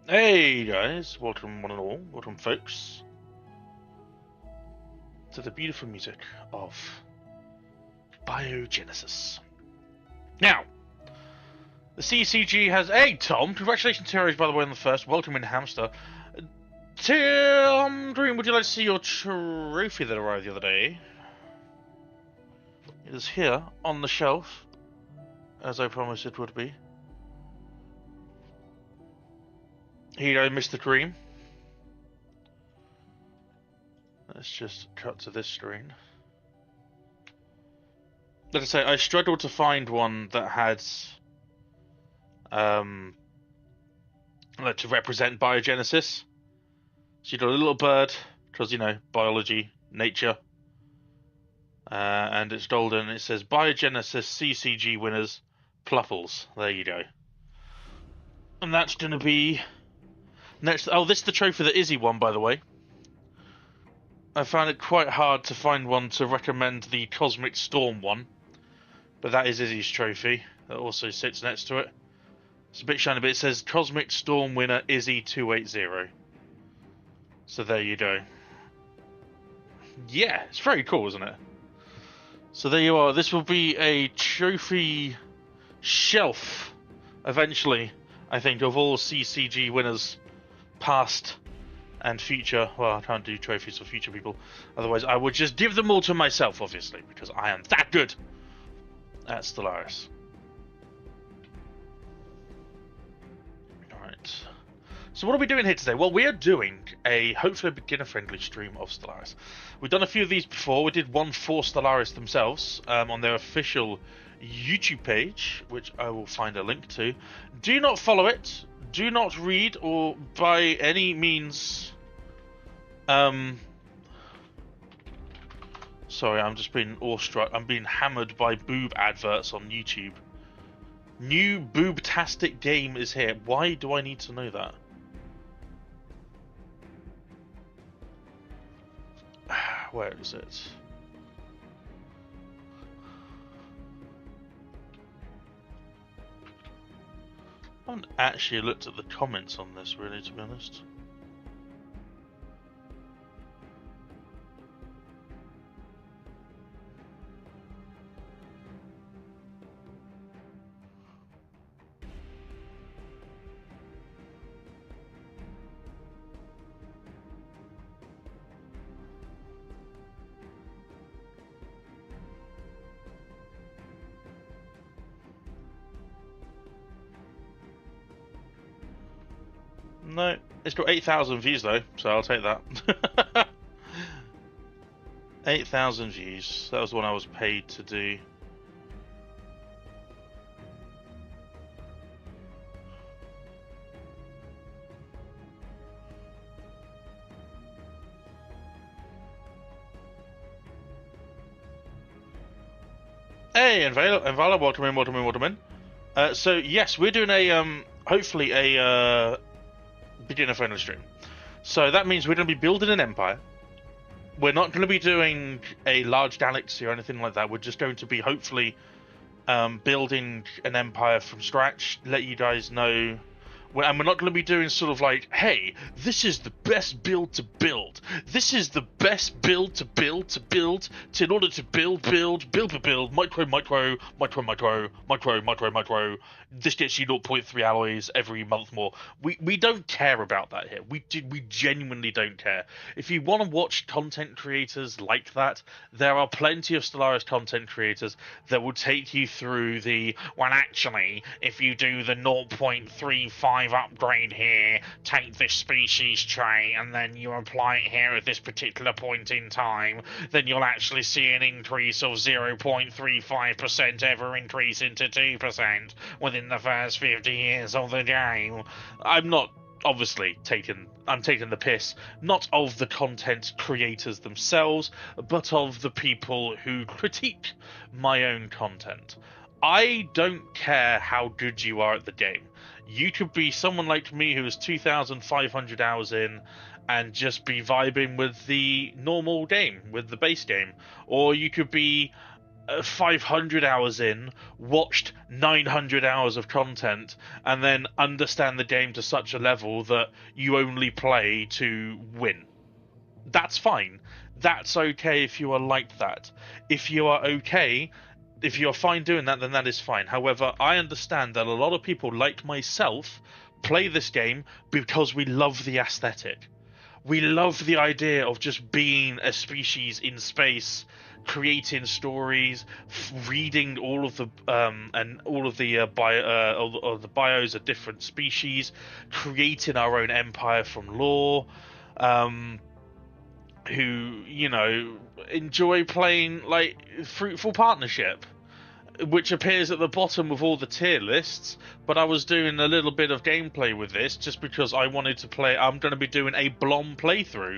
Hey guys, welcome one and all, welcome folks, to the beautiful music of Biogenesis. Now, the CCG has... Hey Tom, congratulations Terry, by the way, on the first. Welcome in Hamster. Tom Green, would you like to see your trophy that arrived the other day? It is here, on the shelf, as I promised it would be. Here you go, Mr. Dream. Let's just cut to this screen. Like I say, I struggled to find one that had, like, to represent biogenesis. So you got a little bird, because, you know, biology, nature. And it's golden. It says Biogenesis CCG winners, Pluffles. There you go. And that's going to be next. Oh, this is the trophy that Izzy won, by the way. I found it quite hard to find one to recommend the Cosmic Storm one. But that is Izzy's trophy. That also sits next to it. It's a bit shiny, but it says Cosmic Storm winner Izzy280. So there you go. Yeah, it's very cool, isn't it? So there you are. This will be a trophy shelf, eventually, I think, of all CCG winners, past and future. Well, I can't do trophies for future people. Otherwise, I would just give them all to myself, obviously, because I am that good at Stellaris. Alright. So what are we doing here today? Well, we are doing a, hopefully, beginner-friendly stream of Stellaris. We've done a few of these before. We did one for Stellaris themselves on their official YouTube page, which I will find a link to. Do not follow it. Do not read or by any means... Sorry, I'm just being awestruck. I'm being hammered by boob adverts on YouTube. New boobtastic game is here. Why do I need to know that? Where is it? I haven't actually looked at the comments on this, really, to be honest. No, it's got 8,000 views though, so I'll take that. 8,000 views. That was the one I was paid to do. Hey, Invala, welcome in, welcome in, welcome in. So yes, we're doing a hopefully a beginner-friendly stream. So that means we're going to be building an empire. We're not going to be doing a large galaxy or anything like that. We're just going to be hopefully building an empire from scratch. Let you guys know. And we're not going to be doing sort of like, hey, this is the best build to build. This is the best build to build in order to build, micro. This gets you 0.3 alloys every month more. We don't care about that here. We genuinely don't care. If you want to watch content creators like that, there are plenty of Stellaris content creators that will take you through the, well, actually, if you do the 0.35 upgrade here, take this species trait, and then you apply it here at this particular point in time, then you'll actually see an increase of 0.35% ever increase into 2% within the first 50 years of the game. I'm not obviously I'm taking the piss, not of the content creators themselves, but of the people who critique my own content. I don't care how good you are at the game. You could be someone like me who is 2,500 hours in and just be vibing with the normal game, with the base game. Or you could be 500 hours in, watched 900 hours of content, and then understand the game to such a level that you only play to win. That's fine. That's okay if you are like that. If you are okay, if you're fine doing that, then that is fine. However, I understand that a lot of people, like myself, play this game because we love the aesthetic. We love the idea of just being a species in space, creating stories, reading all of the all the bios of different species, creating our own empire from lore. Who, you know, enjoy playing like Fruitful Partnership, which appears at the bottom of all the tier lists, but I was doing a little bit of gameplay with this just because I wanted to play. I'm going to be doing a Blom playthrough.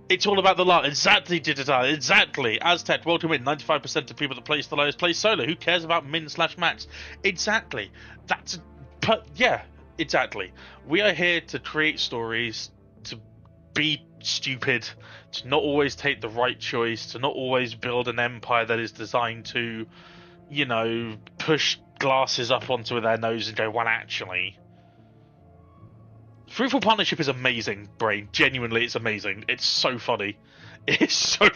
It's all about the lot. Exactly, Digital. Exactly. Aztec, welcome in. 95% of people that play Stellaris play solo. Who cares about min/max? Exactly. Yeah, exactly. We are here to create stories, to be stupid, to not always take the right choice, to not always build an empire that is designed to, you know, push glasses up onto their nose and go, well, actually. Fruitful Partnership is amazing, Brain. Genuinely, it's amazing. It's so funny. It's so...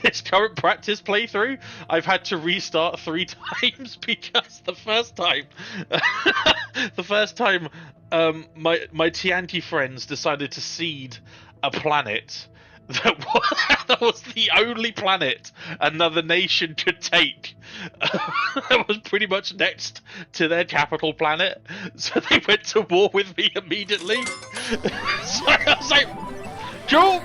this current practice playthrough, I've had to restart 3 times because the first time... my Tianti friends decided to seed a planet that was the only planet another nation could take. That was pretty much next to their capital planet, so they went to war with me immediately. So I was like, cool.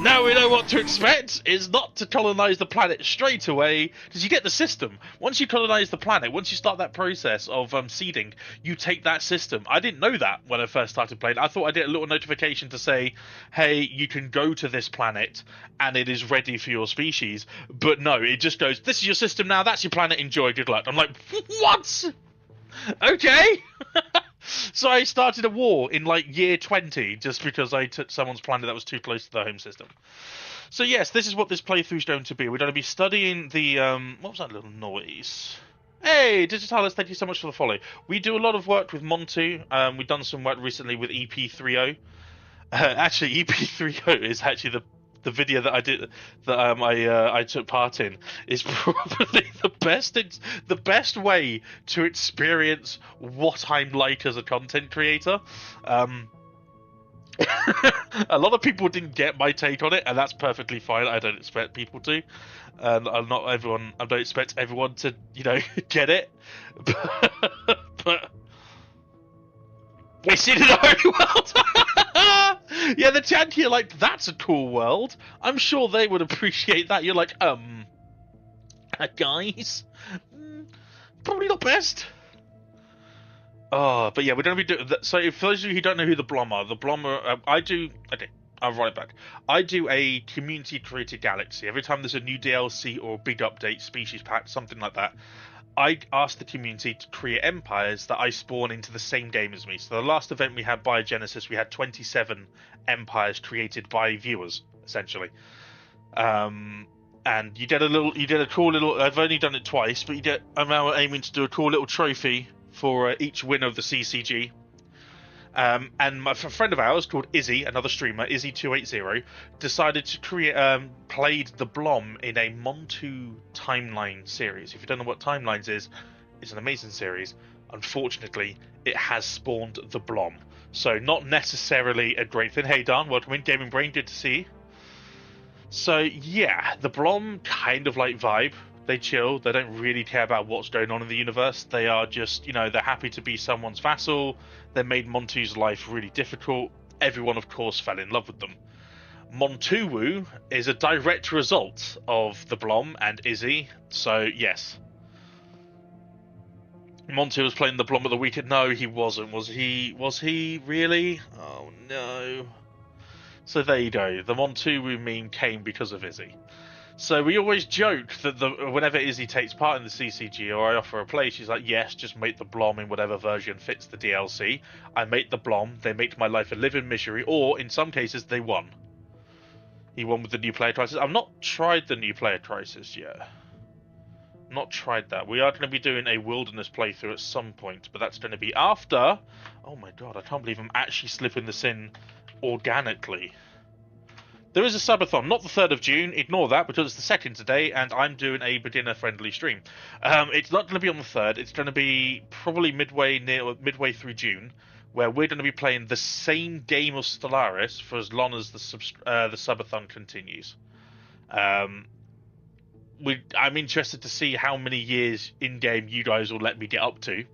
Now we know what to expect is not to colonize the planet straight away, because you get the system. Once you colonize the planet, once you start that process of seeding, you take that system. I didn't know that when I first started playing. I thought I did a little notification to say, hey, you can go to this planet and it is ready for your species. But no, it just goes, this is your system now, that's your planet, enjoy, good luck. I'm like, what? Okay. So I started a war in like year 20 just because I took someone's planet that was too close to their home system. So yes, this is what this playthrough is going to be. We're going to be studying the what was that little noise? Hey, Digitalis, thank you so much for the follow. We do a lot of work with Montu. We've done some work recently with EP30. Actually, EP30 is actually the video that I did that I took part in is probably the best way to experience what I'm like as a content creator. A lot of people didn't get my take on it, and that's perfectly fine. I don't expect people to, and I don't expect everyone to, you know, get it. But they see it in a holy world. Yeah, the Chanty are like, that's a cool world. I'm sure they would appreciate that. You're like, guys, probably not best. Oh, but yeah, we're going to be doing... So, for those of you who don't know who the Blom are, I'll write it back. I do a community-created galaxy. Every time there's a new DLC or a big update, species pack, something like that, I ask the community to create empires that I spawn into the same game as me. So the last event we had, Biogenesis, we had 27 empires created by viewers, essentially. And you did a cool little... I've only done it twice, but I'm now aiming to do a cool little trophy for each winner of the CCG. And a friend of ours called Izzy, another streamer, Izzy280, decided to played the Blom in a Montu timeline series. If you don't know what Timelines is, it's an amazing series. Unfortunately, it has spawned the Blom. So not necessarily a great thing. Hey Dan, welcome in. Gaming Brain, good to see you. So yeah, the Blom kind of like vibe. They chill. They don't really care about what's going on in the universe. They are just, you know, they're happy to be someone's vassal. They made Montu's life really difficult. Everyone, of course, fell in love with them. Montuwu is a direct result of the Blom and Izzy. So, yes. Montu was playing the Blom at the weekend. No, he wasn't. Was he really? Oh, no. So there you go. The Montuwu meme came because of Izzy. So we always joke that whenever Izzy takes part in the CCG or I offer a play, she's like, yes, just make the Blom in whatever version fits the DLC. I make the Blom, they make my life a living misery, or in some cases, they won. He won with the new player crisis. I've not tried the new player crisis yet. not tried that. We are going to be doing a wilderness playthrough at some point, but that's going to be after... Oh my god, I can't believe I'm actually slipping this in organically. There is a subathon, not the 3rd of June, ignore that, because it's the 2nd today, and I'm doing a beginner-friendly stream. It's not going to be on the 3rd, it's going to be probably midway through June, where we're going to be playing the same game of Stellaris for as long as the subathon continues. I'm interested to see how many years in-game you guys will let me get up to.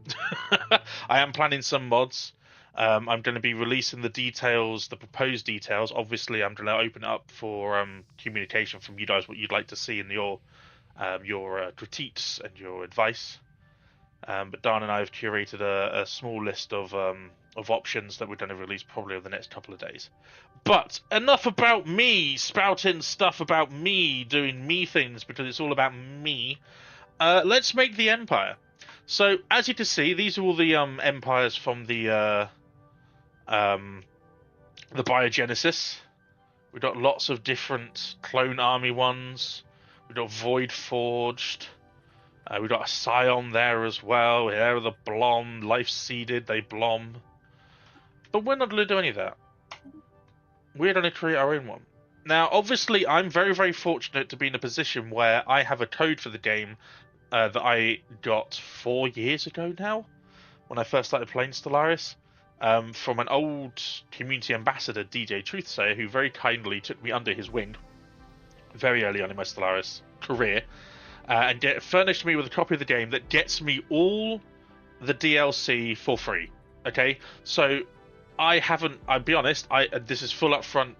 I am planning some mods. I'm going to be releasing the details, the proposed details. Obviously, I'm going to open it up for communication from you guys, what you'd like to see in your critiques and your advice. But Dan and I have curated a small list of options that we're going to release probably over the next couple of days. But enough about me spouting stuff about me doing me things, because it's all about me. Let's make the Empire. So as you can see, these are all the empires from the Biogenesis. We've got lots of different clone army ones. We've got Void Forged. We've got a Scion there as well. There are the Blom. Life Seeded, they blom. But we're not going to do any of that. We're going to create our own one. Now, obviously, I'm very, very fortunate to be in a position where I have a code for the game that I got 4 years ago now, when I first started playing Stellaris, from an old community ambassador, DJ Truthsayer, who very kindly took me under his wing very early on in my Stellaris career, and furnished me with a copy of the game that gets me all the DLC for free. Okay, so I'll be honest, this is full upfront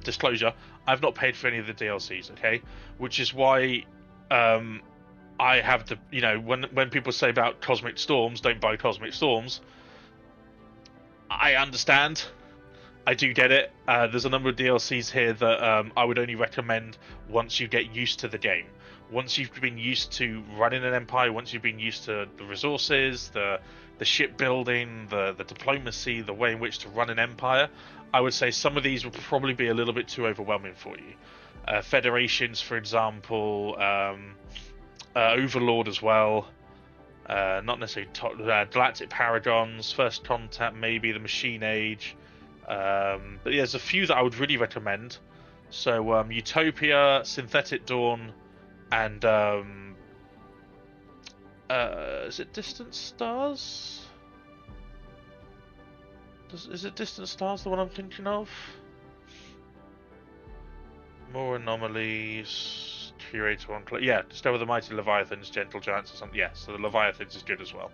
disclosure, I've not paid for any of the DLCs, okay? Which is why I have to, when people say about Cosmic Storms, don't buy Cosmic Storms, I understand. I do get it. There's a number of DLCs here that I would only recommend once you get used to the game. Once you've been used to running an empire, once you've been used to the resources, the shipbuilding, the diplomacy, the way in which to run an empire, I would say some of these will probably be a little bit too overwhelming for you. Federations, for example, Overlord as well. Not necessarily Galactic Paragons, First Contact, maybe the Machine Age. But yeah, there's a few that I would really recommend. So Utopia, Synthetic Dawn, and is it Distant Stars? Is it Distant Stars the one I'm thinking of? More Anomalies, Curator on... Yeah, Still with the Mighty Leviathans, Gentle Giants or something. Yeah, so the Leviathans is good as well.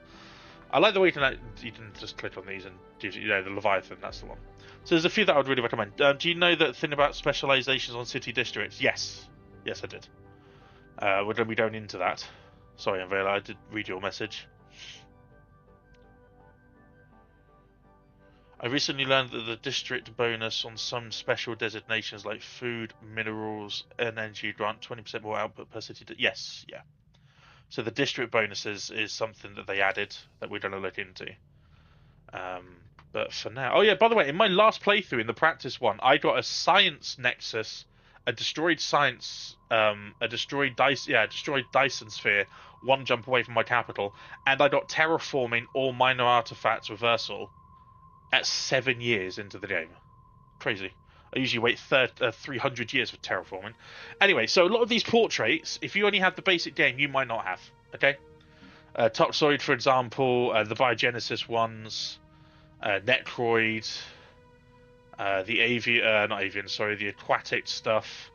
I like the way you can just click on these and do, the Leviathan, that's the one. So there's a few that I would really recommend. Do you know that thing about specializations on city districts? Yes. Yes, I did. We're going to be going into that. Sorry, Unveil, I did read your message. I recently learned that the district bonus on some special designations like food, minerals, and energy grant 20% more output per city. Yes, yeah. So the district bonuses is something that they added that we're going to look into. But for now... Oh yeah, by the way, in my last playthrough, in the practice one, I got a science nexus, a destroyed science, a destroyed Dyson sphere, one jump away from my capital, and I got terraforming all minor artifacts reversal at 7 years into the game. Crazy. I usually wait 300 years for terraforming. Anyway, so a lot of these portraits, if you only have the basic game, you might not have. Okay? Toxoid, for example, the Biogenesis ones, Necroid, the aquatic stuff,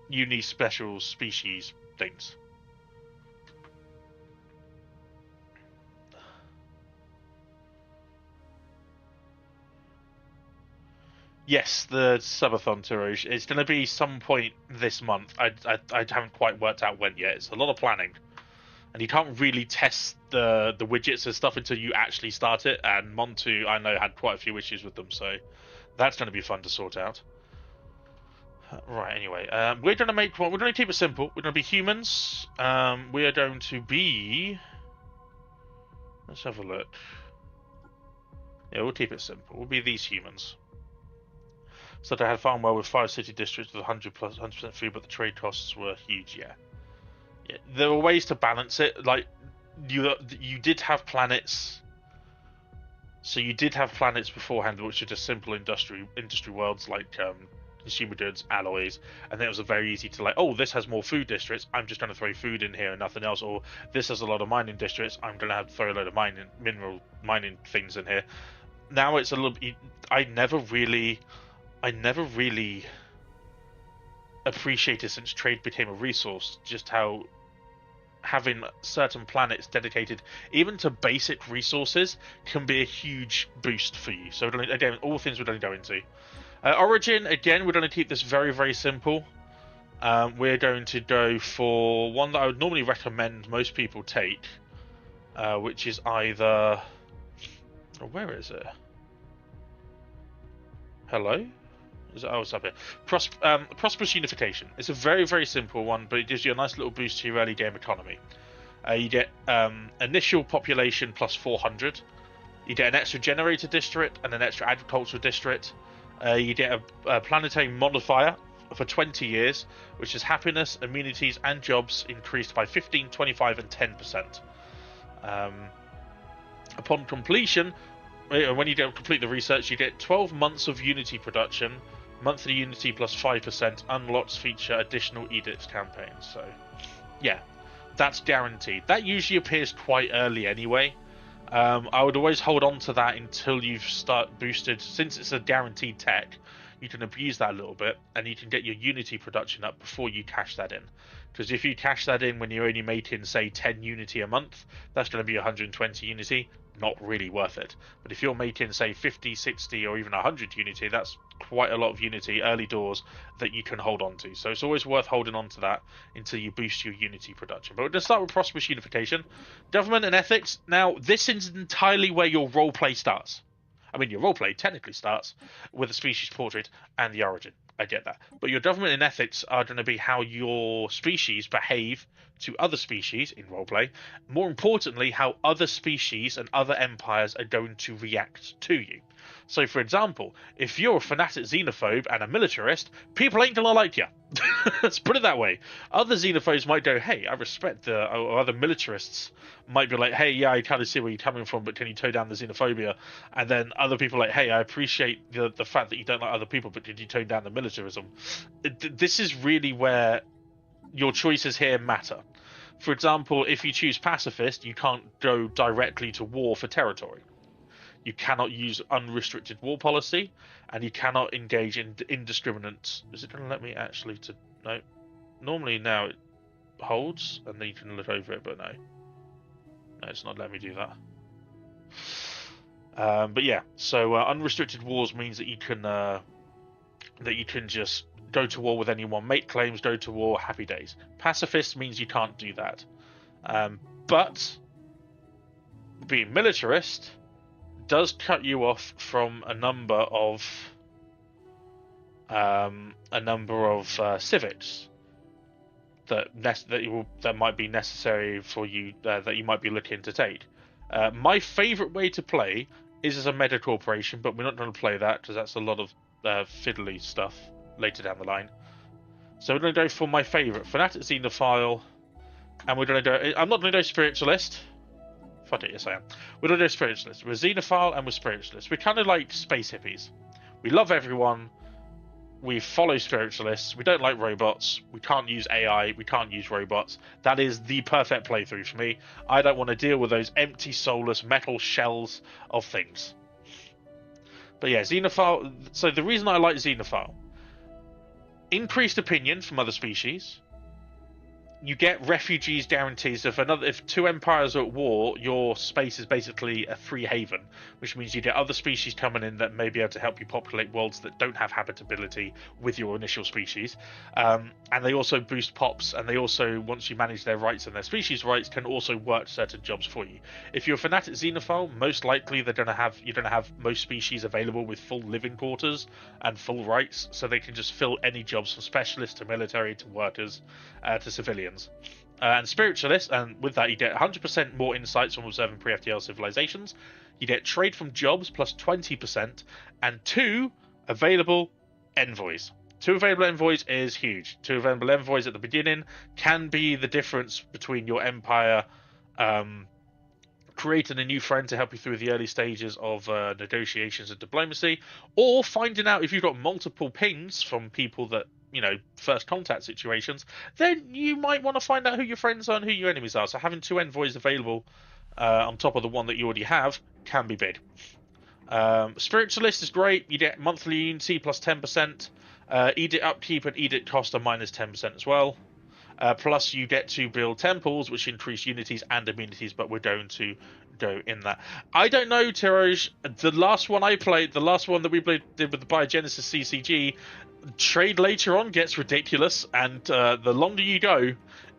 uni special species things. Yes, the subathon Tirouge. It's going to be some point this month. I haven't quite worked out when yet. It's a lot of planning. And you can't really test the widgets and stuff until you actually start it. And Montu, I know, had quite a few issues with them. So that's going to be fun to sort out. Right, anyway. We're going to make one. We're going to keep it simple. We're going to be humans. We are going to be... Let's have a look. Yeah, we'll keep it simple. We'll be these humans. So they had farm well with 5 city districts with 100% food, but the trade costs were huge, yeah. Yeah, there were ways to balance it. Like you did have planets. So you did have planets beforehand, which are just simple industry worlds like consumer goods, alloys, and then it was very easy to like, oh, this has more food districts. I'm just going to throw food in here and nothing else. Or this has a lot of mining districts. I'm going to have to throw a load of mineral mining things in here. Now it's a little. I never really appreciated since trade became a resource just how having certain planets dedicated even to basic resources can be a huge boost for you. So again, all things we're going to go into. Origin, again, we're going to keep this very, very simple. We're going to go for one that I would normally recommend most people take, which is either... Oh, where is it? Hello? Oh, it's up here. Prosperous Unification. It's a very, very simple one, but it gives you a nice little boost to your early game economy. You get initial population plus 400. You get an extra generator district and an extra agricultural district. You get a planetary modifier for 20 years, which is happiness, amenities, and jobs increased by 15, 25, and 10%. Upon completion, when you complete the research, you get 12 months of Unity production. Monthly Unity plus 5% unlocks feature additional edicts campaigns. So, yeah, that's guaranteed. That usually appears quite early anyway. I would always hold on to that until you've boosted. Since it's a guaranteed tech, you can abuse that a little bit, and you can get your Unity production up before you cash that in. Because if you cash that in when you're only making, say, 10 Unity a month, that's going to be 120 Unity. Not really worth it. But if you're making, say, 50, 60, or even 100 Unity, that's quite a lot of Unity early doors that you can hold on to. So it's always worth holding on to that until you boost your Unity production. But we're going to start with Prosperous Unification. Government and ethics. Now, this is entirely where your roleplay starts. I mean, your roleplay technically starts with the species portrait and the origin. I get that. But your government and ethics are going to be how your species behave to other species in roleplay. More importantly, how other species and other empires are going to react to you. So, for example, if you're a fanatic xenophobe and a militarist, people ain't going to like you. Let's put it that way. Other xenophobes might go, hey, I respect or other militarists might be like, hey, yeah, I kind of see where you're coming from, but can you toe down the xenophobia? And then other people like, hey, I appreciate the fact that you don't like other people, but can you tone down the militarism? This is really where your choices here matter. For example, if you choose pacifist, you can't go directly to war for territory. You cannot use unrestricted war policy, and you cannot engage in indiscriminate... Is it going to let me actually to... No. Normally now it holds, and then you can look over it, but no. No, it's not letting me do that. But yeah, so unrestricted wars means that you can just go to war with anyone, make claims, go to war, happy days. Pacifist means you can't do that. But being militarist does cut you off from a number of civics that might be necessary for you, that you might be looking to take. My favorite way to play is as a meta corporation, but we're not going to play that because that's a lot of fiddly stuff later down the line. So we're going to go for my favorite, Fanatic Xenophile, and we're going to go... I'm not going to go Spiritualist. Fuck it, yes I am. We're going to go Spiritualist. We're Xenophile and we're Spiritualist. We're kind of like space hippies. We love everyone. We follow Spiritualists. We don't like robots. We can't use AI. We can't use robots. That is the perfect playthrough for me. I don't want to deal with those empty, soulless metal shells of things. But yeah, Xenophile... So the reason I like Xenophile... Increased opinion from other species. You get refugees guarantees. If two empires are at war, your space is basically a free haven, which means you get other species coming in that may be able to help you populate worlds that don't have habitability with your initial species. And they also boost pops, and they also, once you manage their rights and their species rights, can also work certain jobs for you. If you're a fanatic xenophile, most likely you're going to have most species available with full living quarters and full rights, so they can just fill any jobs from specialists to military to workers to civilians. And Spiritualist, and with that you get 100% more insights from observing pre-FTL civilizations. You get trade from jobs plus 20%, and 2 available envoys. 2 available envoys is huge. 2 available envoys at the beginning can be the difference between your empire creating a new friend to help you through the early stages of negotiations and diplomacy, or finding out if you've got multiple pings from people that, first contact situations, then you might want to find out who your friends are and who your enemies are. So having 2 envoys available on top of the one that you already have can be big. Spiritualist is great. You get monthly unity plus 10%. Edict upkeep and edict cost are minus 10% as well. Plus, you get to build temples, which increase unities and immunities, but we're going to go in that. I don't know, Tiroj. The last one I played, the last one that we did with the Biogenesis CCG, trade later on gets ridiculous, and the longer you go,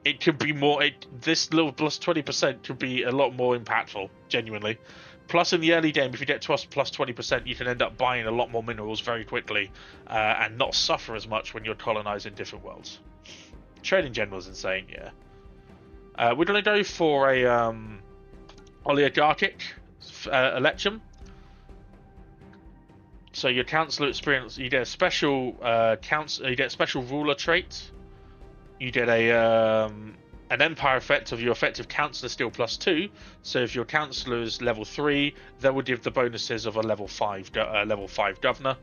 it could be more. This little plus 20% could be a lot more impactful, genuinely. Plus, in the early game, if you get to us plus 20%, you can end up buying a lot more minerals very quickly, and not suffer as much when you're colonizing different worlds. Trade in general is insane, yeah. We're going to go for a oligarchic election. So your councillor experience, you get a special you get a special ruler trait. You get an empire effect of your effective councillor still plus 2. So if your councillor is level 3, that will give the bonuses of a level 5 governor.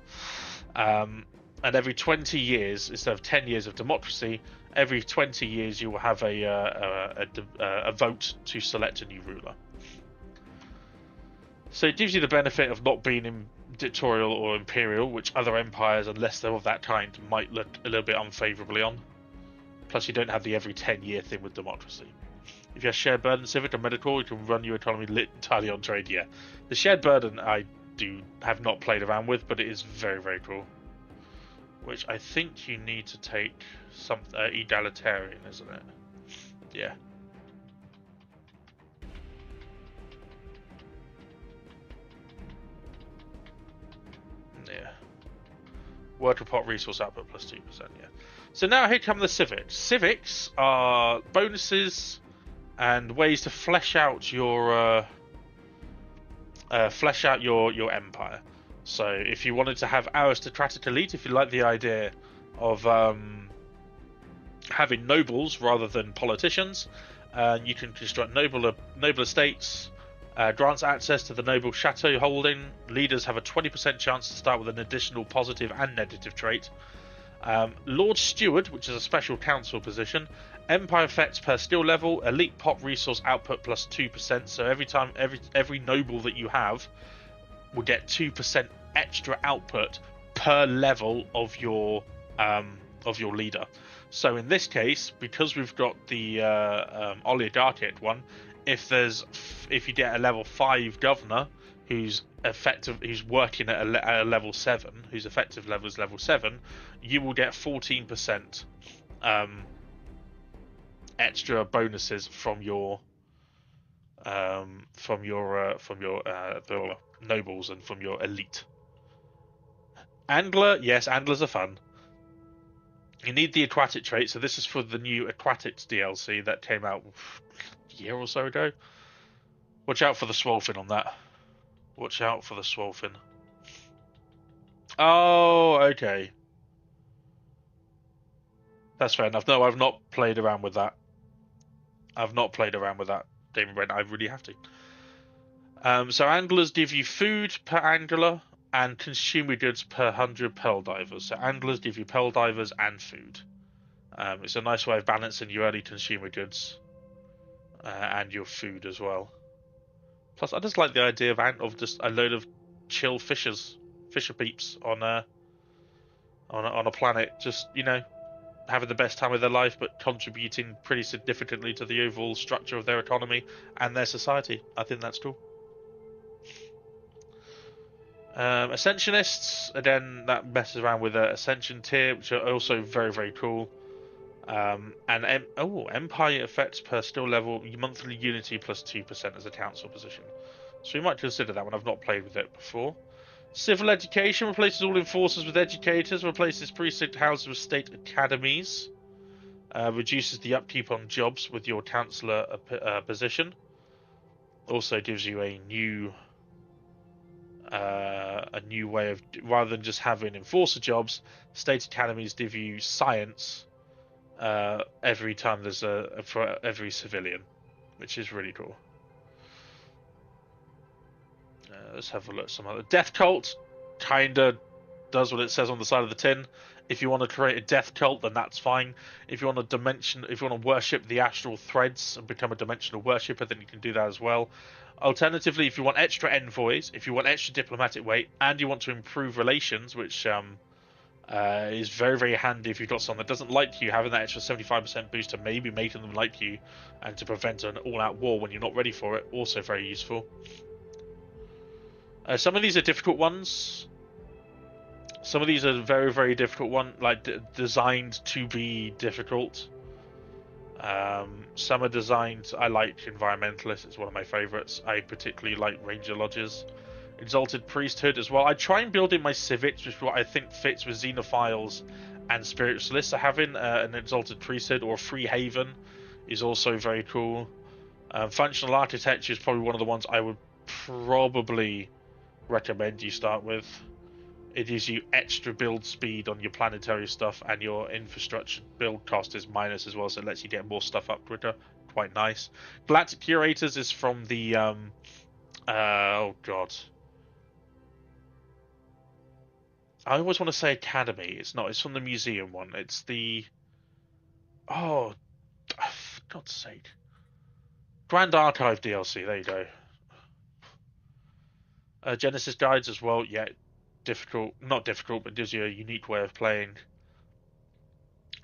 And every 20 years, instead of 10 years of democracy, every 20 years you will have a vote to select a new ruler. So it gives you the benefit of not being dictatorial or imperial, which other empires, unless they're of that kind, might look a little bit unfavourably on. Plus, you don't have the every 10-year thing with democracy. If you have shared burden, civic, or medical, you can run your economy entirely on trade. Yeah, the shared burden I have not played around with, but it is very, very cool. Which I think you need to take some egalitarian, isn't it? Yeah. Yeah. Worker pot resource output plus 2%, yeah. So now here come the civics. Civics are bonuses and ways to flesh out your empire. So if you wanted to have aristocratic elite, if you like the idea of having nobles rather than politicians, you can construct noble estates, grants access to the noble chateau holding. Leaders have a 20% chance to start with an additional positive and negative trait. Lord Steward, which is a special council position. Empire effects per skill level. Elite pop resource output plus 2%. So every noble that you have will get 2% extra output per level of your leader. So in this case, because we've got the oligarchic one, if you get a level 5 governor who's working at a level 7, whose effective level is level 7, you will get 14% extra bonuses from your nobles and from your elite. Angler, yes, anglers are fun. You need the aquatic trait, so this is for the new aquatics DLC that came out a year or so ago. Watch out for the swolfin on that. Watch out for the swolfin. Oh, okay. That's fair enough. No, I've not played around with that. David Brent, I really have to. So anglers give you food per angler and consumer goods per 100 pearl divers. So anglers give you pearl divers and food. It's a nice way of balancing your early consumer goods and your food as well. Plus, I just like the idea of just a load of chill fisher peeps on a planet, just having the best time of their life, but contributing pretty significantly to the overall structure of their economy and their society. I think that's cool. Ascensionists, again, that messes around with Ascension tier, which are also very, very cool. Empire effects per skill level, monthly unity plus 2% as a council position. So we might consider that one. I've not played with it before. Civil education replaces all enforcers with educators, replaces precinct houses with state academies, reduces the upkeep on jobs with your councillor position. Also gives you a new a new way of, rather than just having enforcer jobs, state academies give you science every time there's for every civilian, which is really cool. Let's have a look. Some other death cult kinda does what it says on the side of the tin. If you want to create a death cult, then that's fine. If you want to worship the astral threads and become a dimensional worshipper, then you can do that as well. Alternatively, if you want extra envoys, if you want extra diplomatic weight, and you want to improve relations, which is very, very handy if you've got someone that doesn't like you, having that extra 75% boost to maybe making them like you, and to prevent an all-out war when you're not ready for it, also very useful. Some of these are difficult ones. Some of these are very, very difficult ones, like designed to be difficult. Some are designed. I like Environmentalist; it's one of my favorites. I particularly like Ranger Lodges. Exalted Priesthood as well. I try and build in my civics, which is what I think fits with Xenophiles and Spiritualists. So having an Exalted Priesthood or a Free Haven is also very cool. Functional Architecture is probably one of the ones I would probably recommend you start with. It gives you extra build speed on your planetary stuff, and your infrastructure build cost is minus as well, so it lets you get more stuff up quicker. Quite nice. Galactic Curators is from the oh god, I always want to say Academy. It's not. It's from the museum one. It's the for God's sake, Grand Archive DLC. There you go. Genesis Guides as well. Yeah, difficult, not difficult, but gives you a unique way of playing.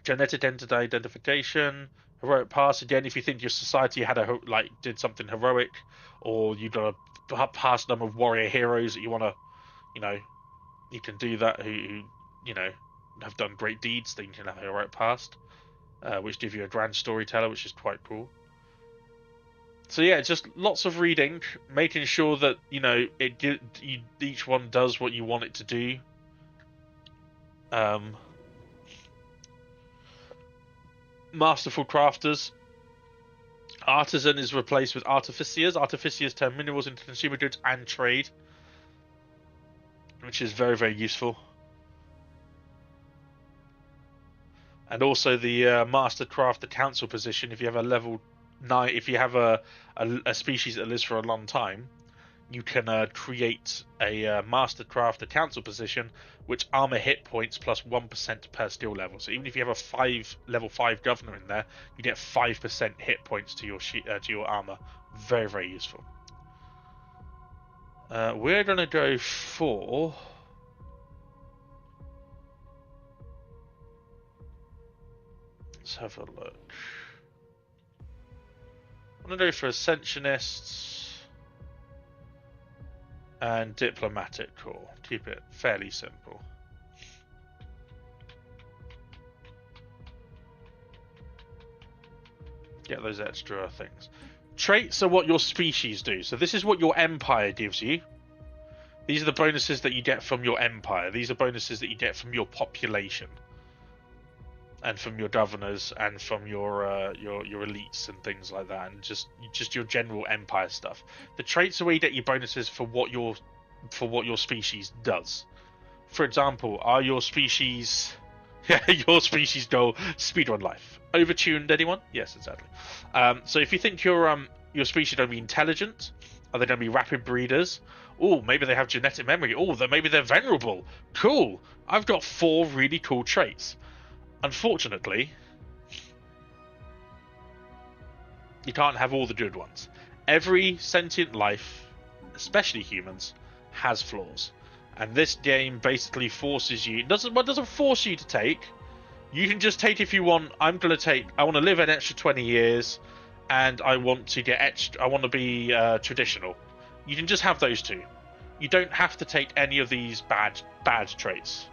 Genetic entity identification, heroic past. Again, if you think your society had did something heroic, or you've got a past number of warrior heroes that you want to, you can do that. Who have done great deeds, then you can have a heroic past, which give you a grand storyteller, which is quite cool. So yeah, just lots of reading, making sure that each one does what you want it to do. Masterful crafters. Artisan is replaced with artificiers. Artificiers turn minerals into consumer goods and trade, which is very, very useful. And also the master crafter council position. If you have a level 9, if you have a species that lives for a long time, you can create a master crafter council position, which armor hit points plus 1% per skill level. So even if you have a level 5 governor in there, you get 5% hit points to your armor. Very, very useful. We're gonna go for let's have a look. I'm going to go for Ascensionists and Diplomatic Corps. Keep it fairly simple. Get those extra things. Traits are what your species do. So this is what your empire gives you. These are the bonuses that you get from your empire. These are bonuses that you get from your population, and from your governors, and from your elites and things like that, and just your general empire stuff. The traits are where you get your bonuses for what your species does. For example, are your species your species goal speedrun life? Overtuned anyone? Yes, exactly. So if you think your species are going to be intelligent, are they going to be rapid breeders? Oh, maybe they have genetic memory. Oh, maybe they're venerable. Cool. I've got 4 really cool traits. Unfortunately, you can't have all the good ones. Every sentient life, especially humans, has flaws, and this game basically forces you. Doesn't force you to take. You can just take if you want. I want to live an extra 20 years, and I want to get extra. I want to be traditional. You can just have those 2. You don't have to take any of these bad traits.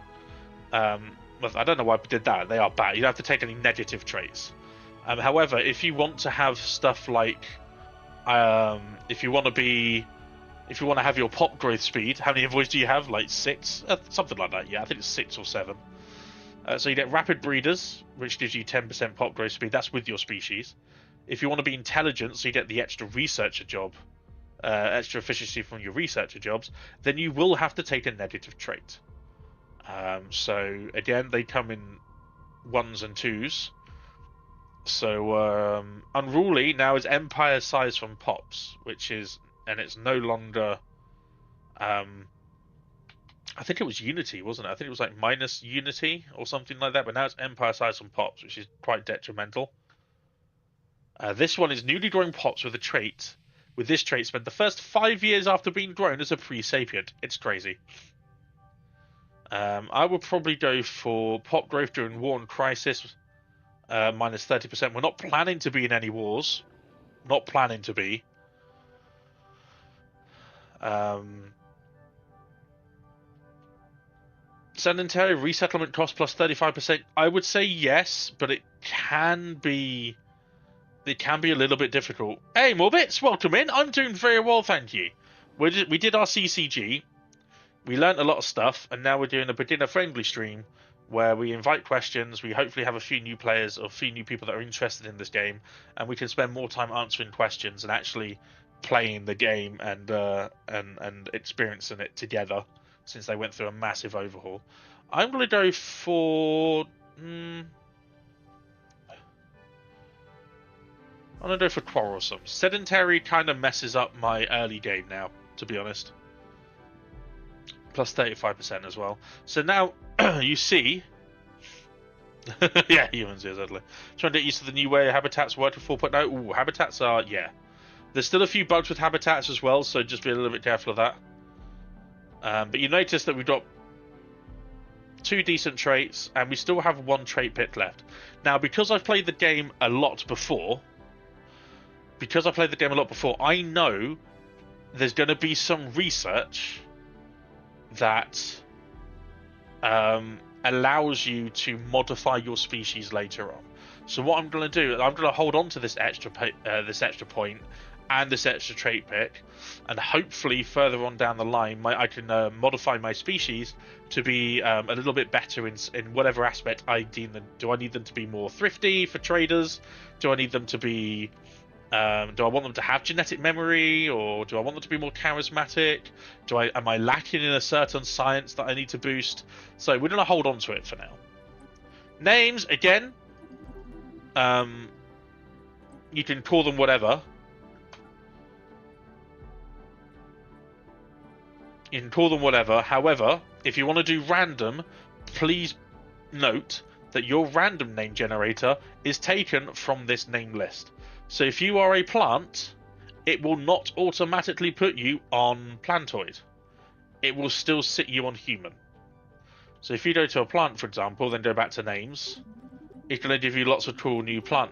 I don't know why I did that. They are bad. You don't have to take any negative traits. However, if you want to have stuff like, if you want to have your pop growth speed, how many envoys do you have? Like 6, something like that. Yeah, I think it's 6 or 7. So you get rapid breeders, which gives you 10% pop growth speed. That's with your species. If you want to be intelligent, so you get the extra researcher job extra efficiency from your researcher jobs, then you will have to take a negative trait. So again, they come in 1s and 2s. So unruly now is empire size from pops, and it's no longer. I think it was unity, wasn't it? I think it was like minus unity or something like that. But now it's empire size from pops, which is quite detrimental. This one is newly growing pops with a trait. With this trait, spent the first 5 years after being grown as a pre-sapient. It's crazy. I would probably go for pop growth during war and crisis, minus 30%. We're not planning to be in any wars. Not planning to be. Sedentary resettlement cost plus 35%. I would say yes, but it can be a little bit difficult. Hey, Morbits, welcome in. I'm doing very well, thank you. We did our CCG. We learnt a lot of stuff, and now we're doing a beginner-friendly stream where we invite questions. We hopefully have a few new players or a few new people that are interested in this game, and we can spend more time answering questions and actually playing the game and experiencing it together, since they went through a massive overhaul. I'm going to go for... I'm going to go for Quarrelsome. Sedentary kind of messes up my early game now, to be honest. Plus 35% as well. So now, you see... yeah, humans, yeah, exactly. Trying to get used to the new way habitats work with 4.0. Ooh, habitats are... yeah. There's still a few bugs with habitats as well, so just be a little bit careful of that. But you notice that we've got 2 decent traits, and we still have 1 trait pick left. Now, because I've played the game a lot before, I know there's going to be some research that allows you to modify your species later on. So what I'm going to do, I'm going to hold on to this extra point and this extra trait pick, and hopefully further on down the line I can modify my species to be a little bit better in whatever aspect I deem them. Do I need them to be more thrifty for traders? Do I need them to be do I want them to have genetic memory, or do I want them to be more charismatic? Am I lacking in a certain science that I need to boost? So we're going to hold on to it for now. Names, again, you can call them whatever. You can call them whatever. However, if you want to do random, please note that your random name generator is taken from this name list. So if you are a plant, it will not automatically put you on plantoid. It will still sit you on human. So if you go to a plant, for example, then go back to names, it's going to give you lots of cool new plant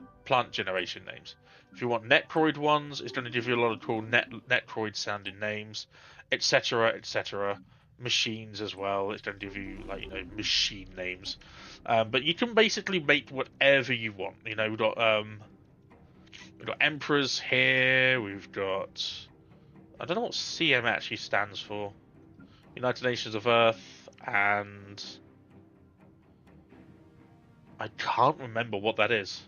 generation names. If you want Necroid ones, it's going to give you a lot of cool Necroid sounding names, etc., etc. Machines as well. It's going to give you, like, machine names. But you can basically make whatever you want. We've got emperors here. We've got, I don't know what CM actually stands for. United Nations of Earth, and I can't remember what that is.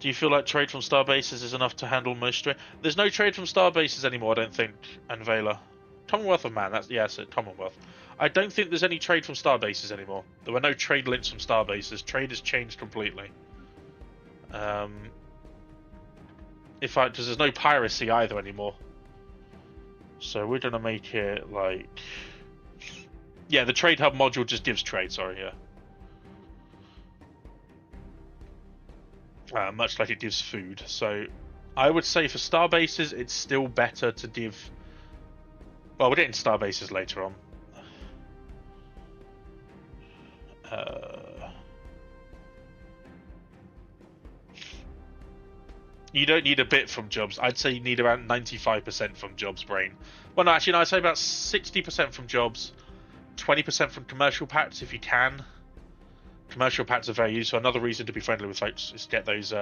Do you feel like trade from star bases is enough to handle most trade? There's no trade from star bases anymore, I don't think. And Vela. Commonwealth of Man, that's Commonwealth. I don't think there's any trade from star bases anymore. There were no trade links from star bases. Trade has changed completely. Because there's no piracy either anymore. So we're gonna make it like, yeah, the trade hub module just gives trade. Sorry, yeah. Much like it gives food. So I would say for star bases, it's still better to give. Well, we're getting star bases later on. You don't need a bit from jobs. I'd say you need around 95% from jobs, brain. Well, no, actually, no, I'd say about 60% from jobs, 20% from commercial packs if you can. Commercial packs are very useful. Another reason to be friendly with folks is to get those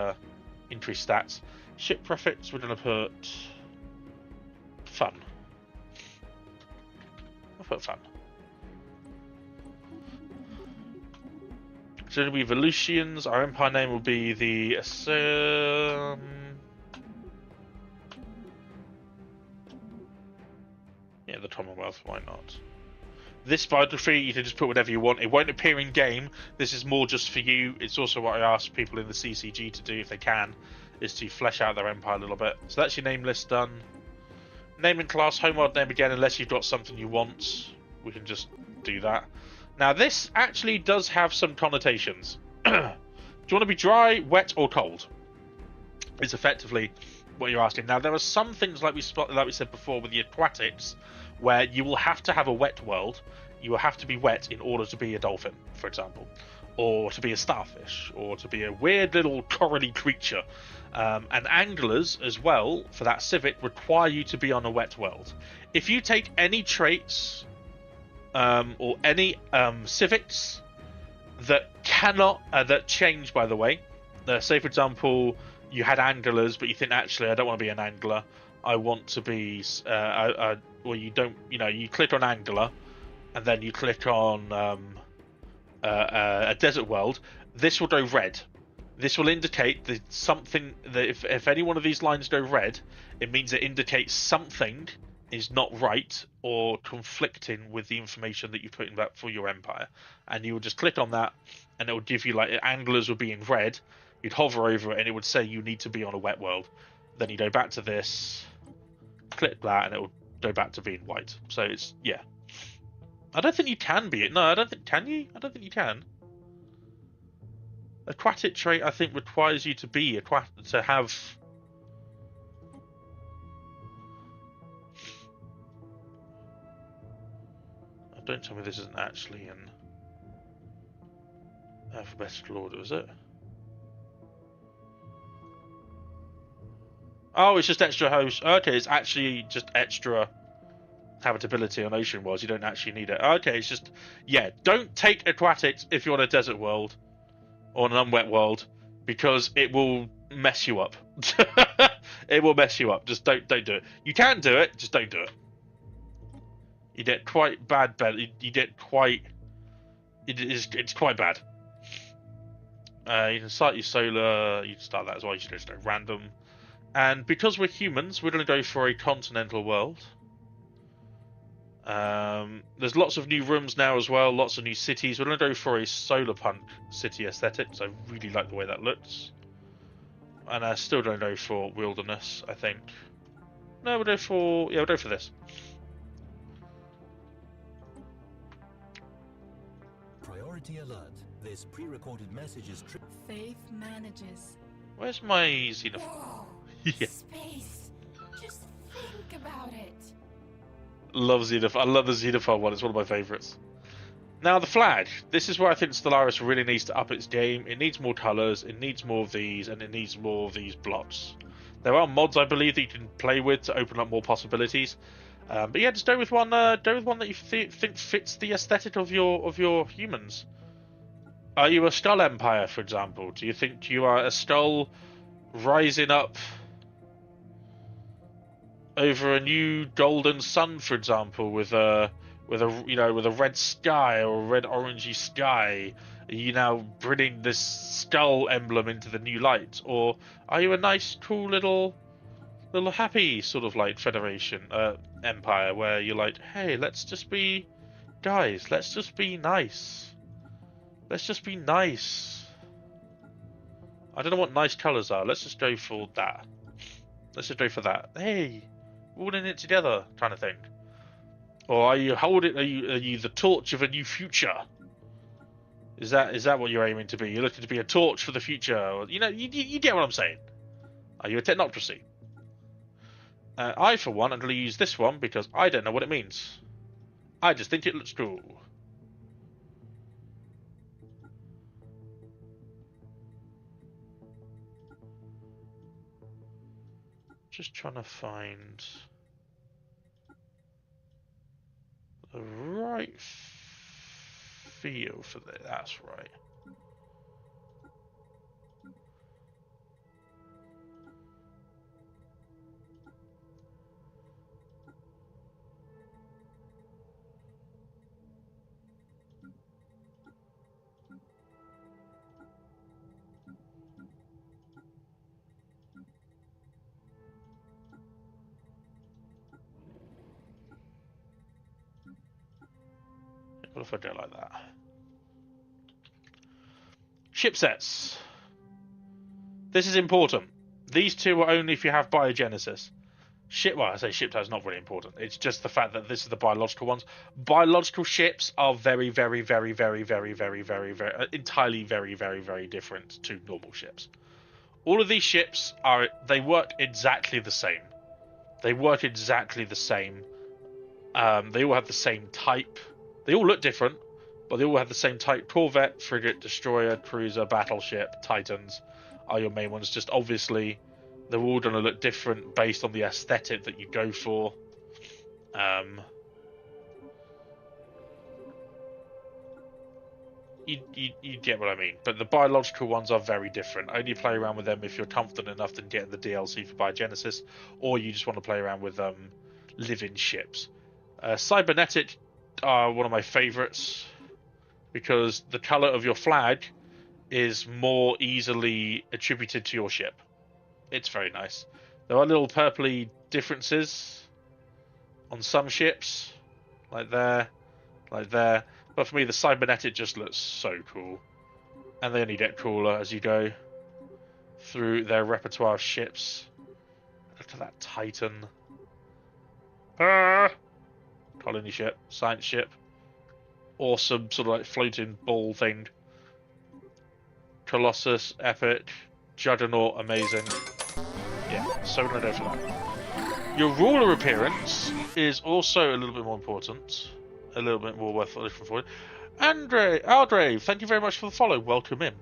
increased stats. Ship profits, we're going to put fun. I'll put fun. So it'll be Volusians. Our empire name will be the Yeah, the Commonwealth, why not? This biography, you can just put whatever you want. It won't appear in game. This is more just for you. It's also what I ask people in the CCG to do if they can, is to flesh out their empire a little bit. So that's your name list done. Name and class, homeworld name again, unless you've got something you want. We can just do that. Now this actually does have some connotations. Do you want to be dry, wet, or cold? Is effectively what you're asking. Now there are some things like we said before with the aquatics, where you will have to have a wet world. You will have to be wet in order to be a dolphin, for example, or to be a starfish, or to be a weird little corally creature. And anglers as well, for that civic, require you to be on a wet world. If you take any traits or any civics that cannot that change, by the way, say for example you had anglers, but you think actually I don't want to be an angler. I want to be well, you don't, you click on angler, and then you click on a desert world. This will go red. This will indicate that something, that if any one of these lines go red, it means it indicates something is not right or conflicting with the information that you put in that for your empire. And you will just click on that, and it will give you, like, anglers will be in red. You'd hover over it, and it would say you need to be on a wet world. Then you go back to this, click that, and it will go back to being white. So it's, yeah. I don't think you can be it. No, I don't think, can you? I don't think you can. Aquatic trait, I think, requires you to be aquatic, to have... Don't tell me this isn't actually in alphabetical order, is it? Oh, it's just extra host. Okay, it's actually just extra habitability on ocean worlds. You don't actually need it. Okay, it's just... Yeah, don't take aquatics if you're on a desert world or an unwet world, because it will mess you up. It will mess you up. Just don't do it. You can do it, just don't do it. You get quite bad. You get quite... It's quite bad. You can start your solar. You can start that as well. You should just go random. And because we're humans, we're going to go for a continental world. There's lots of new rooms now as well. Lots of new cities. We're going to go for a solar punk city aesthetic. So I really like the way that looks. And I still don't go for wilderness, I think. No, we'll go for... Yeah, we'll go for this. Priority alert. This pre-recorded message is Faith manages. Where's my xenoph? Whoa, Yeah. Space. Just think about it. Love Xenophon. I love the Xenophon one. It's one of my favourites. Now the flag. This is where I think Stellaris really needs to up its game. It needs more colours. It needs more of these, and it needs more of these blocks. There are mods, I believe, that you can play with to open up more possibilities. But yeah, just go with one. Go with one that you think fits the aesthetic of your humans. Are you a skull empire, for example? Do you think you are a skull rising up over a new golden sun, for example, with a red sky or a red orangey sky? Are you now bringing this skull emblem into the new light, or are you a nice, cool little happy sort of like Federation empire where you're like, hey, let's just be guys, let's just be nice. Let's just be nice. I don't know what nice colours are. Let's just go for that. Let's just go for that. Hey, we're all in it together, kind of thing. Or are you holding? Are you the torch of a new future? Is that what you're aiming to be? You're looking to be a torch for the future. Or, you get what I'm saying. Are you a technocracy? I, for one, am going to use this one because I don't know what it means. I just think it looks cool. Just trying to find the right feel for that. That's right. What if I do it like that? Chipsets. This is important. These two are only if you have biogenesis. Well, I say ship type is not really important. It's just the fact that this is the biological ones. Biological ships are very, very, very, very, very, very, very, very, entirely very, very, very different to normal ships. All of these ships they work exactly the same. They work exactly the same. They all have the same type. They all look different, but they all have the same type. Corvette, frigate, destroyer, cruiser, battleship, Titans are your main ones. Just obviously, they're all going to look different based on the aesthetic that you go for. You get what I mean. But the biological ones are very different. Only play around with them if you're confident enough to get the DLC for Biogenesis, or you just want to play around with living ships. Cybernetic are one of my favourites because the colour of your flag is more easily attributed to your ship. It's very nice. There are little purpley differences on some ships, like there, like there. But for me, the cybernetic just looks so cool. And they only get cooler as you go through their repertoire of ships. Look at that Titan. Colony ship, science ship. Awesome sort of like floating ball thing. Colossus, epic. Juggernaut, amazing. Yeah, so gonna go for that. Your ruler appearance is also a little bit more important. A little bit more worth looking for. Aldre, thank you very much for the follow. Welcome in.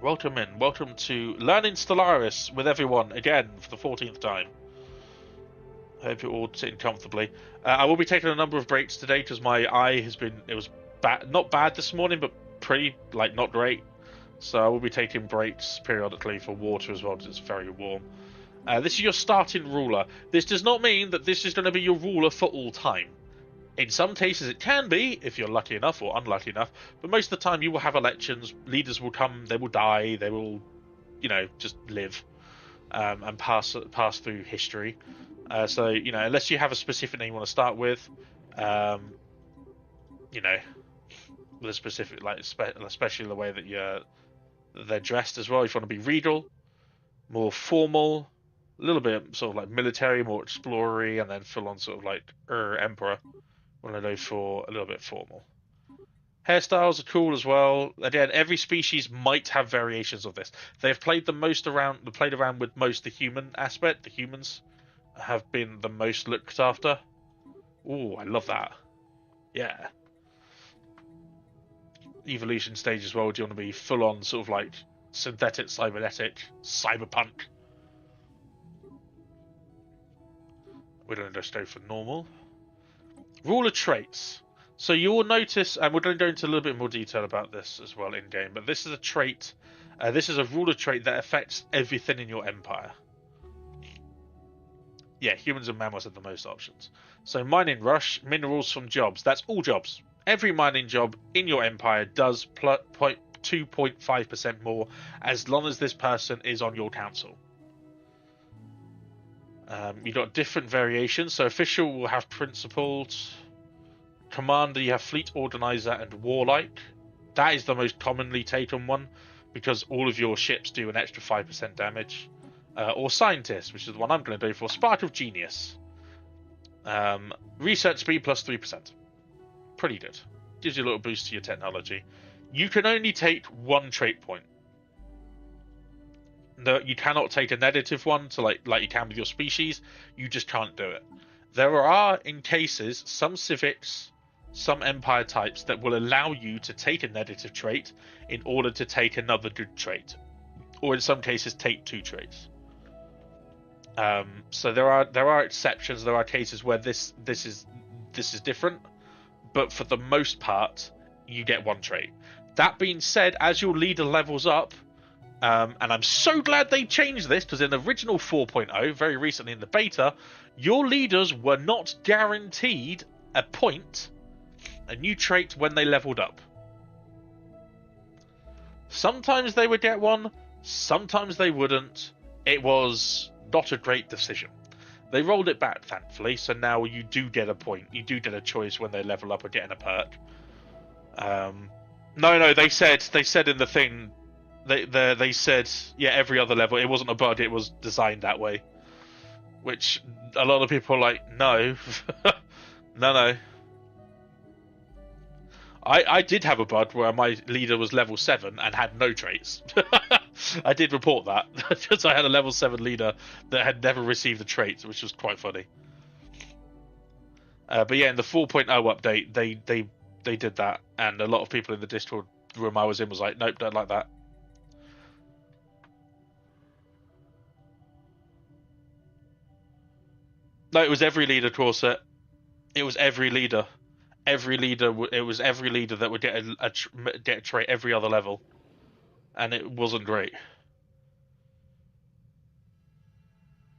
Welcome in. Welcome to Learning Stellaris with everyone again for the 14th time. I hope you're all sitting comfortably. I will be taking a number of breaks today because my eye has been, it was bad, not bad this morning, but pretty, like, not great. So I will be taking breaks periodically for water as well because it's very warm. This is your starting ruler. This does not mean that this is going to be your ruler for all time. In some cases it can be, if you're lucky enough or unlucky enough, but most of the time you will have elections, leaders will come, they will die, they will, you know, just live and pass through history. So, you know, unless you have a specific name you want to start with, you know, with a specific, like, especially the way that they're dressed as well. If you want to be regal, more formal, a little bit sort of like military, more explorery, and then full on sort of like emperor. Want to go for a little bit formal. Hairstyles are cool as well. Again, every species might have variations of this. They've played around with most the human aspect. The humans have been the most looked after. Ooh, I love that. Yeah. Evolution stage as well. Do you want to be full on sort of like synthetic, cybernetic, cyberpunk? We're going to just go for normal. Ruler traits. So you will notice, and we're going to go into a little bit more detail about this as well in game, but this is a trait. This is a ruler trait that affects everything in your empire. Yeah, humans and mammals have the most options. So mining rush, minerals from jobs. That's all jobs. Every mining job in your empire does 2.5% more as long as this person is on your council. You've got different variations. So official will have principled. Commander, you have fleet organizer and warlike. That is the most commonly taken one because all of your ships do an extra 5% damage. Or scientist, which is the one I'm going to do for Spark of Genius. Research speed plus 3%. Pretty good. Gives you a little boost to your technology. You can only take one trait point. No, you cannot take a negative one to like you can with your species. You just can't do it. There are, in cases, some civics, some empire types that will allow you to take a negative trait in order to take another good trait, or in some cases take two traits. So there are exceptions. There are cases where this is different, but for the most part, you get one trait. That being said, as your leader levels up. And I'm so glad they changed this because in the original 4.0, very recently in the beta, your leaders were not guaranteed a new trait when they leveled up. Sometimes they would get one, sometimes they wouldn't. It was not a great decision. They rolled it back, thankfully, so now you do get a point. You do get a choice when they level up or getting a perk. No, they said in the thing, they said, yeah, every other level. It wasn't a bug, it was designed that way. Which a lot of people are like, no. No. I did have a bud where my leader was level 7 and had no traits. I did report that, because I had a level 7 leader that had never received the traits, which was quite funny. But yeah, in the 4.0 update, they did that, and a lot of people in the Discord room I was in was like, nope, don't like that. No, it was every leader core set. It was every leader. It was every leader that would get a trait every other level, and it wasn't great.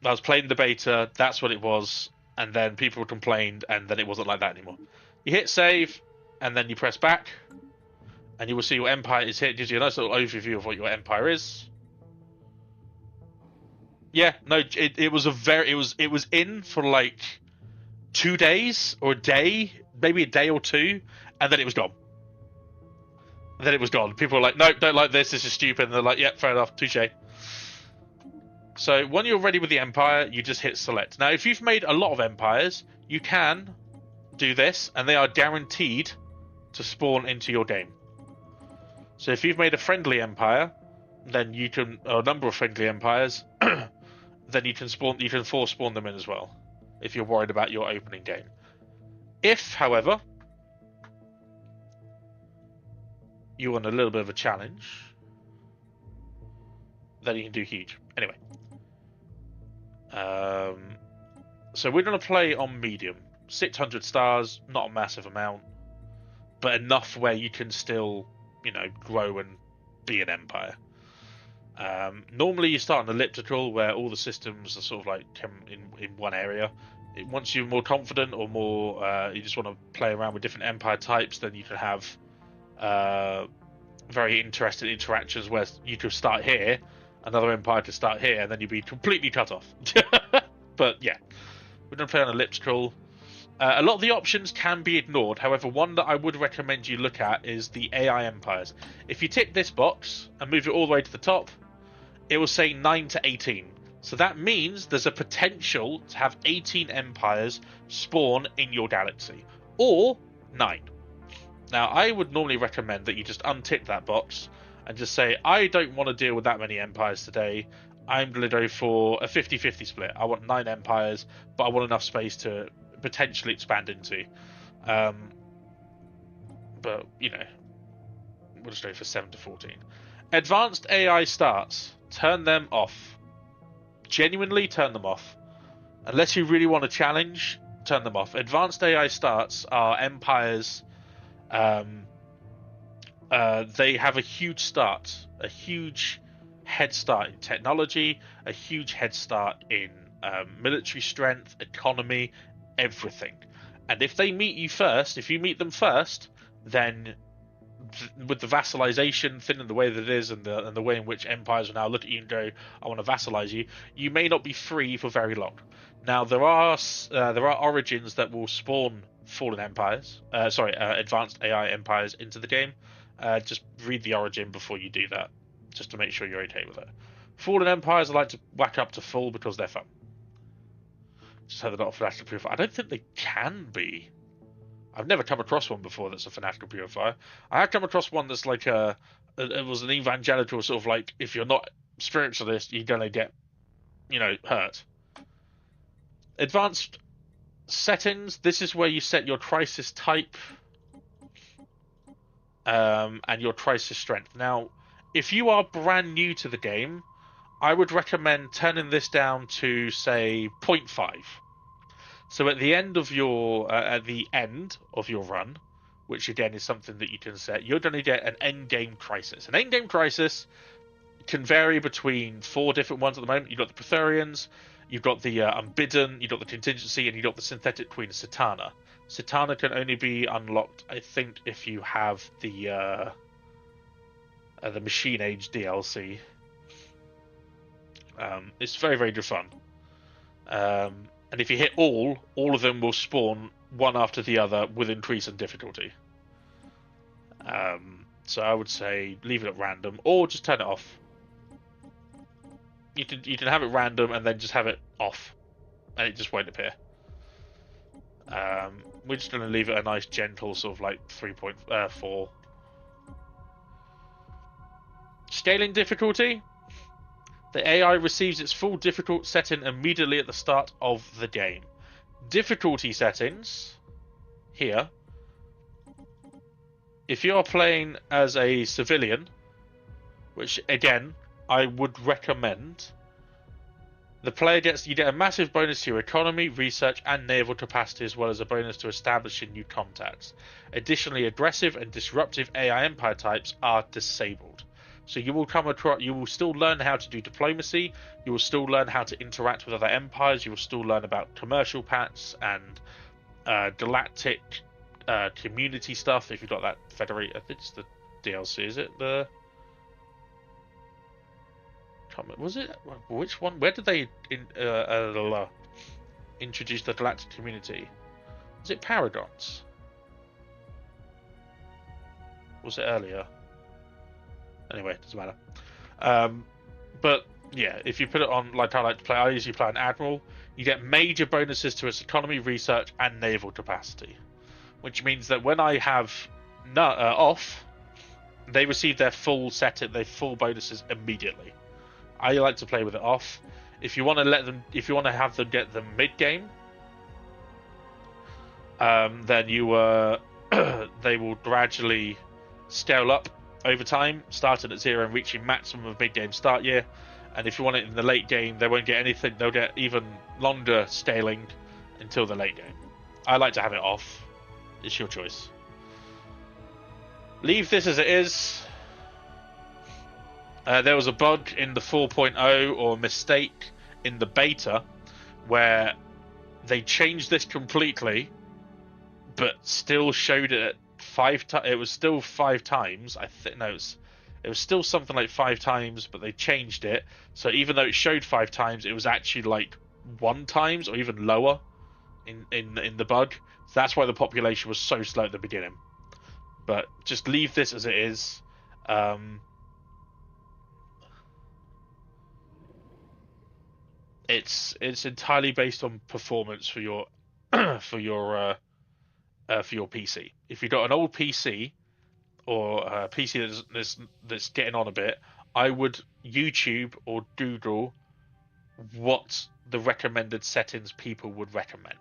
I was playing the beta, that's what it was, and then people complained, and then it wasn't like that anymore. You hit save, and then you press back, and you will see your empire is here. It gives you a nice little overview of what your empire is. Yeah, no, it was in for like 2 days or a day, maybe a day or two, and then it was gone. And then it was gone. People were like, nope, don't like this is stupid. And they're like, yep, fair enough, touche. So when you're ready with the empire, you just hit select. Now, if you've made a lot of empires, you can do this, and they are guaranteed to spawn into your game. So if you've made a friendly empire, then you can, or a number of friendly empires, then you can force spawn them in as well, if you're worried about your opening game. If, however, you want a little bit of a challenge, then you can do huge. Anyway. So we're going to play on medium. 600 stars, not a massive amount, but enough where you can still, grow and be an empire. Normally you start on elliptical, where all the systems are sort of like in one area. Once you're more confident or more, you just want to play around with different empire types, then you can have very interesting interactions where you could start here, another empire to start here, and then you'd be completely cut off. But yeah, we're going to play on elliptical. A lot of the options can be ignored. However, one that I would recommend you look at is the AI empires. If you tick this box and move it all the way to the top, it will say 9 to 18. So that means there's a potential to have 18 empires spawn in your galaxy, or 9. Now, I would normally recommend that you just untick that box and just say, I don't want to deal with that many empires today. I'm going to go for a 50-50 split. I want 9 empires, but I want enough space to potentially expand into. But, we'll just go for 7 to 14. Advanced AI starts. Turn them off. Genuinely turn them off. Unless you really want a challenge, turn them off. Advanced AI starts are empires. They have a huge start, a huge head start in technology, a huge head start in military strength, economy, everything. And if they meet you first, if you meet them first, then with the vassalization thing and the way that it is, and the way in which empires will now look at you and go, I want to vassalize you, you may not be free for very long. Now there are origins that will spawn fallen empires, advanced AI empires into the game. Just read the origin before you do that, just to make sure you're okay with it. Fallen empires I like to whack up to full because they're fun. Just have a lot of fanatical purifier. I don't think they can be. I've never come across one before that's a fanatical purifier. I have come across one that's like it was an evangelical sort of like, if you're not spiritualist, you're gonna get, hurt. Advanced settings. This is where you set your crisis type and your crisis strength. Now, if you are brand new to the game, I would recommend turning this down to say 0.5. So at the end of your run, which again is something that you can set, you're going to get an end game crisis. An end game crisis can vary between 4 different ones at the moment. You've got the Praetorians, you've got the Unbidden, you've got the Contingency, and you've got the Synthetic Queen Satana. Satana can only be unlocked, I think, if you have the Machine Age DLC. It's very, very good fun. And if you hit all of them will spawn one after the other with increase in difficulty. So I would say leave it at random, or just turn it off. You can have it random and then just have it off, and it just won't appear. We're just going to leave it a nice gentle sort of like 3.4. Scaling difficulty. The AI receives its full difficult setting immediately at the start of the game. Difficulty settings here. If you are playing as a civilian, which again I would recommend, the player you get a massive bonus to your economy, research, and naval capacity, as well as a bonus to establishing new contacts. Additionally, aggressive and disruptive AI empire types are disabled. So you will you will still learn how to do diplomacy. You will still learn how to interact with other empires. You will still learn about commercial pacts and galactic community stuff. If you've got that Federate, I think it's the DLC. Is it the? Was it which one? Where did they introduce the galactic community? Was it Paragons? Was it earlier? Anyway, it doesn't matter. But yeah, if you put it on like I like to play, I usually play an admiral. You get major bonuses to its economy, research, and naval capacity, which means that when I have off, they receive their full bonuses immediately. I like to play with it off. If you want to have them get them mid game, then they will gradually scale up over time, starting at 0 and reaching maximum of mid game start year. And if you want it in the late game, they won't get anything. They'll get even longer scaling until the late game. I like to have it off. It's your choice. Leave this as it is. There was a bug in the 4.0 or a mistake in the beta where they changed this completely, but still showed it 5 times. It was still 5 times. I think no, it was still something like 5 times, but they changed it. So even though it showed 5 times, it was actually like 1 times or even lower in the bug. So that's why the population was so slow at the beginning. But just leave this as it is. It's entirely based on performance for your for your PC. If you've got an old PC or a PC that's getting on a bit, I would YouTube or Google what the recommended settings people would recommend.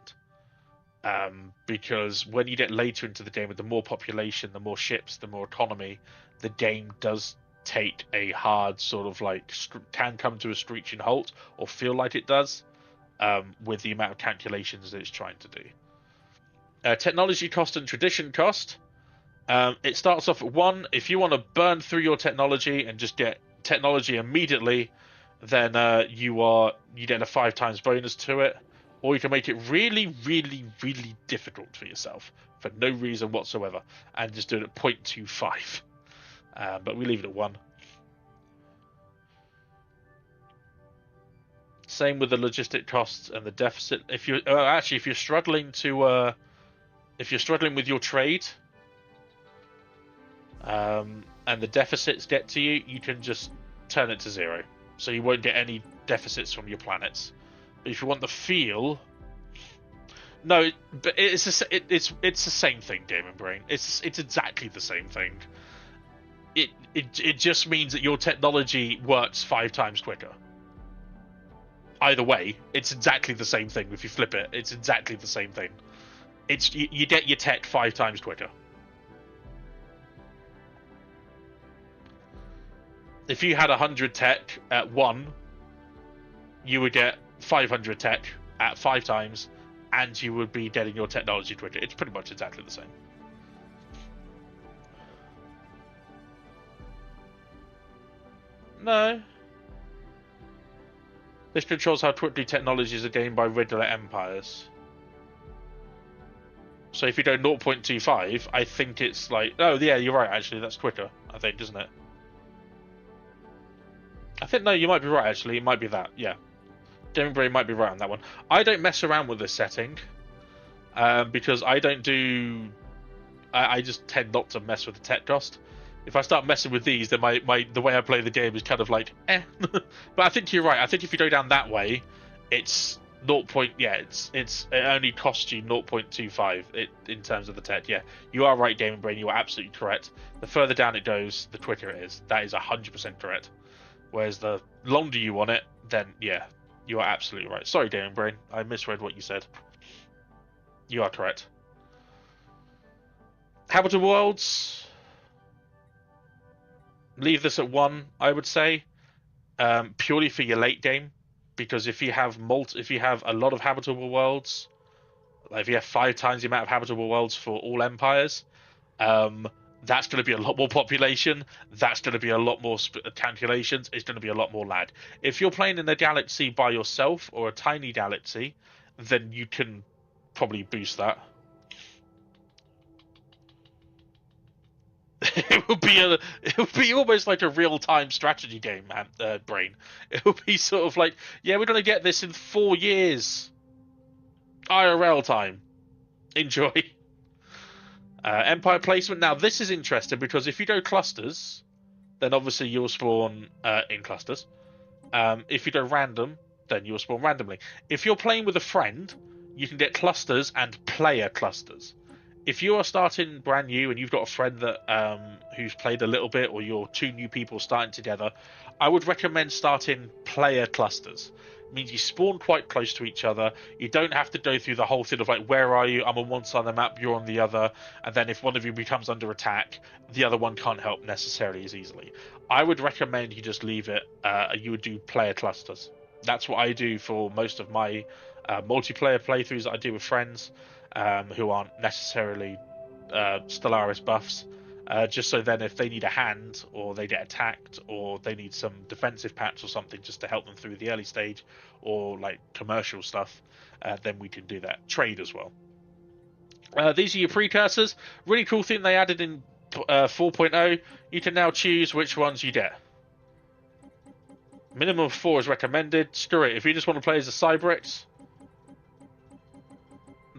Because when you get later into the game with the more population, the more ships, the more economy, the game does take a hard sort of like can come to a screeching halt or feel like it does with the amount of calculations that it's trying to do. Technology cost and tradition cost. It starts off at 1. If you want to burn through your technology and just get technology immediately, then you get a 5 times bonus to it. Or you can make it really, really, really difficult for yourself for no reason whatsoever and just do it at 0.25. But we leave it at 1. Same with the logistic costs and the deficit. If you're struggling with your trade, and the deficits get to you, you can just turn it to 0, so you won't get any deficits from your planets. But if you want the feel, no, but it's the same thing, Game and Brain. It's exactly the same thing. It just means that your technology works 5 times quicker. Either way, it's exactly the same thing. If you flip it, it's exactly the same thing. It's you get your tech 5 times quicker. If you had 100 tech at 1, you would get 500 tech at 5 times, and you would be getting your technology quicker. It's pretty much exactly the same. No. This controls how quickly technologies are gained by regular empires. So if you go 0.25, I think it's like... Oh, yeah, you're right, actually. That's quicker, I think, isn't it? I think, no, you might be right, actually. It might be that, yeah. Gaming Brain might be right on that one. I don't mess around with this setting because I don't do. I just tend not to mess with the tech cost. If I start messing with these, then the way I play the game is kind of like eh. But I think you're right. I think if you go down that way, it's 0. It only costs you 0.25 in terms of the tech. Yeah, you are right, Gaming Brain. You are absolutely correct. The further down it goes, the quicker it is. That is 100% correct. Whereas the longer you want it, then yeah, you are absolutely right. Sorry, Gaming Brain. I misread what you said. You are correct. Habitable Worlds. Leave this at 1, I would say, purely for your late game, because if you have a lot of habitable worlds, like if you have 5 times the amount of habitable worlds for all empires, that's going to be a lot more population. That's going to be a lot more calculations. It's going to be a lot more lag. If you're playing in a galaxy by yourself or a tiny galaxy, then you can probably boost that. It would be almost like a real-time strategy game, Brain. It would be sort of like, yeah, we're going to get this in 4 years. IRL time. Enjoy. Empire placement. Now, this is interesting because if you go clusters, then obviously you'll spawn in clusters. If you go random, then you'll spawn randomly. If you're playing with a friend, you can get clusters and player clusters. If you are starting brand new and you've got a friend that who's played a little bit, or you're 2 new people starting together, I would recommend starting player clusters. It means you spawn quite close to each other. You don't have to go through the whole thing of like, where are you? I'm on one side of the map, you're on the other. And then if one of you becomes under attack, the other one can't help necessarily as easily. I would recommend you just leave it. You would do player clusters. That's what I do for most of my multiplayer playthroughs that I do with friends. Who aren't necessarily Stellaris buffs, just so then if they need a hand, or they get attacked, or they need some defensive patch or something just to help them through the early stage, or like commercial stuff, then we can do that. Trade as well. These are your precursors. Really cool thing they added in 4.0. You can now choose which ones you get. Minimum of 4 is recommended. Screw it. If you just want to play as a Cybrex,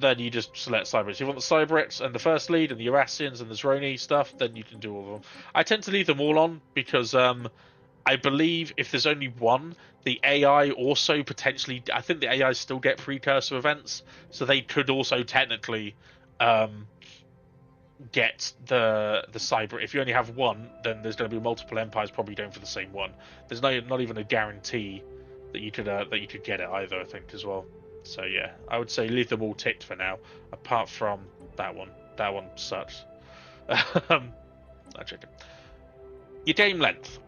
then you just select Cybrex. If you want the Cybrex and the First Lead and the Eurasians and the Zeroni stuff, then you can do all of them. I tend to leave them all on because I believe if there's only one, the AI also potentially... I think the AI still get precursor events, so they could also technically get the Cyber. If you only have one, then there's going to be multiple empires probably going for the same one. There's not even a guarantee that you could get it either, I think, as well. So yeah, I would say leave them all ticked for now, apart from that one. That one sucks. I'm checking. Your game length.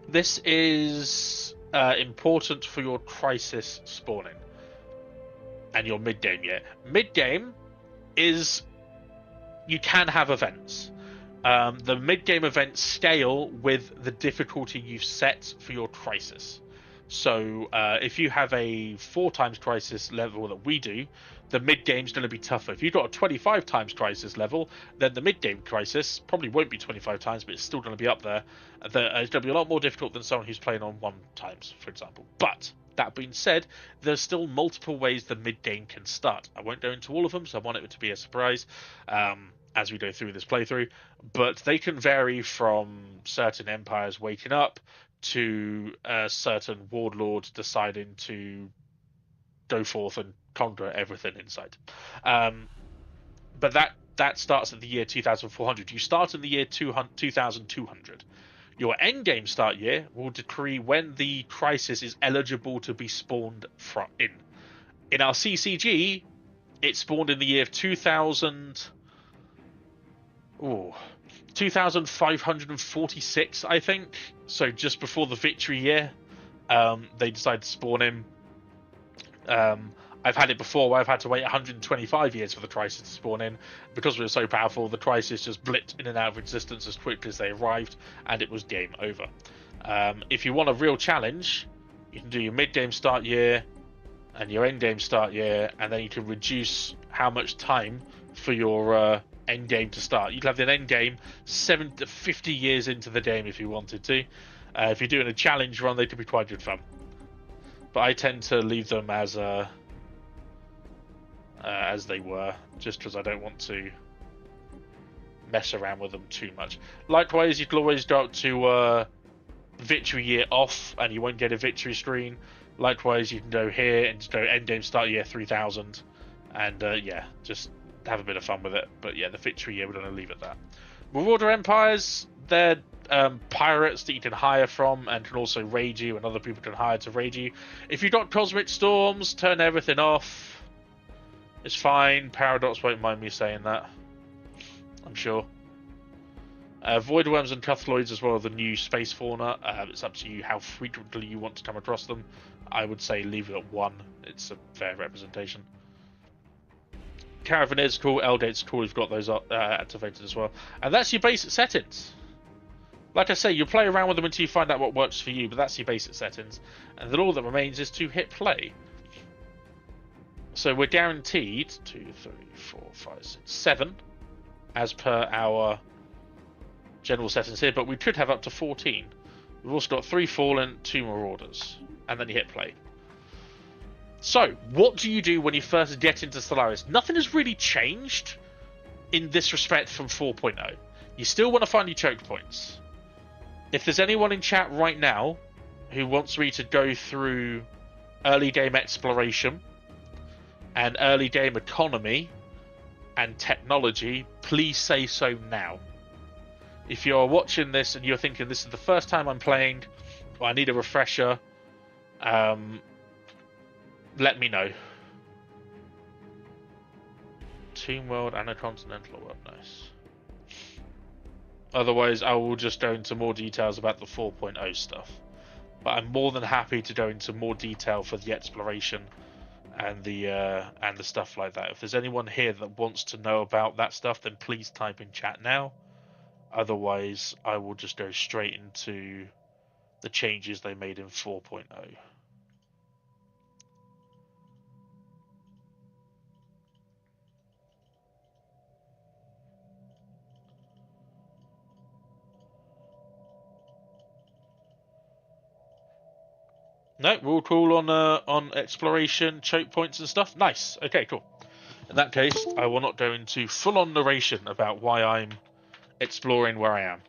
This is important for your crisis spawning and your mid-game year. Mid-game is... you can have events. The mid-game events scale with the difficulty you've set for your crisis. So if you have a 4 times crisis level that we do, the mid-game's going to be tougher. If you've got a 25 times crisis level, then the mid-game crisis probably won't be 25 times, but it's still going to be up there. It's going to be a lot more difficult than someone who's playing on 1 times, for example. But that being said, there's still multiple ways the mid-game can start. I won't go into all of them, so I want it to be a surprise as we go through this playthrough. But they can vary from certain empires waking up to a certain warlord deciding to go forth and conquer everything in sight. But that starts at the year 2400. You start in the year 2200. Your endgame start year will decree when the crisis is eligible to be spawned from in. In our CCG, it spawned in the year of 2546, I think. So just before the victory year, they decided to spawn in. I've had it before where I've had to wait 125 years for the crisis to spawn in. Because we were so powerful, the crisis just blipped in and out of existence as quickly as they arrived, and it was game over. If you want a real challenge, you can do your mid-game start year and your end-game start year, and then you can reduce how much time for your end game to start. You can have an end game 7 to 50 years into the game if you wanted to. If you're doing a challenge run, they could be quite good fun. but I tend to leave them as they were, just because I don't want to mess around with them too much. Likewise, you can always go up to victory year off, and you won't get a victory screen. Likewise, you can go here and just go end game start year 3000, and yeah, just have a bit of fun with it. But yeah, the victory year, we're going to leave it that. Marauder Empires, they're pirates that you can hire from and can also raid you, and other people can hire to raid you. If you've got Cosmic Storms, turn everything off. It's fine. Paradox won't mind me saying that, I'm sure. Void Worms and Cuthloids as well are the new space fauna. It's up to you how frequently you want to come across them. I would say leave it at 1. It's a fair representation. Caravanier's cool, Elgate's cool, you've got those activated as well. And that's your basic settings. Like I say, you play around with them until you find out what works for you, but that's your basic settings. And then all that remains is to hit play. So we're guaranteed 2, 3, 4, 5, 6, 7 as per our general settings here, but we could have up to 14. We've also got 3 Fallen, 2 Marauders, and then you hit play. So, what do you do when you first get into Stellaris? Nothing has really changed in this respect from 4.0. You still want to find your choke points. If there's anyone in chat right now who wants me to go through early game exploration and early game economy and technology, please say so now. If you're watching this and you're thinking this is the first time I'm playing, or I need a refresher, let me know. Team World and a Continental World, nice. Otherwise, I will just go into more details about the 4.0 stuff. But I'm more than happy to go into more detail for the exploration and the stuff like that. If there's anyone here that wants to know about that stuff, then please type in chat now. Otherwise, I will just go straight into the changes they made in 4.0. No, we're all cool on exploration, choke points and stuff. Nice. Okay, cool. In that case, I will not go into full-on narration about why I'm exploring where I am.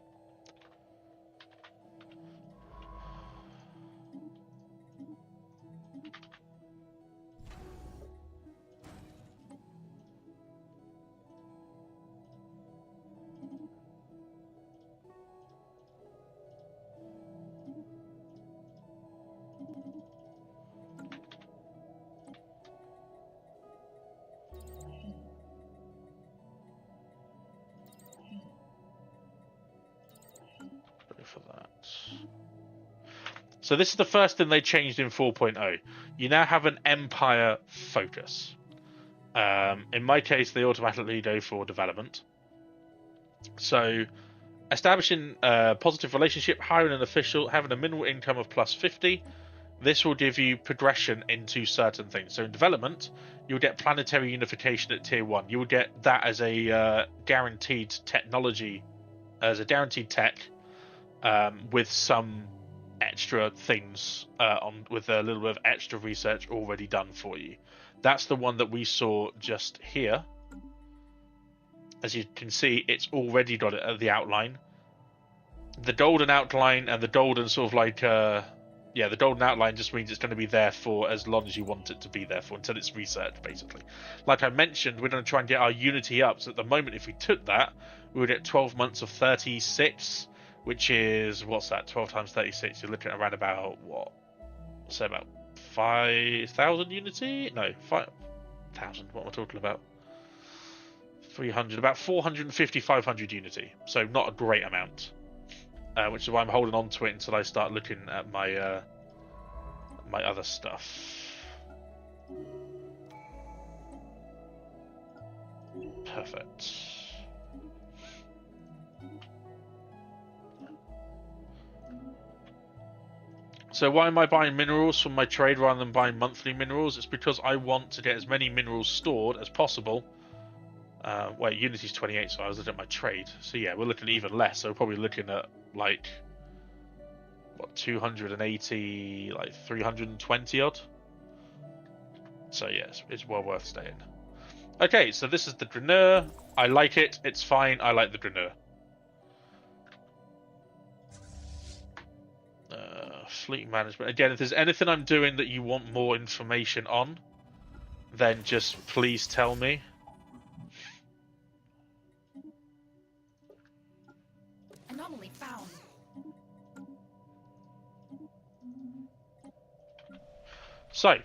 For that. So this is the first thing they changed in 4.0. You now have an Empire focus. In my case, they automatically go for development. So establishing a positive relationship, hiring an official, having a minimal income of plus 50. This will give you progression into certain things. So in development, you'll get planetary unification at tier 1. You will get that as a guaranteed technology, as a guaranteed tech, with some extra things with a little bit of extra research already done for you. That's the one that we saw just here. As you can see, it's already got it at the outline. The golden outline and the golden sort of like the golden outline just means it's going to be there for as long as you want it to be there for, until it's researched, basically. Like I mentioned, we're going to try and get our Unity up. So at the moment, if we took that, we would get 12 months of 36, which is, what's that, 12 times 36? You're looking at around about, what? Say about 5,000 Unity? No, 5,000, what am I talking about? 300, about 450, 500 Unity. So not a great amount. Which is why I'm holding on to it until I start looking at my my other stuff. Perfect. So why am I buying minerals from my trade rather than buying monthly minerals? It's because I want to get as many minerals stored as possible. Wait, Unity's 28, so I was looking at my trade. So yeah, we're looking at even less. So we're probably looking at like what, 280, like 320 odd. So yes, it's well worth staying. Okay, so this is the Draeneur. I like it. It's fine. I like the Draeneur. Fleet management. Again, if there's anything I'm doing that you want more information on, then just please tell me. Anomaly found. So,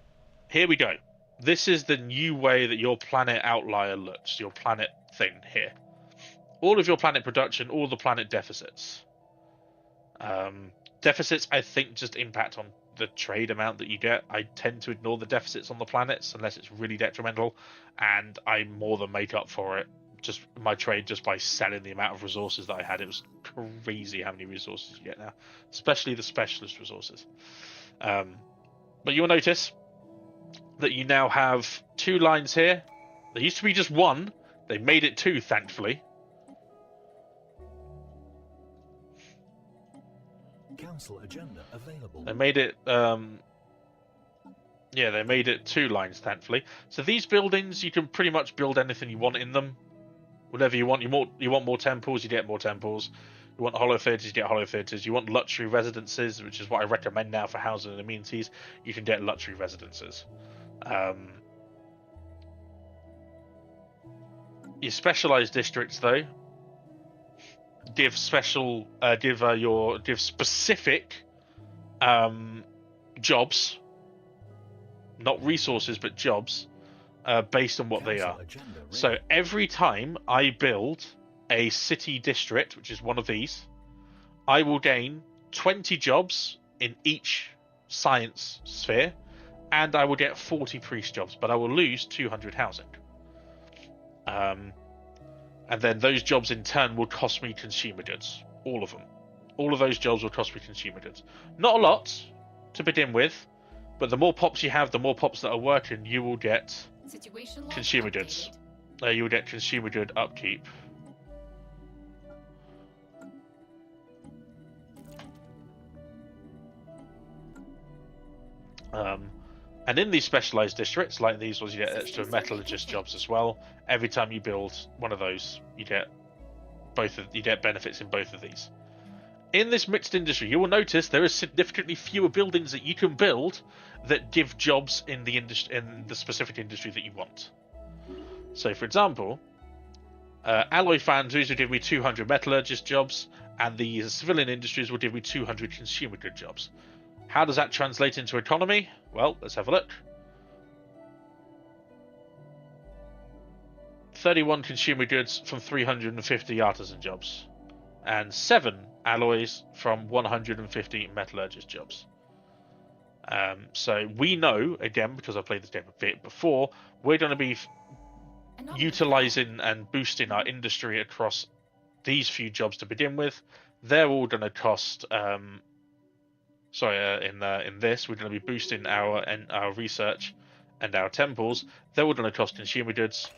here we go. This is the new way that your planet outlier looks. Your planet thing here. All of your planet production, all the planet deficits. Deficits, I think, just impact on the trade amount that you get. I tend to ignore the deficits on the planets unless it's really detrimental, and I more than make up for it just my trade just by selling the amount of resources that I had. It was crazy how many resources you get now, especially the specialist resources. But you'll notice that you now have 2 lines here. There used to be just 1. They made it 2, thankfully. Council agenda available. They made it, yeah, they made it 2 lines, thankfully. So these buildings, you can pretty much build anything you want in them. Whatever you want. You want more temples, you get more temples. You want hollow theatres, you get hollow theatres. You want luxury residences, which is what I recommend now for housing and amenities. You can get luxury residences. Your specialised districts, though, give specific jobs, not resources, but jobs, based on what they are. So every time I build a city district, which is one of these, I will gain 20 jobs in each science sphere, and I will get 40 priest jobs, but I will lose 200 housing. And then those jobs in turn will cost me consumer goods. All of them. All of those jobs will cost me consumer goods. Not a lot to begin with, but the more pops you have, the more pops that are working, you will get consumer goods. You will get consumer good upkeep. And in these specialized districts, like these ones, you get extra metallurgist jobs as well. Every time you build one of those, you get benefits in both of these. In this mixed industry, you will notice there is significantly fewer buildings that you can build that give jobs in the specific industry that you want. So, for example, alloy foundries will give me 200 metallurgist jobs, and the civilian industries will give me 200 consumer good jobs. How does that translate into economy? Well, let's have a look. 31 consumer goods from 350 artisan jobs, and 7 alloys from 150 metallurgist jobs. So we know, again, because I've played this game a bit before, we're going to be utilizing and boosting our industry across these few jobs to begin with. They're all going to cost... in this, we're going to be boosting our research and our temples. They're all going to cost consumer goods.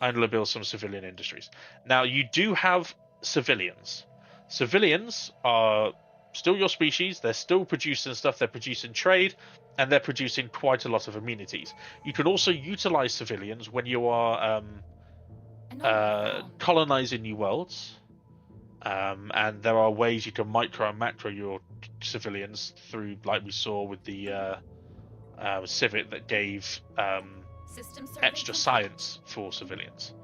I'm going to build some civilian industries. Now, you do have civilians. Civilians are still your species. They're still producing stuff. They're producing trade, and they're producing quite a lot of amenities. You can also utilize civilians when you are colonizing new worlds. And there are ways you can micro and macro your civilians through, like we saw with the Civic that gave extra science for civilians.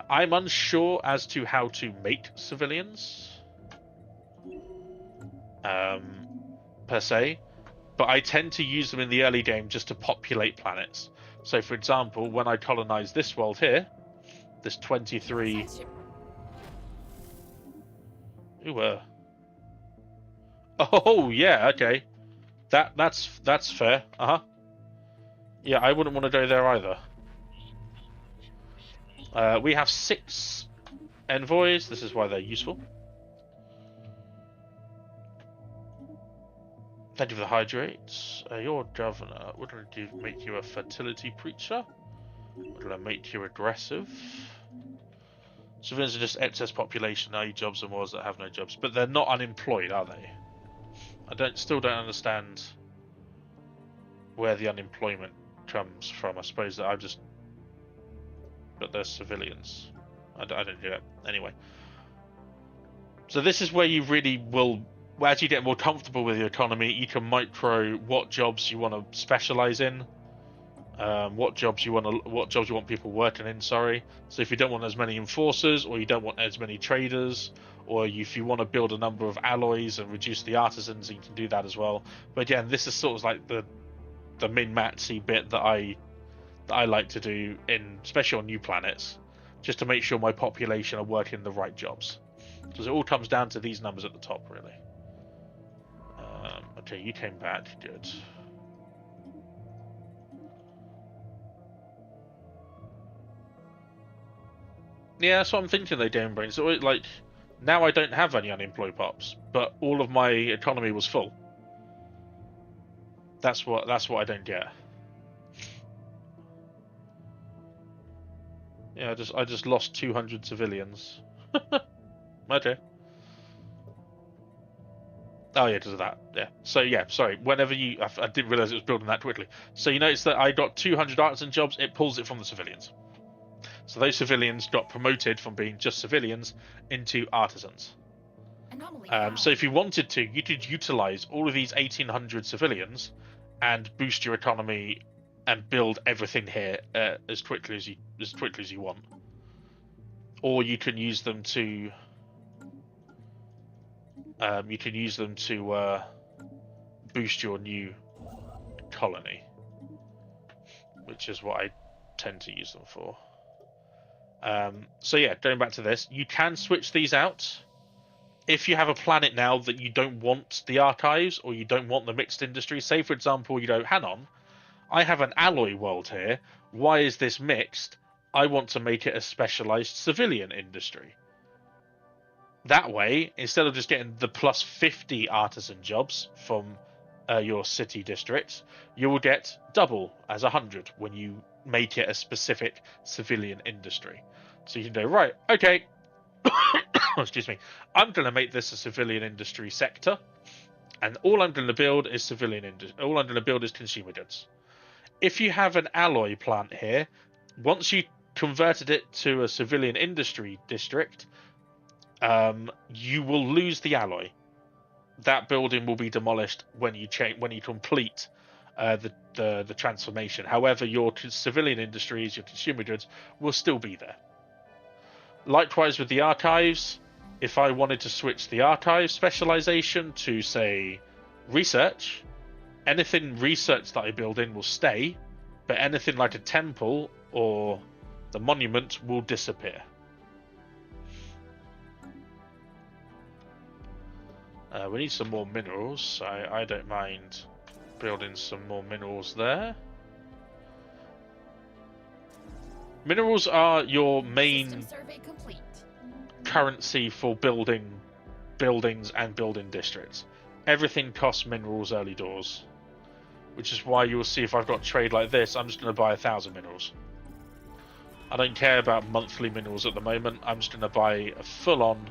I'm unsure as to how to make civilians per se, but I tend to use them in the early game just to populate planets. So, for example, when I colonize this world here, this 23... Ooh, oh yeah, okay. That's fair. Yeah, I wouldn't want to go there either. We have 6 envoys. This is why they're useful. Thank you for the hydrates. Your governor. Would I make you a fertility preacher? Would I make you aggressive? Civilians are just excess population, i.e. jobs and wars that have no jobs. But they're not unemployed, are they? still don't understand where the unemployment comes from. I suppose that but they're civilians. I don't do that anyway. So this is where you really will, as you get more comfortable with your economy, you can micro what jobs you want to specialize in, what jobs you want people working in. Sorry. So if you don't want as many enforcers, or you don't want as many traders, or if you want to build a number of alloys and reduce the artisans, you can do that as well. But again, this is sort of like the min-maxy bit that I like to do, especially on new planets, just to make sure my population are working the right jobs. Because it all comes down to these numbers at the top, really. Okay, you came back. Good. Yeah, that's what I'm thinking, though, Game Brain. So, like, now I don't have any unemployed pops, but all of my economy was full. That's what I don't get. Yeah, I just lost 200 civilians. Okay. Oh yeah, because of that. Yeah. So yeah, sorry. Whenever I didn't realize it was building that quickly. So you notice that I got 200 artisan jobs. It pulls it from the civilians. So those civilians got promoted from being just civilians into artisans. So if you wanted to, you could utilize all of these 1,800 civilians and boost your economy and build everything here as quickly as you want. Or you can use them to boost your new colony, which is what I tend to use them for. So yeah, going back to this, you can switch these out if you have a planet now that you don't want the archives, or you don't want the mixed industry. Say, for example, you go, hang on, I have an alloy world here. Why is this mixed? I want to make it a specialized civilian industry. That way, instead of just getting the plus 50 artisan jobs from your city districts, you will get double as 100 when you make it a specific civilian industry. So you can go, right, okay, excuse me, I'm going to make this a civilian industry sector, and all I'm going to build is all I'm going to build is consumer goods. If you have an alloy plant here, once you converted it to a civilian industry district, you will lose the alloy. That building will be demolished when you complete the transformation. However, your civilian industries, your consumer goods, will still be there. Likewise with the archives, if I wanted to switch the archive specialization to, say, research, anything research that I build in will stay, but anything like a temple or the monument will disappear. We need some more minerals, so I don't mind building some more minerals there. Minerals are your main currency for building buildings and building districts. Everything costs minerals early doors, which is why you'll see if I've got trade like this, I'm just going to buy 1,000 minerals. I don't care about monthly minerals at the moment. I'm just going to buy a full-on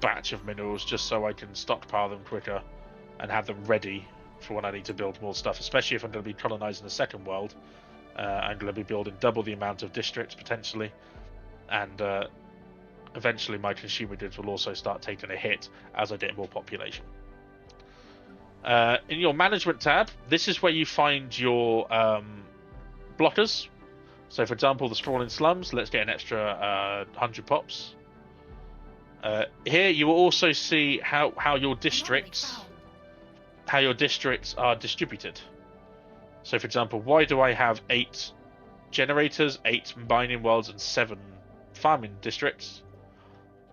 batch of minerals just so I can stockpile them quicker and have them ready for when I need to build more stuff, especially if I'm going to be colonizing the second world. I'm going to be building double the amount of districts potentially, and eventually my consumer goods will also start taking a hit as I get more population. In your management tab, this is where you find your blockers. So for example, the sprawling slums, let's get an extra 100 pops. Here you will also see how your districts are distributed. So for example, why do I have 8 generators, 8 mining worlds, and 7 farming districts?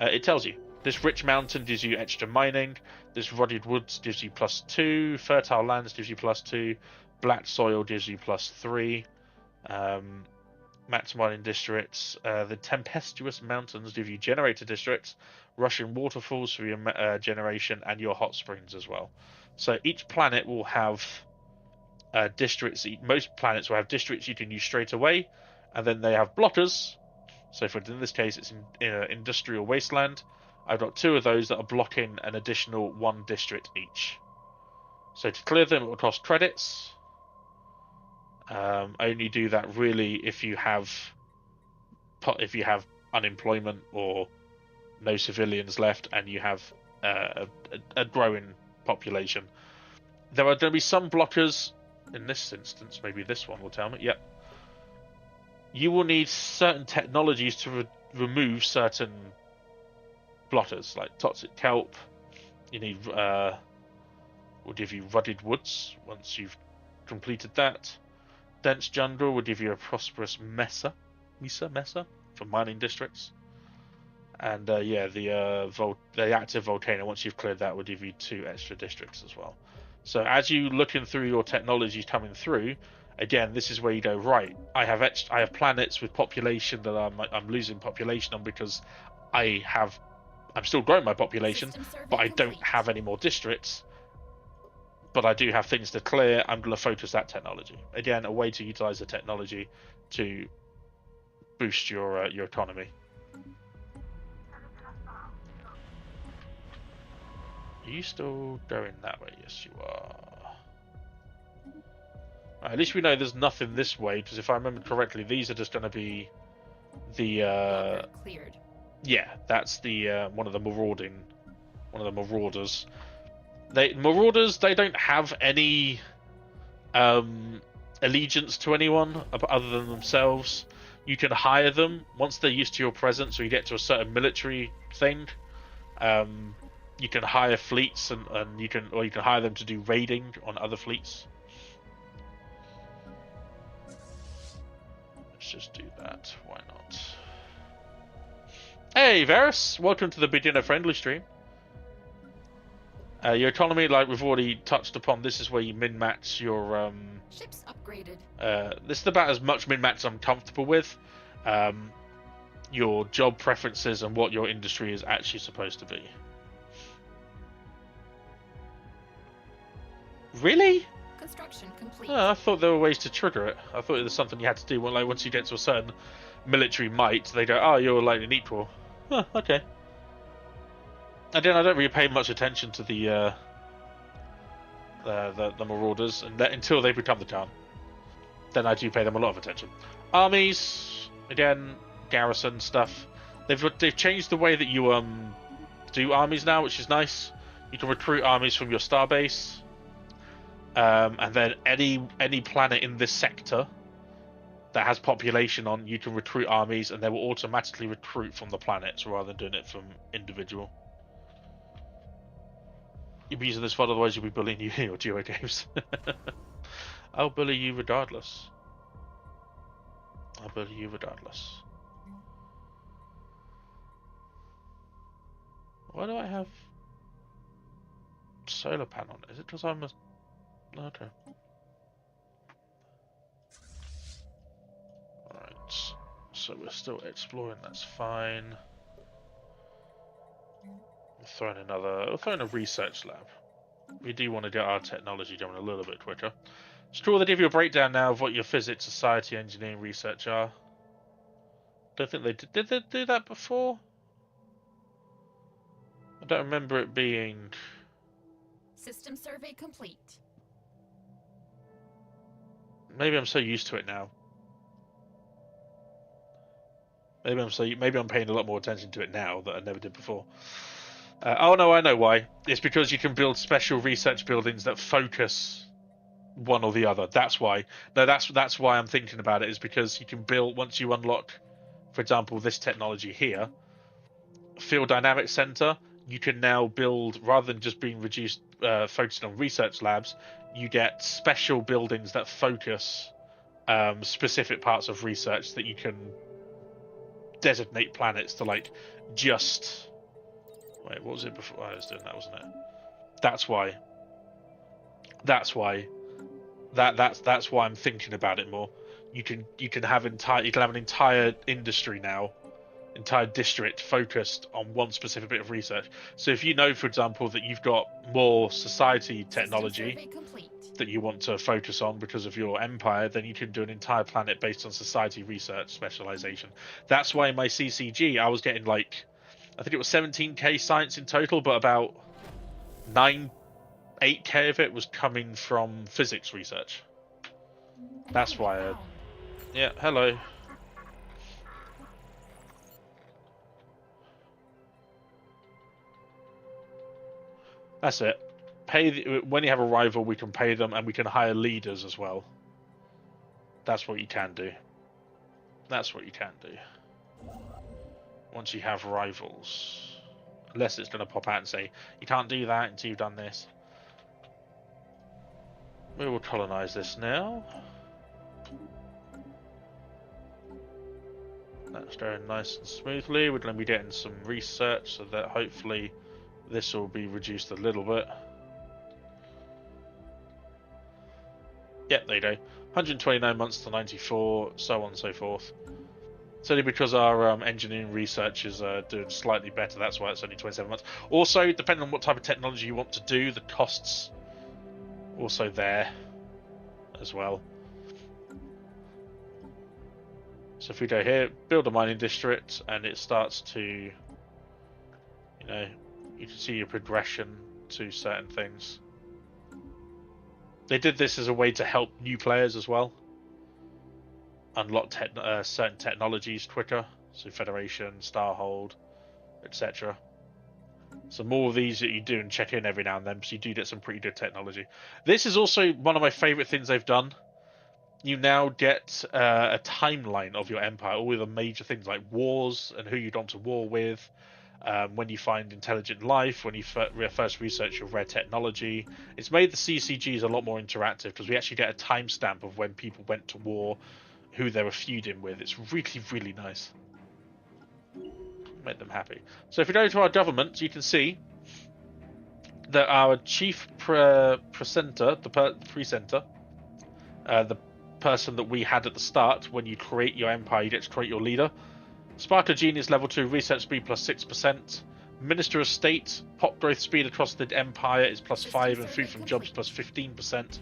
It tells you. This rich mountain gives you extra mining, this rugged woods gives you +2, fertile lands gives you +2, black soil gives you +3, max mining districts, the tempestuous mountains give you generator districts, rushing waterfalls for your generation, and your hot springs as well. So each planet will have districts. Most planets will have districts you can use straight away, and then they have blockers. So for in this case, it's industrial wasteland, I've got 2 of those that are blocking an additional 1 district each. So to clear them, it will cost credits. Only do that really if you have unemployment or no civilians left, and you have a growing population. There are going to be some blockers. In this instance, maybe this one will tell me. Yep. You will need certain technologies to remove certain blockers, like toxic kelp. You need will give you rugged woods once you've completed that. Dense jungle will give you a prosperous mesa for mining districts. And yeah, the active volcano, once you've cleared that, will give you 2 extra districts as well. So as you looking through your technologies coming through, again, this is where you go, right, I have planets with population that I'm losing population on because I'm still growing my population, but I don't have any more districts. But I do have things to clear. I'm going to focus that technology. Again, a way to utilize the technology to boost your economy. Are you still going that way? Yes, you are. Right, at least we know there's nothing this way, because if I remember correctly, these are just going to be the cleared. Yeah, that's the one of the marauders. Marauders, they don't have any allegiance to anyone other than themselves. You can hire them once they're used to your presence, or you get to a certain military thing. You can hire fleets, and you can hire them to do raiding on other fleets. Let's just do that. Why not? Hey, Varus! Welcome to the beginner friendly stream. Your economy, like we've already touched upon, this is where you min-max your ships upgraded. This is about as much min-max I'm comfortable with. Your job preferences and what your industry is actually supposed to be. Really? Construction complete. Oh, I thought there were ways to trigger it. I thought it was something you had to do when, like, once you get to a certain military might, they go, "Oh, you're like an equal." Huh, okay. And then I don't really pay much attention to the marauders until they become the town. Then I do pay them a lot of attention. Armies, again, garrison stuff. They've changed the way that you do armies now, which is nice. You can recruit armies from your starbase. And then any planet in this sector that has population on, you can recruit armies, and they will automatically recruit from the planets rather than doing it from individual. You'll be using this fund, otherwise you'll be bullying you in your duo games. I'll bully you regardless. I'll bully you regardless. Why do I have solar panel? Is it because I'm a... Okay. Alright. So we're still exploring, that's fine. We'll throw in a research lab. We do want to get our technology going a little bit quicker. Straw, they give you a breakdown now of what your physics, society, engineering, research are. Don't think they did. Did they do that before? I don't remember it being... System survey complete. Maybe I'm so used to it now. Maybe I'm paying a lot more attention to it now that I never did before. Oh no, I know why. It's because you can build special research buildings that focus one or the other. That's why. No, that's why I'm thinking about it, is because you can build, once you unlock, for example, this technology here, Field Dynamics Center, you can now build, rather than just being reduced, focused on research labs, you get special buildings that focus specific parts of research that you can designate planets to, like, just... Wait, what was it before? I was doing that, wasn't it? That's why. That's why I'm thinking about it more. You can have an entire industry now, entire district focused on one specific bit of research. So if you know, for example, that you've got more society technology that you want to focus on because of your empire, then you can do an entire planet based on society research specialization. That's why in my CCG I was getting like I think it was 17k science in total, but about 8k of it was coming from physics research. That's why. Yeah, hello. That's it. When you have a rival, we can pay them, and we can hire leaders as well. That's what you can do. That's what you can do. Once you have rivals. Unless it's going to pop out and say, you can't do that until you've done this. We will colonize this now. That's going nice and smoothly. We're going to be getting some research so that hopefully this will be reduced a little bit. Yep, there you go. 129 months to 94, so on and so forth. It's only because our engineering research is doing slightly better, that's why it's only 27 months. Also, depending on what type of technology you want to do, the costs also there as well. So if we go here, build a mining district, and it starts to, you know, you can see your progression to certain things. They did this as a way to help new players as well. Unlock certain technologies quicker, so Federation, Starhold, etc. So more of these that you do and check in every now and then, so you do get some pretty good technology. This is also one of my favourite things they've done. You now get a timeline of your empire, all the major things like wars and who you've gone to war with, when you find intelligent life, when you first research your rare technology. It's made the CCGs a lot more interactive because we actually get a timestamp of when people went to war, who they were feuding with. It's really, really nice. Make them happy. So if we go to our government, you can see that our chief presenter, the person that we had at the start, when you create your empire, you get to create your leader. Spark of Genius level 2, research speed plus 6%. Minister of State, pop growth speed across the empire is plus 5, and food from jobs plus 15%.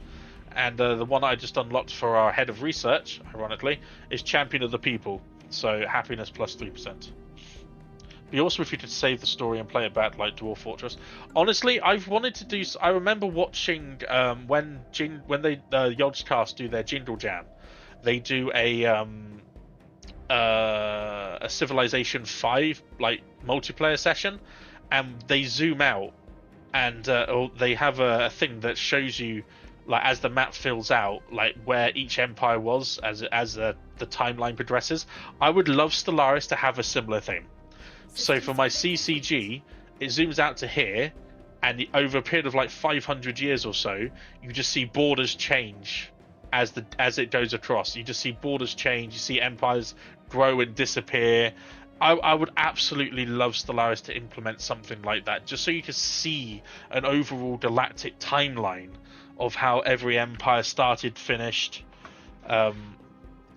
And the one I just unlocked for our head of research, ironically, is Champion of the People. So happiness plus 3%. Be awesome if you could save the story and play it back like Dwarf Fortress. Honestly, I've wanted to do. I remember watching when the Yogscast do their Jingle Jam, they do a Civilization 5 like multiplayer session, and they zoom out, and they have a thing that shows you, like, as the map fills out, like where each empire was as the timeline progresses. I would love Stellaris to have a similar thing. So for my CCG, it zooms out to here, and over a period of like 500 years or so, you just see borders change as it goes across. You just see borders change. You see empires grow and disappear. I would absolutely love Stellaris to implement something like that, just so you can see an overall galactic timeline of how every empire started, finished,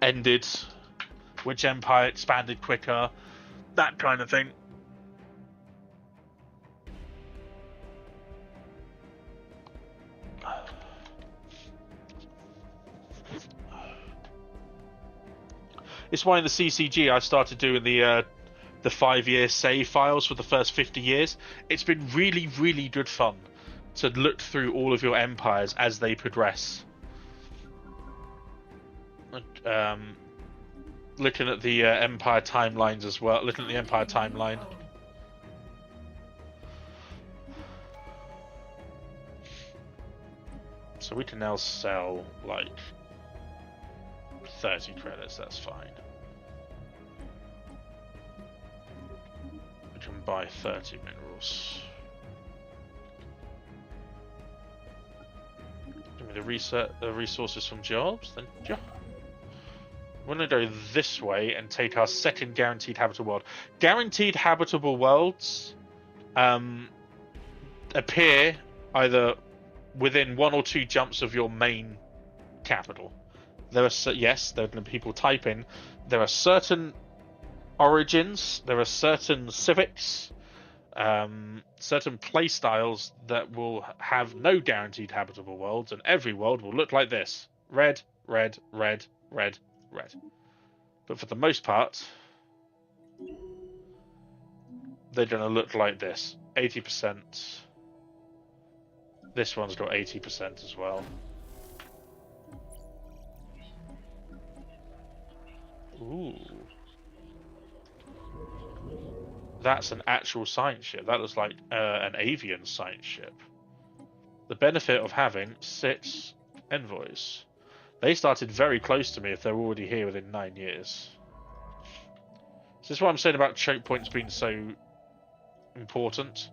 ended, which empire expanded quicker, that kind of thing. It's why in the CCG I started doing the 5-year save files for the first 50 years. It's been really, really good fun to look through all of your empires as they progress. Looking at the empire timelines as well. Looking at the empire timeline. So we can now sell like 30 credits, that's fine. We can buy 30 minerals. Give me the resources from jobs, then yeah. We're going to go this way and take our second guaranteed habitable world. Guaranteed habitable worlds appear either within 1 or 2 jumps of your main capital. There are there are going to be people typing. There are certain origins, there are certain civics, certain play styles that will have no guaranteed habitable worlds, and every world will look like this: red, red, red, red, red. But for the most part, they're going to look like this. 80%. This one's got 80% as well. Ooh. That's an actual science ship. That looks like an avian science ship. The benefit of having 6 envoys. They started very close to me if they're already here within 9 years. So this is what I'm saying about choke points being so important.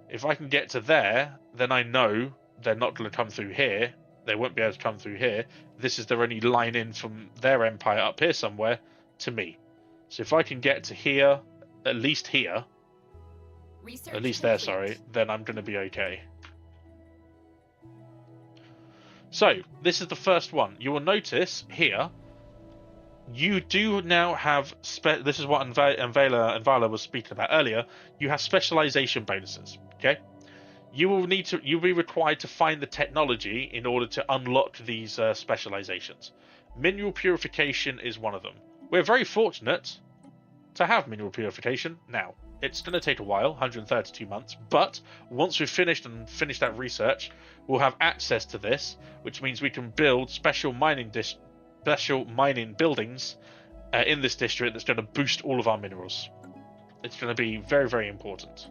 If I can get to there, then I know they're not going to come through here. They won't be able to come through here. This is their only line in from their empire up here somewhere to me. So if I can get to here, at least here, Research at least there, complete. sorry, then I'm going to be okay. So, this is the first one. You will notice here, you do now have, this is what Anvala was speaking about earlier, you have specialization bonuses, okay? You'll be required to find the technology in order to unlock these specializations. Mineral purification is one of them. We're very fortunate to have mineral purification now. It's going to take a while, 132 months, but once we've finished that research, we'll have access to this, which means we can build special mining buildings in this district that's going to boost all of our minerals. It's going to be very, very important.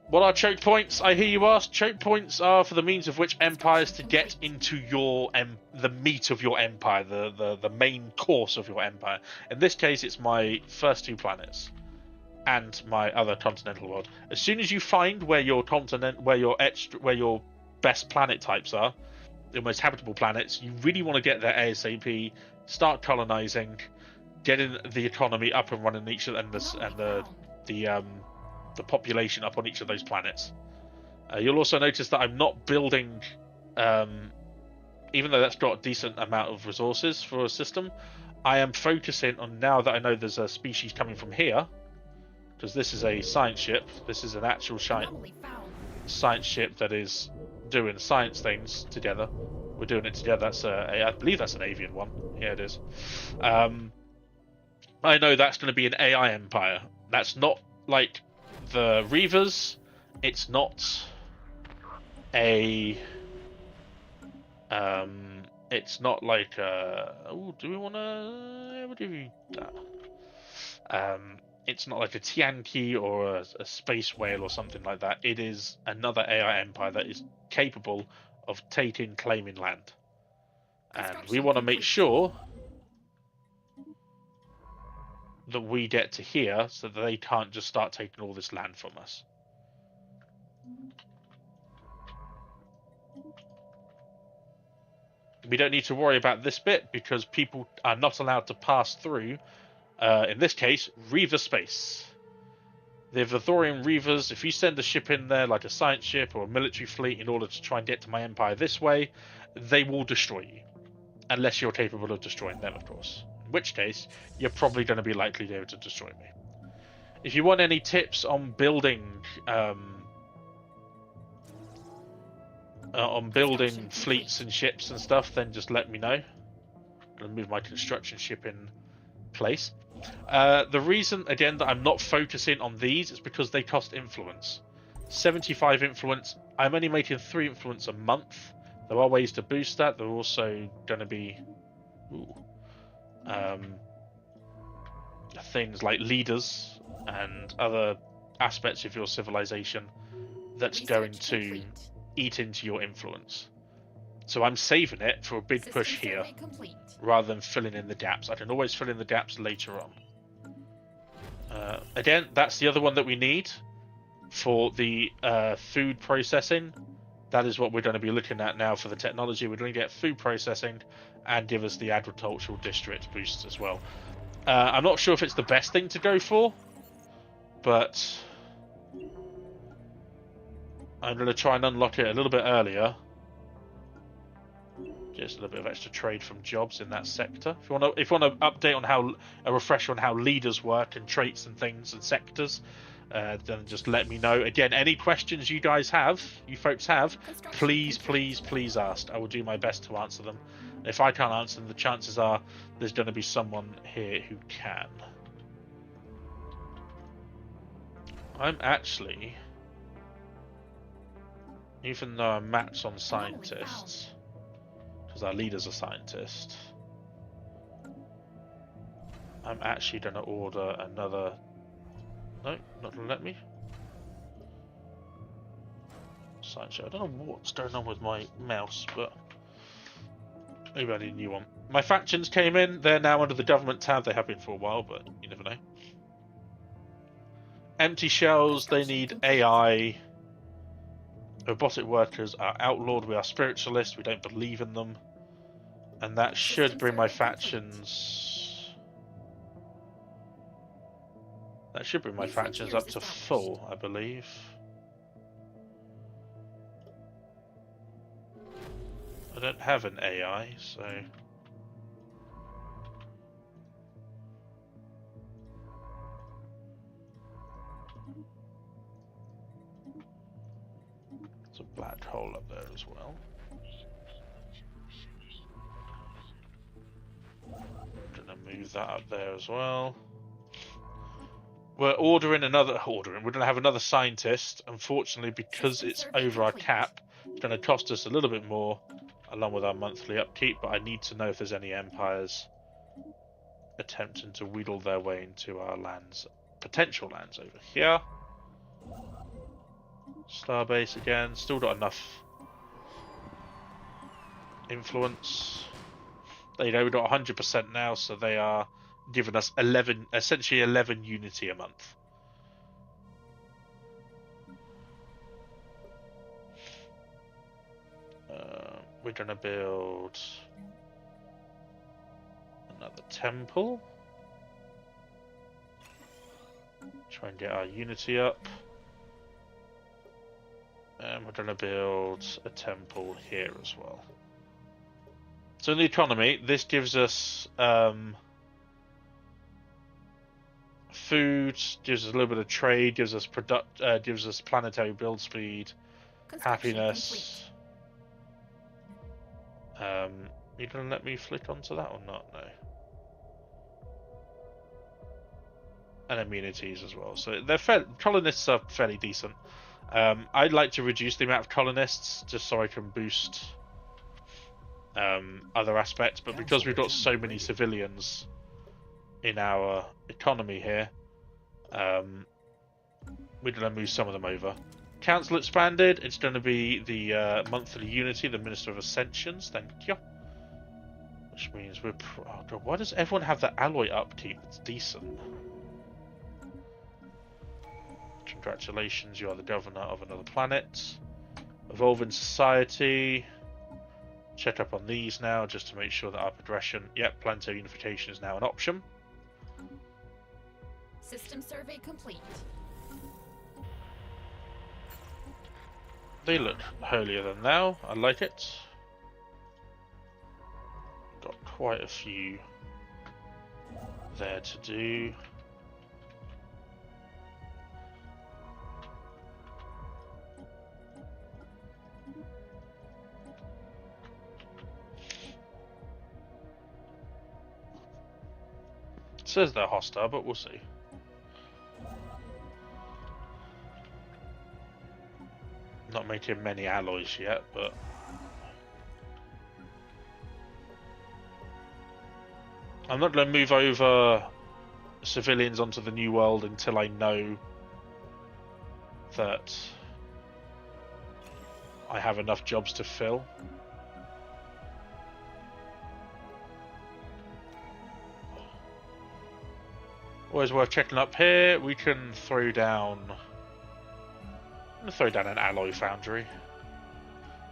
What are choke points? I hear you ask. Choke points are for the means of which empires to get into your the meat of your empire, the main course of your empire. In this case, it's my first 2 planets and my other continental world. As soon as you find where your best planet types are, the most habitable planets, you really want to get there ASAP. Start colonizing, getting the economy up and running each and the population up on each of those planets. You'll also notice that I'm not building, even though that's got a decent amount of resources for a system, I am focusing on, now that I know there's a species coming from here, because this is a science ship, this is an actual Anomaly found. science ship that is doing science things together. We're doing it together. That's I believe that's an avian one. Yeah, it is. I know that's going to be an AI empire. That's not like the Reavers. It's not a it's not like oh, do we want to ever do that? It's not like a Tianqi or a space whale or something like that. It is another AI empire that is capable of claiming land, and we want to make sure that we get to here so that they can't just start taking all this land from us. We don't need to worry about this bit because people are not allowed to pass through, in this case, Reaver space. The Vithorian Reavers, if you send a ship in there, like a science ship or a military fleet, in order to try and get to my empire this way, they will destroy you. Unless you're capable of destroying them, of course. In which case, you're probably going to be likely to be able to destroy me. If you want any tips on building fleets and ships and stuff, then just let me know. I'm going to move my construction ship in place. The reason, again, that I'm not focusing on these is because they cost influence. 75 influence. I'm only making 3 influence a month. There are ways to boost that. There are also going to be things like leaders and other aspects of your civilization that's going to complete. eat into your influence. So I'm saving it for a big System push here, survey complete. rather than filling in the gaps. I can always fill in the gaps later on. Again, that's the other one that we need for the food processing. That is what we're going to be looking at now for the technology. We're going to get food processing and give us the agricultural district boost as well. I'm not sure if it's the best thing to go for, but I'm going to try and unlock it a little bit earlier. Just a little bit of extra trade from jobs in that sector. If you want to update on a refresher on how leaders work and traits and things and sectors, then just let me know. Again, any questions you folks have, please ask. I will do my best to answer them. If I can't answer them, the chances are there's going to be someone here who can. I'm actually, even though I'm maxed on scientists, because our leader's a scientist, I'm actually going to order another. No, not going to let me. Science show. I don't know what's going on with my mouse, but maybe I need a new one. My factions came in. They're now under the government tab. They have been for a while, but you never know. Empty shells. They need AI. Robotic workers are outlawed. We are spiritualists. We don't believe in them. And that should bring my factions... That should bring my factions up to full, I believe. I don't have an AI, so... There's a black hole up there as well. Gonna move that up there as well. We're ordering another... We're gonna have another scientist. Unfortunately, because it's over our cap, it's gonna cost us a little bit more, along with our monthly upkeep, but I need to know if there's any empires attempting to wheedle their way into our lands, potential lands over here. Starbase again, still got enough influence. You know, we've got 100% now, so they are giving us 11, essentially 11 unity a month. We're gonna build another temple. Try and get our unity up. And we're gonna build a temple here as well. So in the economy, this gives us food, gives us a little bit of trade, gives us gives us planetary build speed, happiness. You gonna let me flick onto that or not? No. And amenities as well. So they're colonists are fairly decent. I'd like to reduce the amount of colonists just so I can boost other aspects, but because we've got so many civilians in our economy here, we're going to move some of them over. Council expanded. It's going to be the monthly unity, the Minister of Ascensions. Thank you. Which means we're... Oh God, why does everyone have that alloy upkeep? It's decent. Congratulations, you are the governor of another planet. Evolving society. Check up on these now just to make sure that our progression... Yep, planetary unification is now an option. System survey complete. They look holier than thou. I like it. Got quite a few there to do. It says they're hostile, but we'll see. Not making many alloys yet, but I'm not going to move over civilians onto the new world until I know that I have enough jobs to fill. Always worth checking up here. We can throw down... I'm going to throw down an alloy foundry.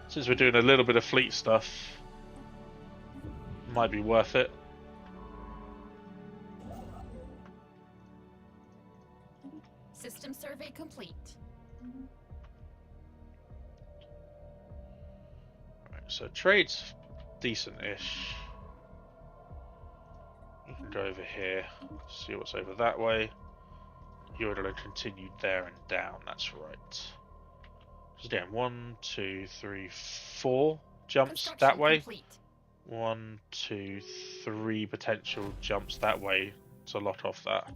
Since we're doing a little bit of fleet stuff, might be worth it. System survey complete. Right, so trade's decent-ish. You can go over here, see what's over that way. You're going to continue there and down, that's right. So again, 1, 2, 3, 4 jumps that way. Complete. 1, 2, 3 potential jumps that way to lock off that.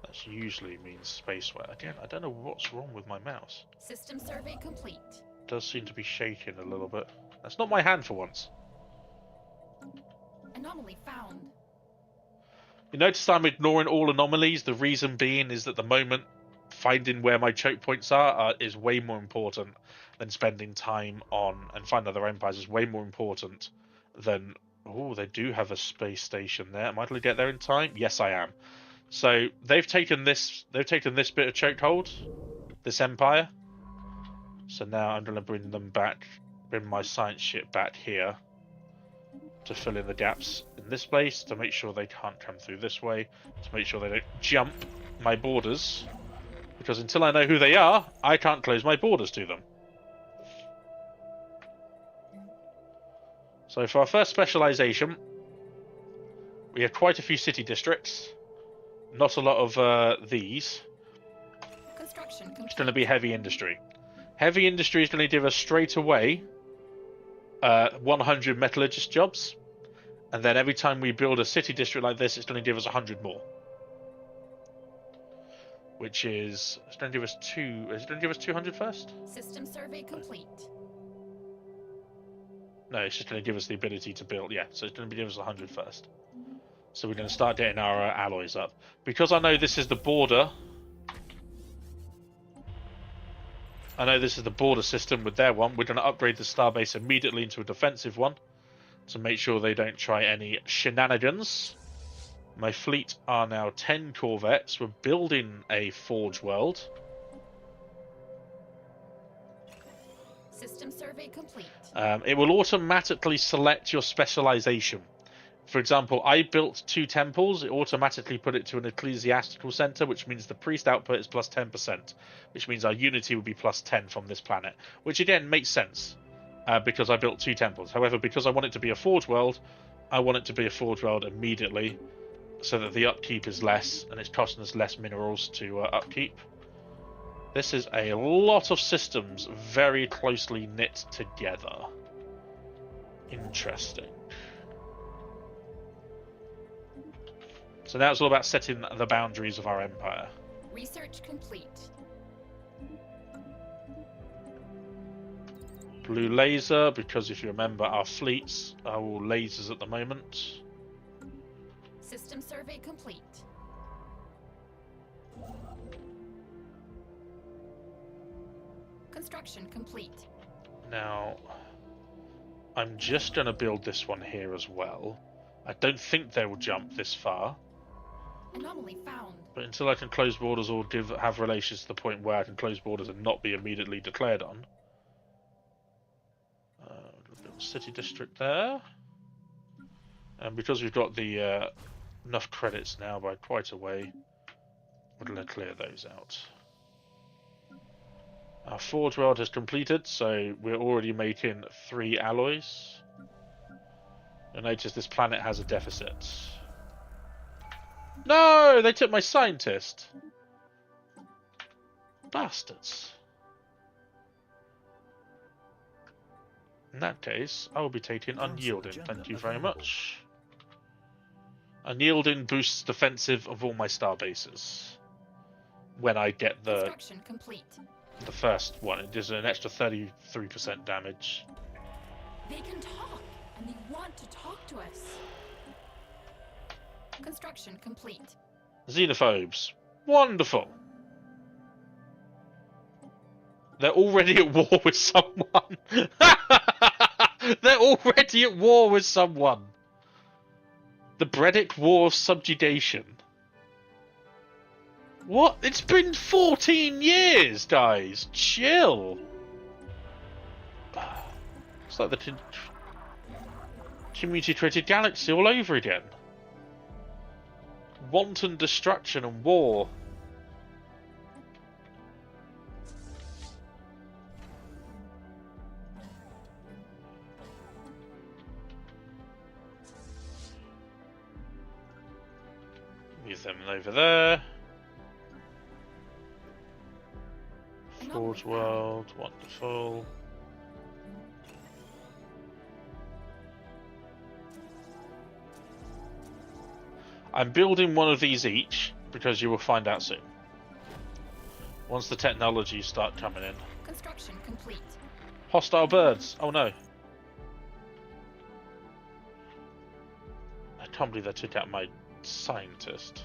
That usually means spaceware. Again, I don't know what's wrong with my mouse. System survey complete. It does seem to be shaking a little bit. That's not my hand for once. Anomaly found. You notice I'm ignoring all anomalies. The reason being is that the moment finding where my choke points are is way more important than spending time on and find other empires is way more important than. Oh, they do have a space station there. Am I going to get there in time? Yes, I am. So they've taken this. They've taken this bit of chokehold, this empire. So now I'm going to bring them back. Bring my science ship back here to fill in the gaps in this place, to make sure they can't come through this way, to make sure they don't jump my borders, because until I know who they are, I can't close my borders to them. So for our first specialization, we have quite a few city districts, not a lot of these. Construction It's complete. going to be heavy industry. Heavy industry is going to give us straight away 100 metallurgist jobs, and then every time we build a city district like this, it's going to give us 100 more. Which is, it's going to give us is it going to give us 200 first? System survey complete. No, it's just going to give us the ability to build. Yeah, so it's going to give us 100 first. So we're going to start getting our alloys up. Because I know this is the border. I know this is the border system with their one. We're going to upgrade the starbase immediately into a defensive one to make sure they don't try any shenanigans. My fleet are now 10 corvettes. We're building a forge world. System survey complete. It will automatically select your specialization. For example, I built 2 temples. It automatically put it to an ecclesiastical center, which means the priest output is plus 10%, which means our unity will be plus 10 from this planet, which again makes sense because I built 2 temples. However, because I want it to be a forge world, I want it to be a forge world immediately so that the upkeep is less and it's costing us less minerals to upkeep. This is a lot of systems very closely knit together. Interesting. So now it's all about setting the boundaries of our empire. Research complete. Blue laser, because if you remember, our fleets are all lasers at the moment. System survey complete. Construction complete. Now, I'm just going to build this one here as well. I don't think they will jump this far. Anomaly found. But until I can close borders or have relations to the point where I can close borders and not be immediately declared on. Build a city district there. And because we've got the enough credits now by quite a way, we're going to clear those out. Our forge world has completed, so we're already making 3 alloys. You'll notice this planet has a deficit. No! They took my scientist! Bastards. In that case, I will be taking unyielding. Thank you very much. Unyielding boosts defensive of all my star bases. When I get the Construction complete. first one, it does an extra 33% damage. They can talk, and they want to talk to us. Construction complete. Xenophobes. Wonderful. They're already at war with someone. They're already at war with someone. The Bredic War of Subjugation. What? It's been 14 years, guys. Chill. It's like the community-created galaxy all over again. Wanton destruction and war. Move them over there. Forge world, wonderful. I'm building one of these each, Because you will find out soon. Once the technologies start coming in. Construction complete. Hostile birds! Oh no. I can't believe they took out my scientist.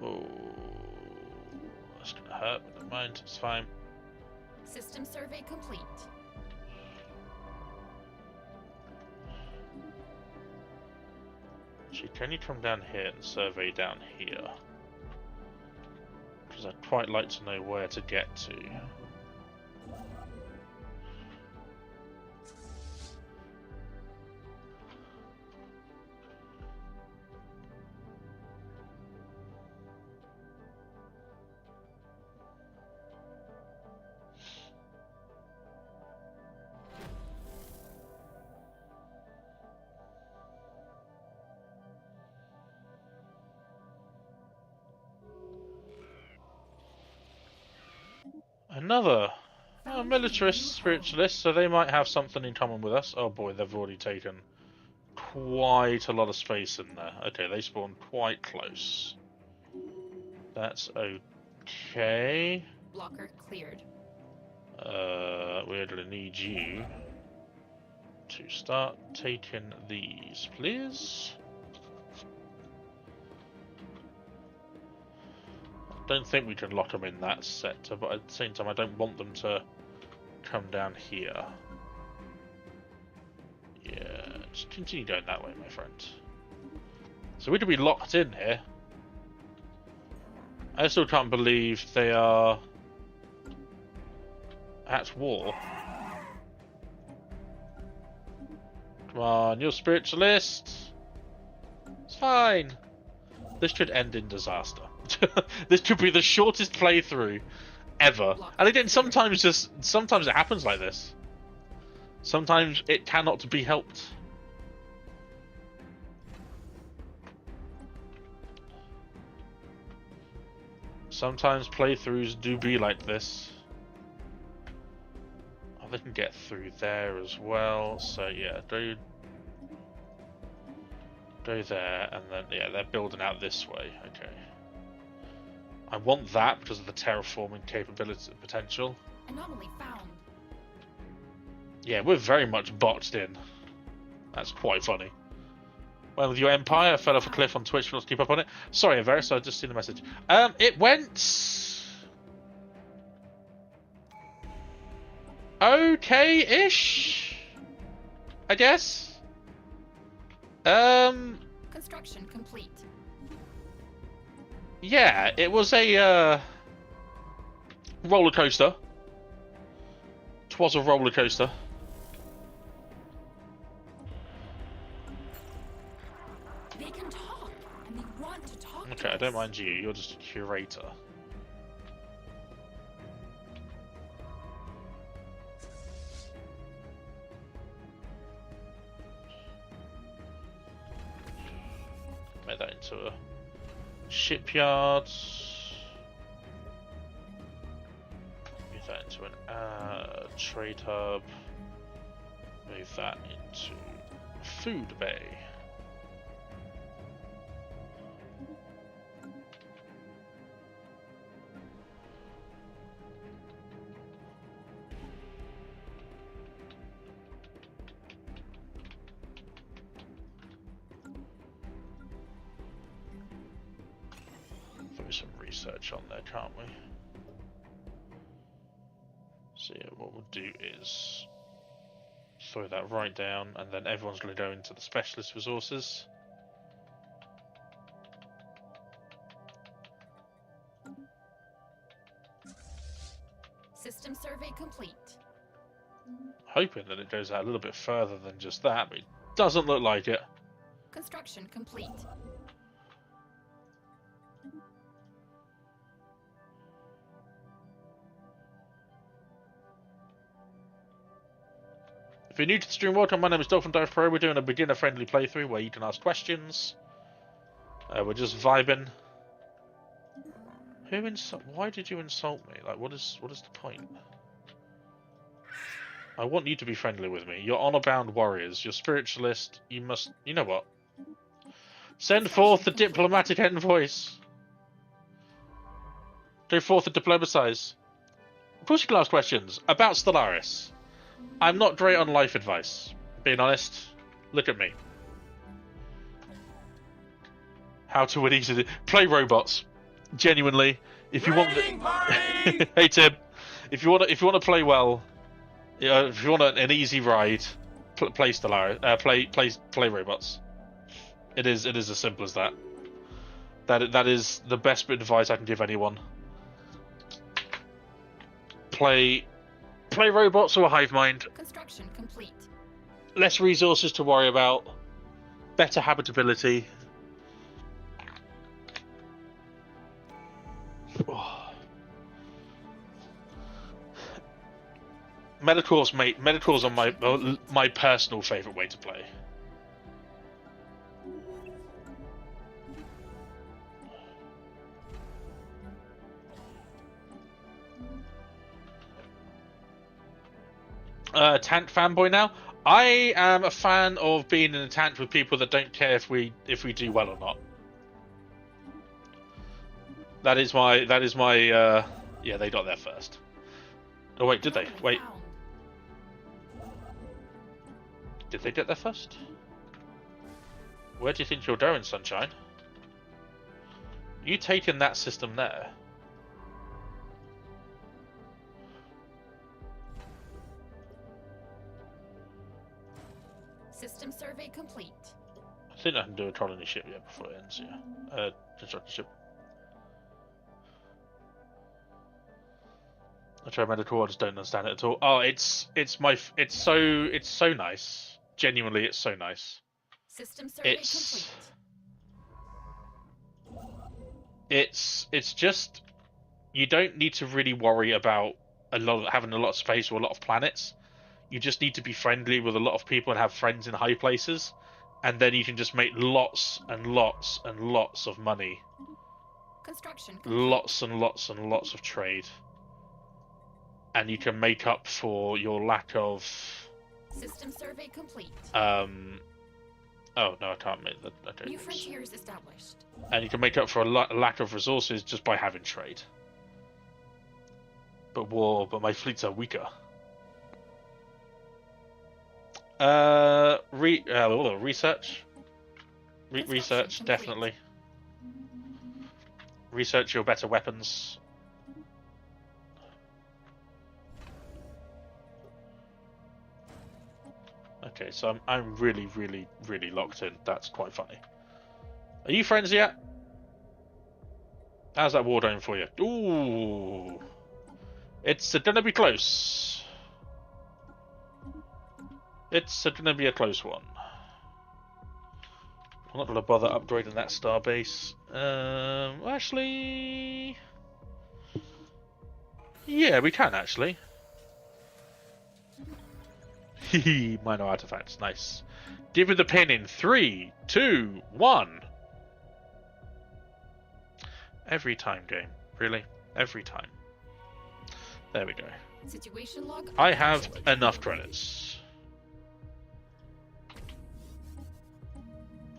Oh, that's gonna hurt, but never mind, it's fine. System survey complete. Actually, can you come down here and survey down here? Because I'd quite like to know where to get to. Another militarist spiritualist, so they might have something in common with us. Oh boy, they've already taken quite a lot of space in there. Okay, they spawn quite close. That's okay. Blocker cleared. We're gonna need you to start taking these, please. Don't think we can lock them in that sector, but at the same time I don't want them to come down here. Yeah, just continue going that way, my friend. So we're going to be locked in here. I still can't believe they are at war. Come on, you're spiritualist. It's fine. This could end in disaster. This could be the shortest playthrough ever. And again, sometimes it happens like this. Sometimes it cannot be helped. Sometimes playthroughs do be like this. Oh, they can get through there as well. So yeah, go there, and then yeah, they're building out this way. Okay. I want that because of the terraforming capability potential. Anomaly found. Yeah, we're very much boxed in. That's quite funny. Well, with your empire, I fell off a cliff on Twitch. Let's keep up on it. Sorry, Averis, I just seen the message. It went okay-ish, I guess. Construction complete. Yeah, it was a roller coaster. It was a roller coaster. They can talk, and they want to talk. Okay, I don't mind you. You're just a curator. Make that into a shipyard. Move that into an trade hub. Move that into food bay. Some research on there, can't we? So yeah, what we'll do is throw that right down, and then everyone's going to go into the specialist resources. System survey complete. Hoping that it goes out a little bit further than just that, but it doesn't look like it. Construction complete. If you're new to the stream, welcome. My name is Dolphin Dive Pro. We're doing a beginner-friendly playthrough where you can ask questions. We're just vibing. Why did you insult me? Like, what is the point? I want you to be friendly with me. You're honor-bound warriors. You're spiritualist. You must... You know what? Send forth the diplomatic envoys. Go forth and diplomatize. Pushing last questions about Stellaris. I'm not great on life advice. Being honest, look at me. How to win easily. Play robots. Genuinely, if you want. Hey Tim, if you want to play well, if you want an easy ride, play Stellaris. Play robots. It is as simple as that. That is the best bit of advice I can give anyone. Play robots or a hive mind. Construction complete. Less resources to worry about. Better habitability. Metacor's on my personal favourite way to play. Tant fanboy now. I am a fan of being in a tant with people that don't care if we do well or not. That is my yeah, they got there first. Oh wait, did they? Wait. Did they get there first? Where do you think you're going, Sunshine? You taking that system there? System survey complete. I think I can do a colony ship yet before it ends. Yeah, construct a ship. I try medical. I just don't understand it at all. Oh, it's so nice. Genuinely, it's so nice. System survey complete. It's just you don't need to really worry about having a lot of space or a lot of planets. You just need to be friendly with a lot of people and have friends in high places, and then you can just make lots and lots and lots of money. Construction complete. Lots and lots and lots of trade. And you can make up for your lack of... System survey complete. Oh, no, I can't make that. Okay. New frontiers established. And you can make up for a lack of resources just by having trade. But my fleets are weaker. Research. Research, complete. definitely. Research your better weapons. Okay, so I'm really, really, really locked in. That's quite funny. Are you friends yet? How's that war going for you? Ooh, it's gonna be close. It's gonna be a close one. I'm not gonna bother upgrading that starbase. Actually, yeah, we can actually. Minor artifacts, nice. Give me the pin in 3, 2, 1. Every time, game. Really? Every time. There we go. Situation log. I have enough credits.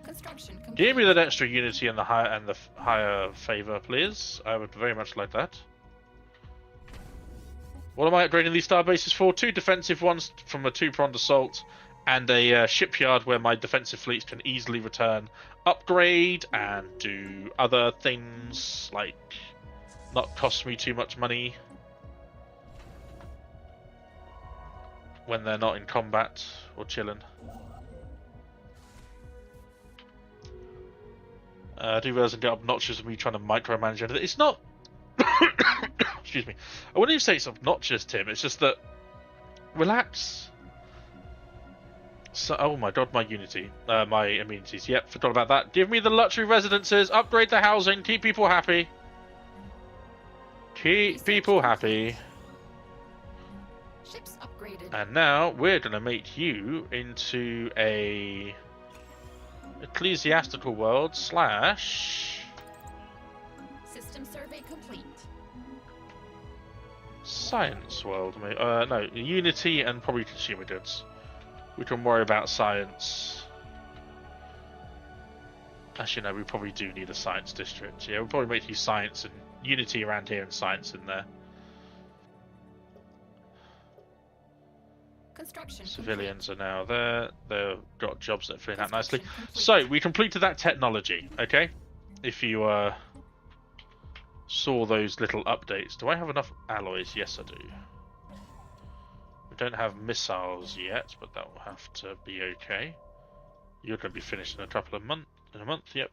Construction complete. Give me that extra unity and the higher favor, please. I would very much like that. What am I upgrading these star bases for? 2 defensive ones from a 2-pronged assault, and a shipyard where my defensive fleets can easily return, upgrade, and do other things like not cost me too much money when they're not in combat or chilling. I do realize I get obnoxious with me trying to micromanage anything. It's not. Excuse me. I wouldn't even say it's obnoxious, Tim. It's just that. Relax. So, oh my god, my unity. My immunities. Yep, forgot about that. Give me the luxury residences. Upgrade the housing. Keep people happy. Keep people happy. Ships upgraded. And now we're going to make you into a ecclesiastical world / System survey complete. Science world, maybe. No, Unity and probably consumer goods. We can worry about science. Actually, no, we probably do need a science district. Yeah, we'll probably make you science and Unity around here and science in there. Construction Civilians are now there. They've got jobs that fit out Construction nicely. complete. So, we completed that technology, okay? If you saw those little updates. Do I have enough alloys? Yes, I do. We don't have missiles yet, but that will have to be okay. You're going to be finished in a couple of months. In a month, yep.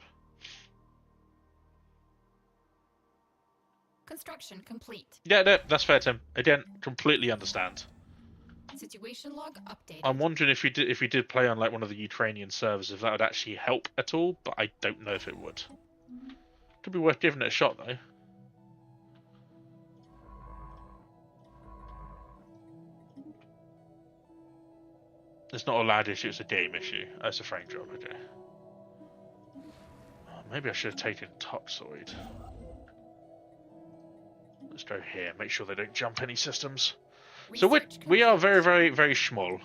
Construction complete. Yeah, no, that's fair, Tim. Again, completely understand. Situation log updated. I'm wondering if you did play on like one of the Ukrainian servers, if that would actually help at all, but I don't know if it would. Could be worth giving it a shot though. It's not a lad issue, it's a game issue. Oh, it's a frame drop, okay. Oh, maybe I should have taken Toxoid. Let's go here, make sure they don't jump any systems. So we are very, very, very small.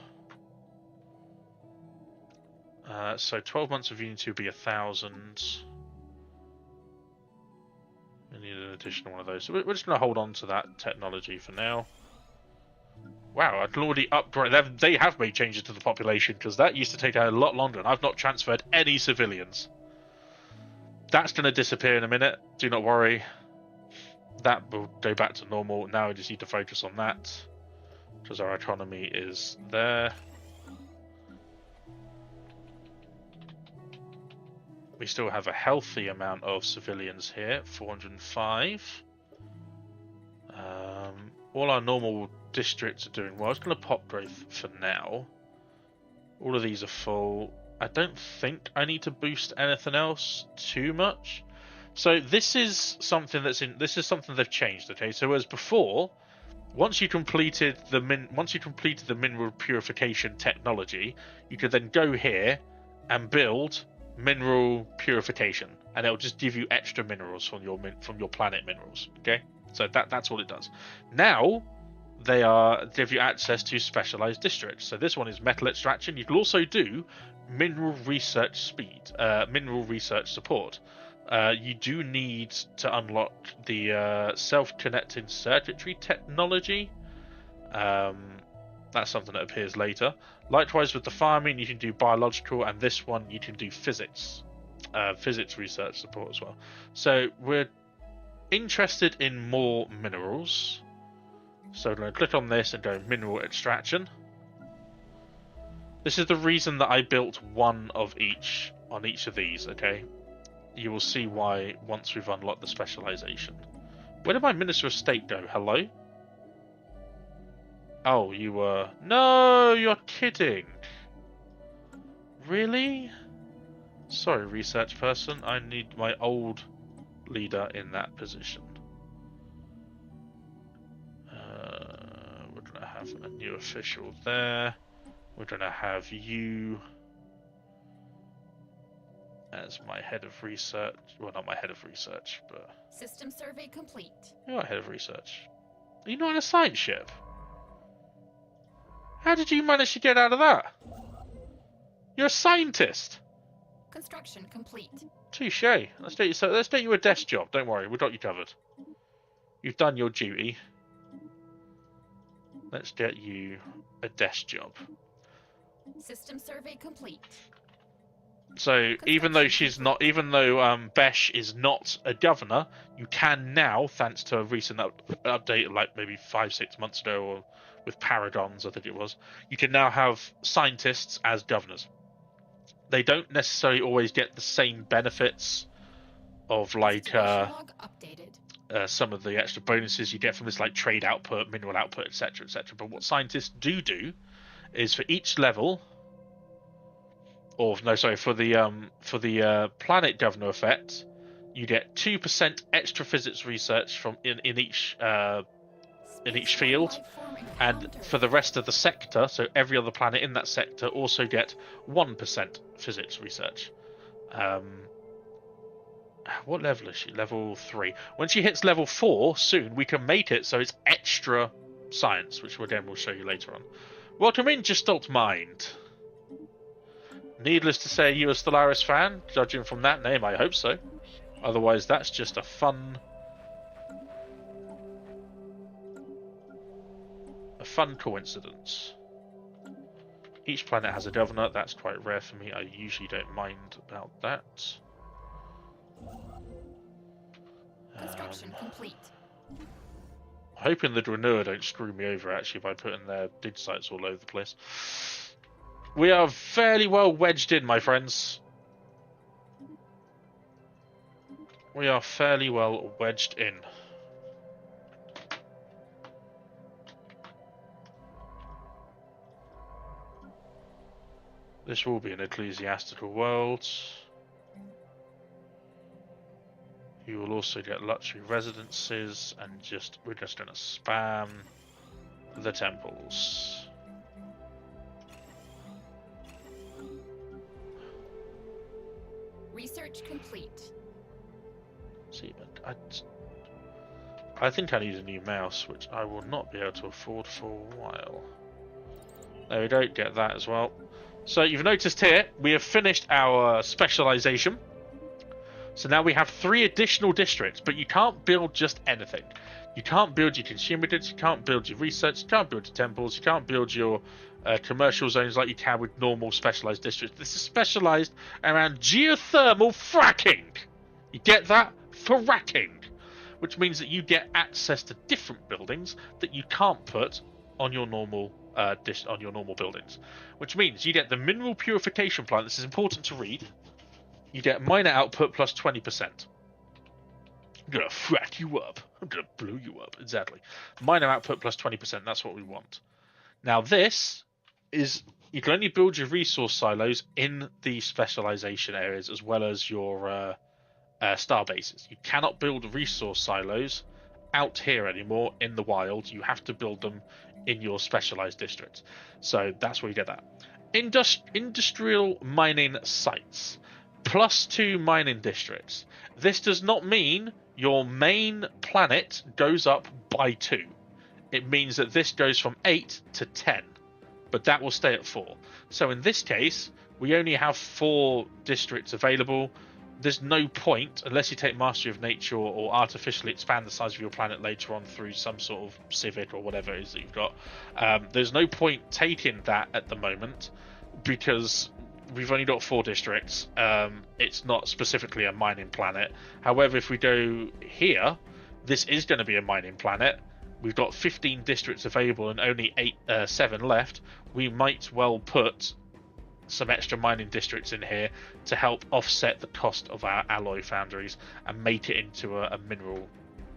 So 12 months of Unity would be 1,000. We need an additional one of those. So we're just going to hold on to that technology for now. Wow, I can already upgrade. They have made changes to the population because that used to take a lot longer, and I've not transferred any civilians. That's going to disappear in a minute. Do not worry. That will go back to normal. Now I just need to focus on that because our economy is there. We still have a healthy amount of civilians here, 405. All our normal districts are doing well. I was going to pop growth for now. All of these are full. I don't think I need to boost anything else too much. So this is something they've changed. Okay, so as before, once you completed the mineral purification technology, you could then go here and build mineral purification, and it'll just give you extra minerals from your planet minerals. Okay, so that's all it does. Now they give you access to specialized districts. So this one is metal extraction. You can also do mineral research mineral research support. You do need to unlock the self-connecting circuitry technology. That's something that appears later. Likewise with the farming, you can do biological, and this one you can do physics research support as well. So we're interested in more minerals. So I'm going to click on this and go mineral extraction. This is the reason that I built one of each on each of these, okay? You will see why once we've unlocked the specialization. Where did my Minister of State go? Hello? Oh, you were... No, you're kidding. Really? Sorry, research person. I need my old leader in that position. We're going to have a new official there. We're going to have you as my head of research. Well, not my head of research, but... System survey complete. You're not head of research. Are you not on a science ship? How did you manage to get out of that? You're a scientist. Construction complete. Touche. Let's get you a desk job. Don't worry, we've got you covered. You've done your duty. Let's get you a desk job. System survey complete. So even though Besh is not a governor, you can now, thanks to a recent update, like maybe 5-6 months ago, or with Paragons, I think it was, you can now have scientists as governors. They don't necessarily always get the same benefits of like some of the extra bonuses you get from this, like trade output, mineral output, etc., etc. But what scientists do is for each level, or no, sorry, for the planet governor effect, you get 2% extra physics research from in each field, and for the rest of the sector, so every other planet in that sector also get 1% physics research. What level is she? Level 3. When she hits level 4 soon, we can make it so it's extra science, which again we'll show you later on. Welcome in, Gestalt Mind. Needless to say, you a Stellaris fan? Judging from that name, I hope so. Otherwise, that's just a fun coincidence. Each planet has a governor. That's quite rare for me. I usually don't mind about that. Construction complete. Hoping the Drenua don't screw me over actually by putting their dig sites all over the place. We are fairly well wedged in, my friends. We are fairly well wedged in. This will be an ecclesiastical world. You will also get luxury residences, and we're just going to spam the temples. Research complete. See, but I think I need a new mouse, which I will not be able to afford for a while. There we go, get that as well. So you've noticed here, we have finished our specialization. So now we have 3 additional districts, but you can't build just anything. You can't build your consumer goods, you can't build your research, you can't build your temples, you can't build your commercial zones like you can with normal specialized districts. This is specialized around geothermal fracking. You get that? Fracking. Which means that you get access to different buildings that you can't put on your normal buildings. Which means you get the mineral purification plant. This is important to read. You get miner output plus 20%. I'm gonna frack you up. I'm gonna blow you up. Exactly. Miner output plus 20%. That's what we want. Now this is, you can only build your resource silos in the specialization areas as well as your star bases. You cannot build resource silos out here anymore in the wild. You have to build them in your specialized districts. So that's where you get that. Industrial mining sites. +2 mining districts. This does not mean your main planet goes up by 2. It means that this goes from 8 to 10, but that will stay at 4. So in this case, we only have 4 districts available. There's no point, unless you take Mastery of Nature or artificially expand the size of your planet later on through some sort of civic or whatever it is that you've got. There's no point taking that at the moment because we've only got 4 districts. It's not specifically a mining planet. However, if we go here, this is going to be a mining planet. We've got 15 districts available and only 7 left. We might well put some extra mining districts in here to help offset the cost of our alloy foundries and make it into a mineral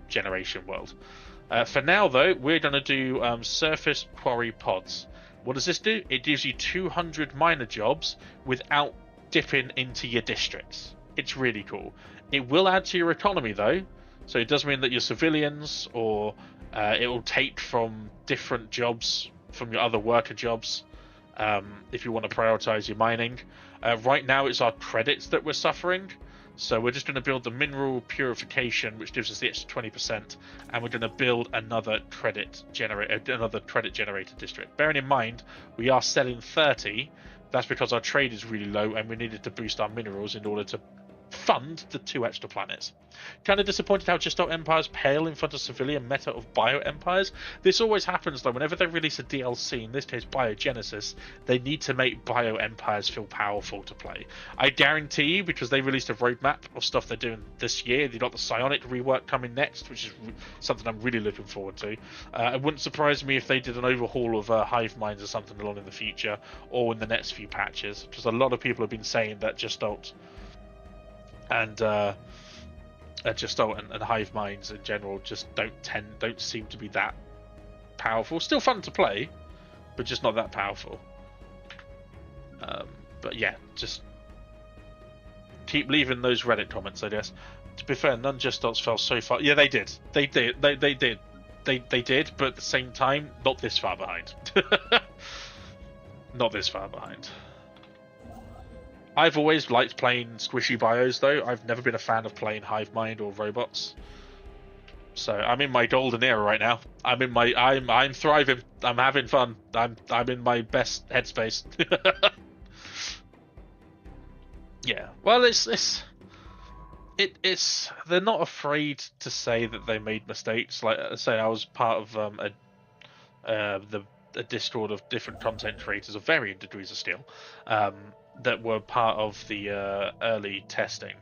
generation world. For now, though, we're going to do surface quarry pods. What does this do? It gives you 200 miner jobs without dipping into your districts. It's really cool. It will add to your economy, though. So it does mean that your civilians, or it will take from different jobs, from your other worker jobs, if you want to prioritize your mining. Right now, it's our credits that we're suffering. So we're just going to build the mineral purification, which gives us the extra 20%, and we're going to build another credit generator district. Bearing in mind, we are selling 30. That's because our trade is really low, and we needed to boost our minerals in order to fund the 2 extra planets. Kind of disappointed how Gestalt empires pale in front of civilian meta of bio empires. This always happens though. Whenever they release a DLC, in this case Biogenesis, they need to make bio empires feel powerful to play. I guarantee you, because they released a roadmap of stuff they're doing this year. They've got the psionic rework coming next, which is something I'm really looking forward to. It wouldn't surprise me if they did an overhaul of hive minds or something along in the future, or in the next few patches, because a lot of people have been saying that Gestalt and hive minds in general just don't seem to be that powerful. Still fun to play, but just not that powerful. But yeah, just keep leaving those Reddit comments, I guess. To be fair, none Gestalts fell so far. Yeah, they did. They did. But at the same time, not this far behind. Not this far behind. I've always liked playing squishy bios, though. I've never been a fan of playing hive mind or robots. So I'm in my golden era right now. I'm thriving. I'm having fun. I'm in my best headspace. Yeah. Well, it's they're not afraid to say that they made mistakes. Like I say, I was part of a Discord of different content creators of varying degrees of skill that were part of the early testing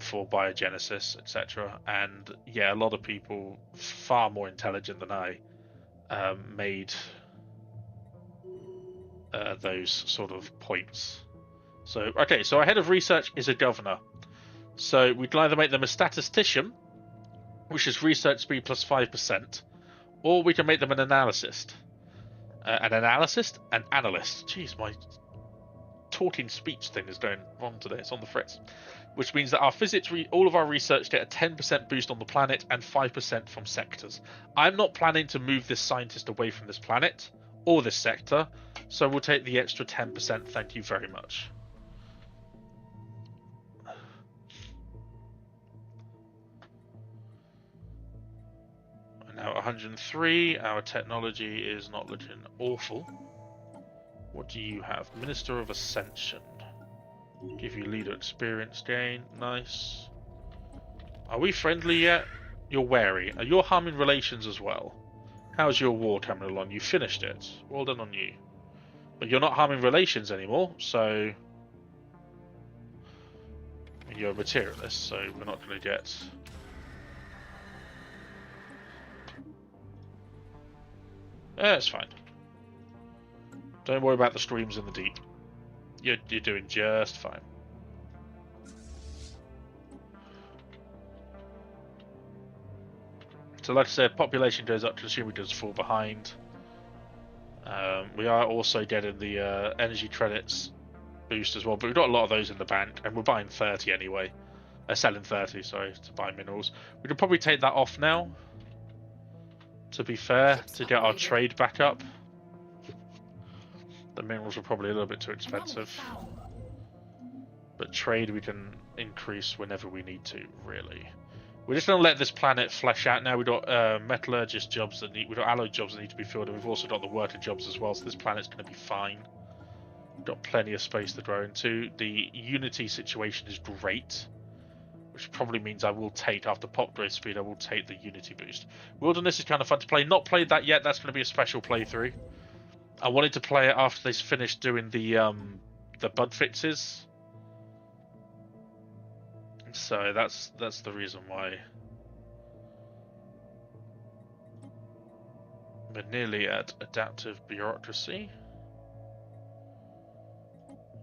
for biogenesis, etc. And yeah, a lot of people far more intelligent than I made those sort of points. So okay, so our head of research is a governor. So we'd either make them a statistician, which is research speed plus 5%, or we can make them an analyst. An analyst? An analyst. Jeez, my talking speech thing is going wrong today. It's on the fritz. Which means that our physics, all of our research get a 10% boost on the planet and 5% from sectors. I'm not planning to move this scientist away from this planet or this sector, so we'll take the extra 10%. Thank you very much. Now 103, our technology is not looking awful. What do you have? Minister of Ascension. Give you leader experience gain. Nice. Are we friendly yet? You're wary. You're harming relations as well. How's your war coming along? You finished it. Well done on you. But you're not harming relations anymore, so... You're a materialist, so we're not going to get... It's fine. Don't worry about the streams in the deep. You're doing just fine. So like I said, population goes up, consumer does fall behind. We are also getting the energy credits boost as well, but we've got a lot of those in the bank, and we're buying 30 anyway. Selling 30, sorry, to buy minerals. We could probably take that off now, to be fair, to get our trade back up. The minerals are probably a little bit too expensive. But trade we can increase whenever we need to, really. We're just going to let this planet flesh out now. We've got metallurgist jobs that we've got alloy jobs that need to be filled, and we've also got the worker jobs as well, so this planet's going to be fine. We've got plenty of space to grow into. The Unity situation is great, which probably means I will take, after pop growth speed, I will take the Unity boost. Wilderness is kind of fun to play. Not played that yet, that's going to be a special playthrough. I wanted to play it after they finished doing the bug fixes. So that's the reason why. We're nearly at adaptive bureaucracy.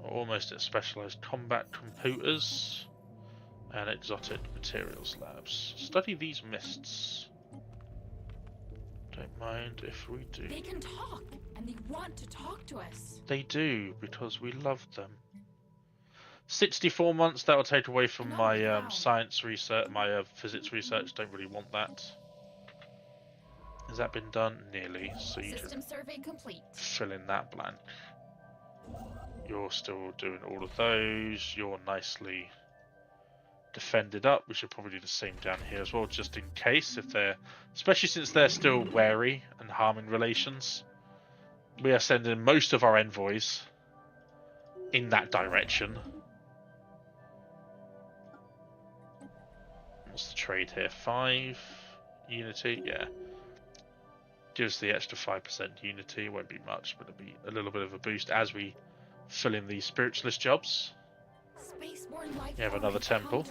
We're almost at specialized combat computers and exotic materials labs. Study these mists. Don't mind if we do. They can talk, and they want to talk to us. They do, because we love them. 64 months, that will take away from my science research, my physics research. Don't really want that. Has that been done? Nearly. So you System survey complete. Fill in that blank. You're still doing all of those. You're nicely defended up. We should probably do the same down here as well, just in case, if they're, especially since they're still wary and harming relations. We are sending most of our envoys in that direction. What's the trade here? 5 unity, yeah. Gives the extra 5% unity. Won't be much, but it'll be a little bit of a boost as we fill in these spiritualist jobs. You have another temple.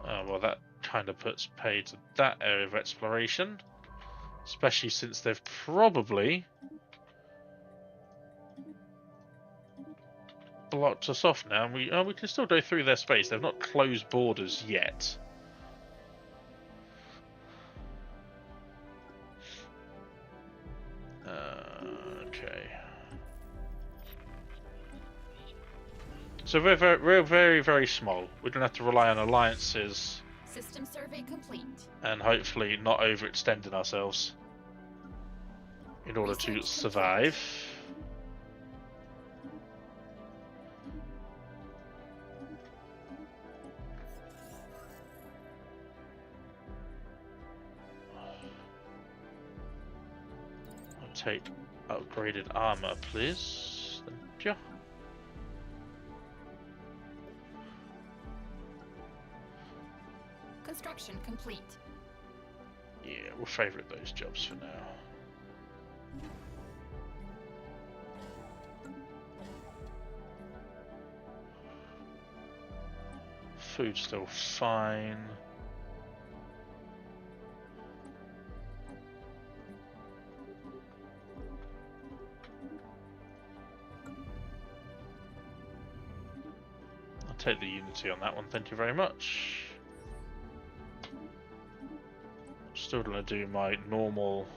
Well, that kind of puts pay to that area of exploration, especially since they've probably blocked us off now. We can still go through their space. They've not closed borders yet. Okay. So we're very, very small. We're gonna have to rely on alliances. System survey complete. And hopefully not overextending ourselves in order to survive. take upgraded armor, please. Thank you. Construction complete. Yeah, we'll favourite those jobs for now. Food's still fine. I'll take the Unity on that one, thank you very much. Still gonna do my normal...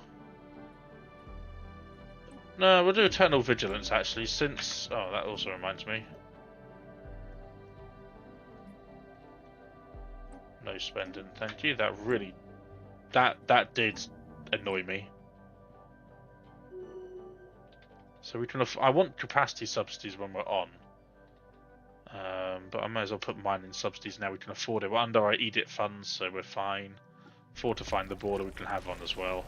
No, we'll do Eternal Vigilance actually, since... Oh, that also reminds me. No spending, thank you. That really... That did annoy me. So we can... I want capacity subsidies when we're on. But I might as well put mine in subsidies now. We can afford it. We're under our edict funds, so we're fine. Fortifying the border we can have on as well.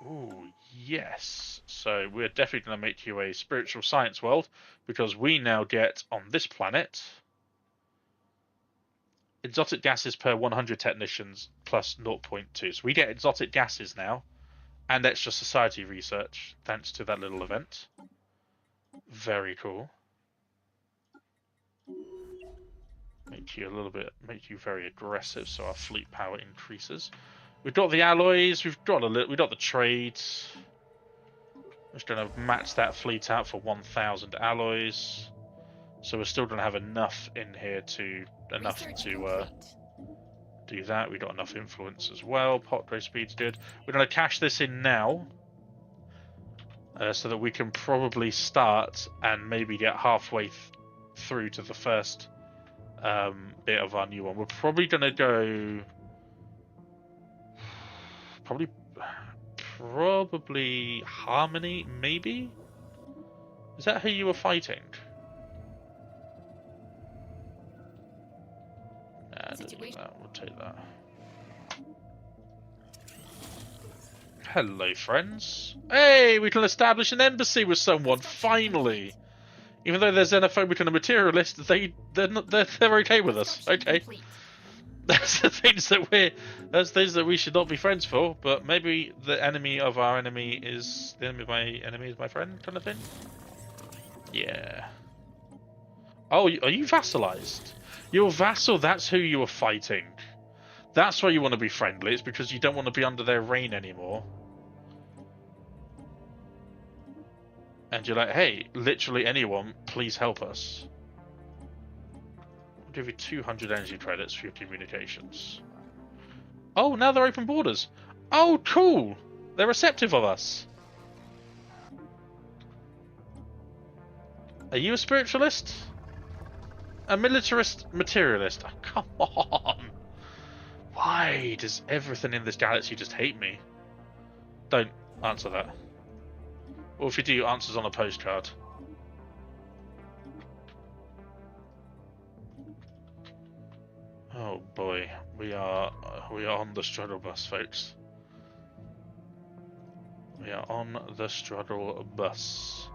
Ooh, yes. So we're definitely going to make you a spiritual science world, because we now get, on this planet, exotic gases per 100 technicians plus 0.2. So we get exotic gases now, and extra society research, thanks to that little event. Very cool. Make you very aggressive, so our fleet power increases. We've got the alloys, we've got the trades. We're just going to match that fleet out for 1,000 alloys. So we're still going to have enough in here to do that. We've got enough influence as well. Popgrade speed's good. We're going to cash this in now, so that we can probably start and maybe get halfway through to the first bit of our new one. We're probably going to go... Probably Harmony, maybe? Is that who you were fighting? Nah, don't do that. We'll take that. Hello, friends. Hey, we can establish an embassy with someone, finally! Even though they're xenophobic and a materialist, they're okay with us. Okay. That's the things that we should not be friends for, but maybe the enemy of our enemy is the enemy of my enemy is my friend, kind of thing. Yeah. Oh, are you vassalized? You're a vassal, that's who you were fighting. That's why you want to be friendly, it's because you don't want to be under their reign anymore. And you're like, hey, literally anyone, please help us. I'll give you 200 energy credits for your communications. Oh, now they're open borders. Oh, cool! They're receptive of us. Are you a spiritualist? A militarist materialist? Oh, come on! Why does everything in this galaxy just hate me? Don't answer that. Or if you do, answers on a postcard. Oh boy, we are on the struggle bus, folks. We are on the struggle bus.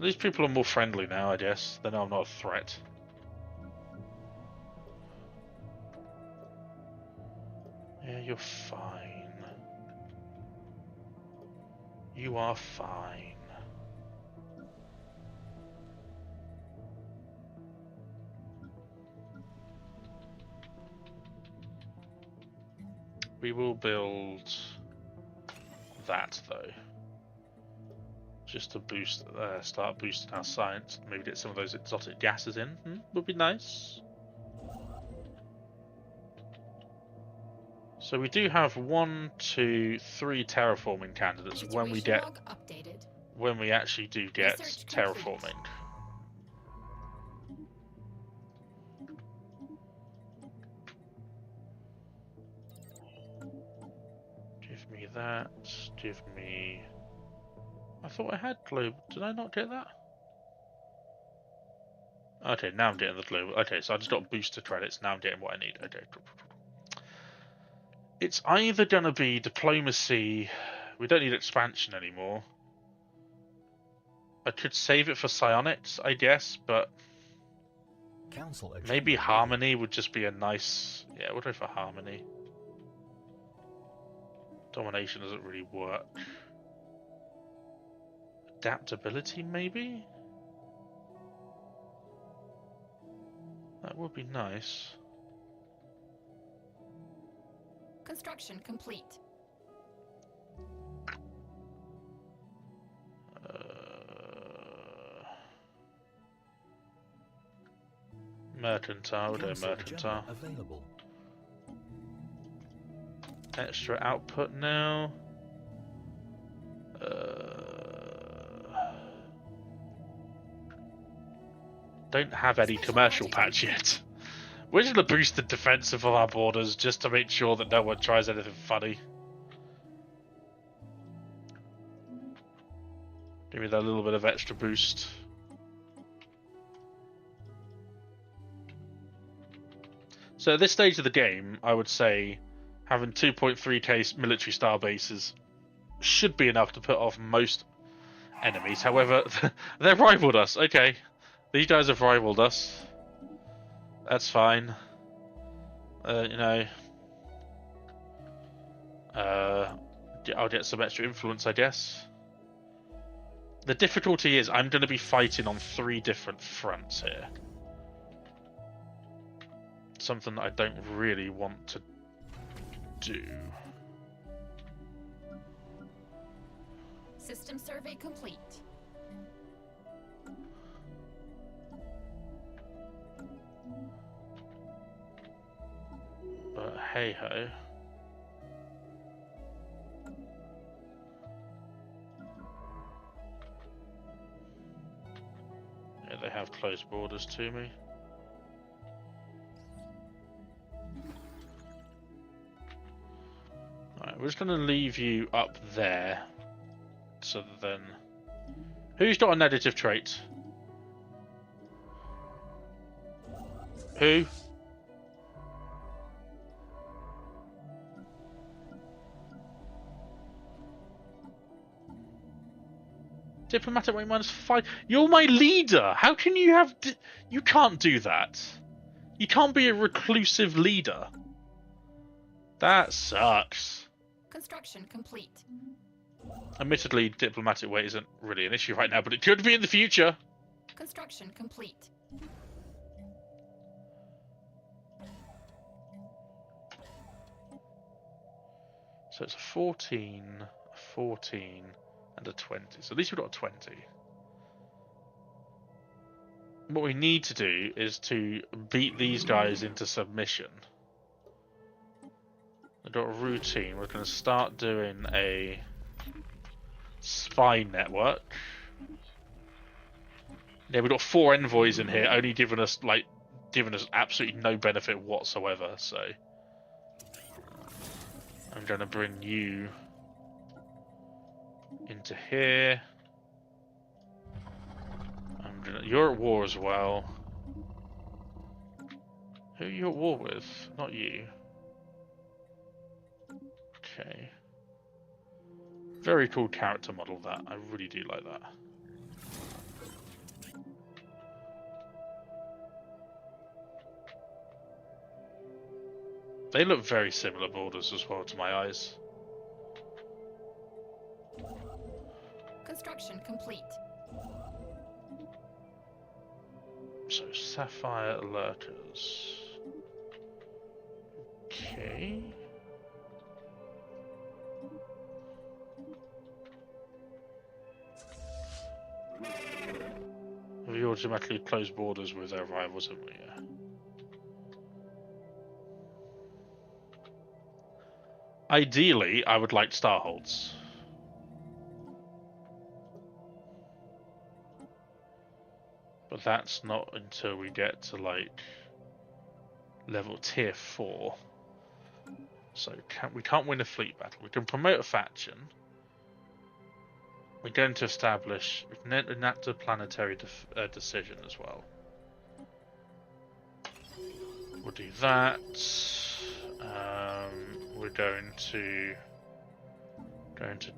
These people are more friendly now, I guess. They know I'm not a threat. Yeah, you're fine. You are fine. We will build that though, just to boost, start boosting our science. Maybe get some of those exotic gases in. Would be nice. So we do have 1, 2, 3 terraforming candidates when we actually do get terraforming. Give me that. Give me. I thought I had global. Did I not get that? Okay, now I'm getting the global. Okay, so I just got booster credits. Now I'm getting what I need. Okay. It's either going to be diplomacy. We don't need expansion anymore. I could save it for psionics, I guess, but Council maybe agenda harmony would just be a nice. Yeah, we'll go for harmony. Domination doesn't really work. Adaptability, maybe? That would be nice. Construction complete. Mercantile, we'll do Council agenda mercantile. available. Extra output now. Don't have any commercial patch yet. We're just going to boost the defensive of our borders just to make sure that no one tries anything funny. Give me that little bit of extra boost. So at this stage of the game, I would say having 2.3k military star bases should be enough to put off most enemies. However, they've rivaled us. Okay, these guys have rivaled us. That's fine. I'll get some extra influence, I guess. The difficulty is I'm going to be fighting on 3 different fronts here. Something that I don't really want to do. System survey complete. But hey ho. Yeah, they have closed borders to me. Alright, we're just going to leave you up there. So that then... Who's got a negative trait? Who? Diplomatic weight -5. You're my leader! How can you have... You can't do that. You can't be a reclusive leader. That sucks. Construction complete. Admittedly, diplomatic weight isn't really an issue right now, but it could be in the future. Construction complete. So it's a 14, a 14, and a 20. So at least we've got a 20. What we need to do is to beat these guys into submission. We've got a routine. We're going to start doing a spy network. Yeah, we've got 4 envoys in here, only giving us absolutely no benefit whatsoever. So I'm going to bring you into here. You're at war as well. Who are you at war with? Not you. Okay. Very cool character model, that. I really do like that. They look very similar borders as well to my eyes. Construction complete. So, Sapphire Lurkers. Okay. We automatically close borders with our rivals, haven't we? Yeah. Ideally, I would like Starholds. But that's not until we get to, like, level tier 4. So we can't win a fleet battle. We can promote a faction. We're going to establish... We can enact a planetary decision as well. We'll do that. we're going to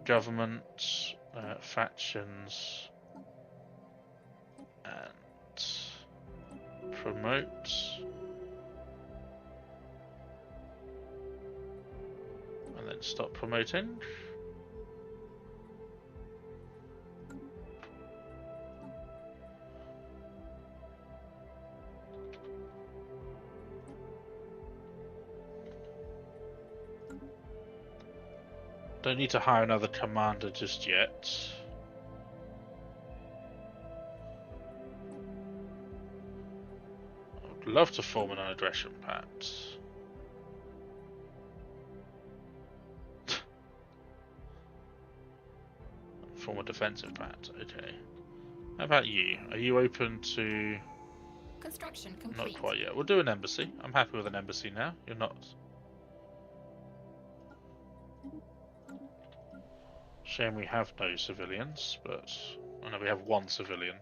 government, factions, and promote, and then stop promoting. Don't need to hire another commander just yet. I would love to form an aggression pact. Form a defensive pact, okay. How about you? Are you open to... Construction complete. Not quite yet. We'll do an embassy. I'm happy with an embassy now. You're not... Shame we have no civilians, but... I know we have one civilian.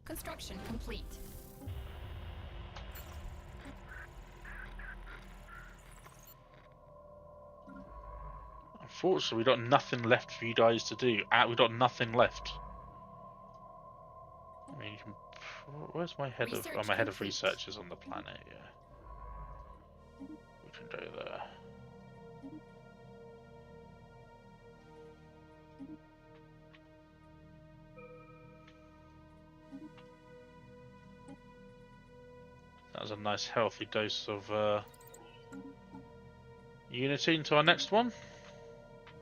Construction complete. Unfortunately, we've got nothing left for you guys to do. We've got nothing left. I mean, you can... Where's my head of... Oh, my head of research is on the planet, yeah. We can go there. That was a nice healthy dose of unity into our next one.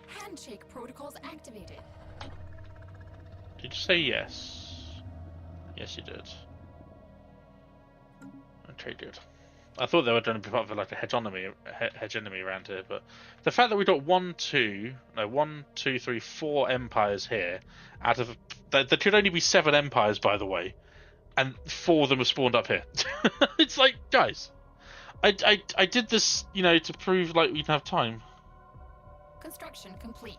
Handshake protocols activated. Did you say yes? Yes, you did. Okay, good. I thought they were going to be part of like a hegemony around here, but the fact that we got 4 empires here out of there could only be 7 empires, by the way, and 4 of them have spawned up here. It's like, guys, I did this, you know, to prove like we can have time. Construction complete.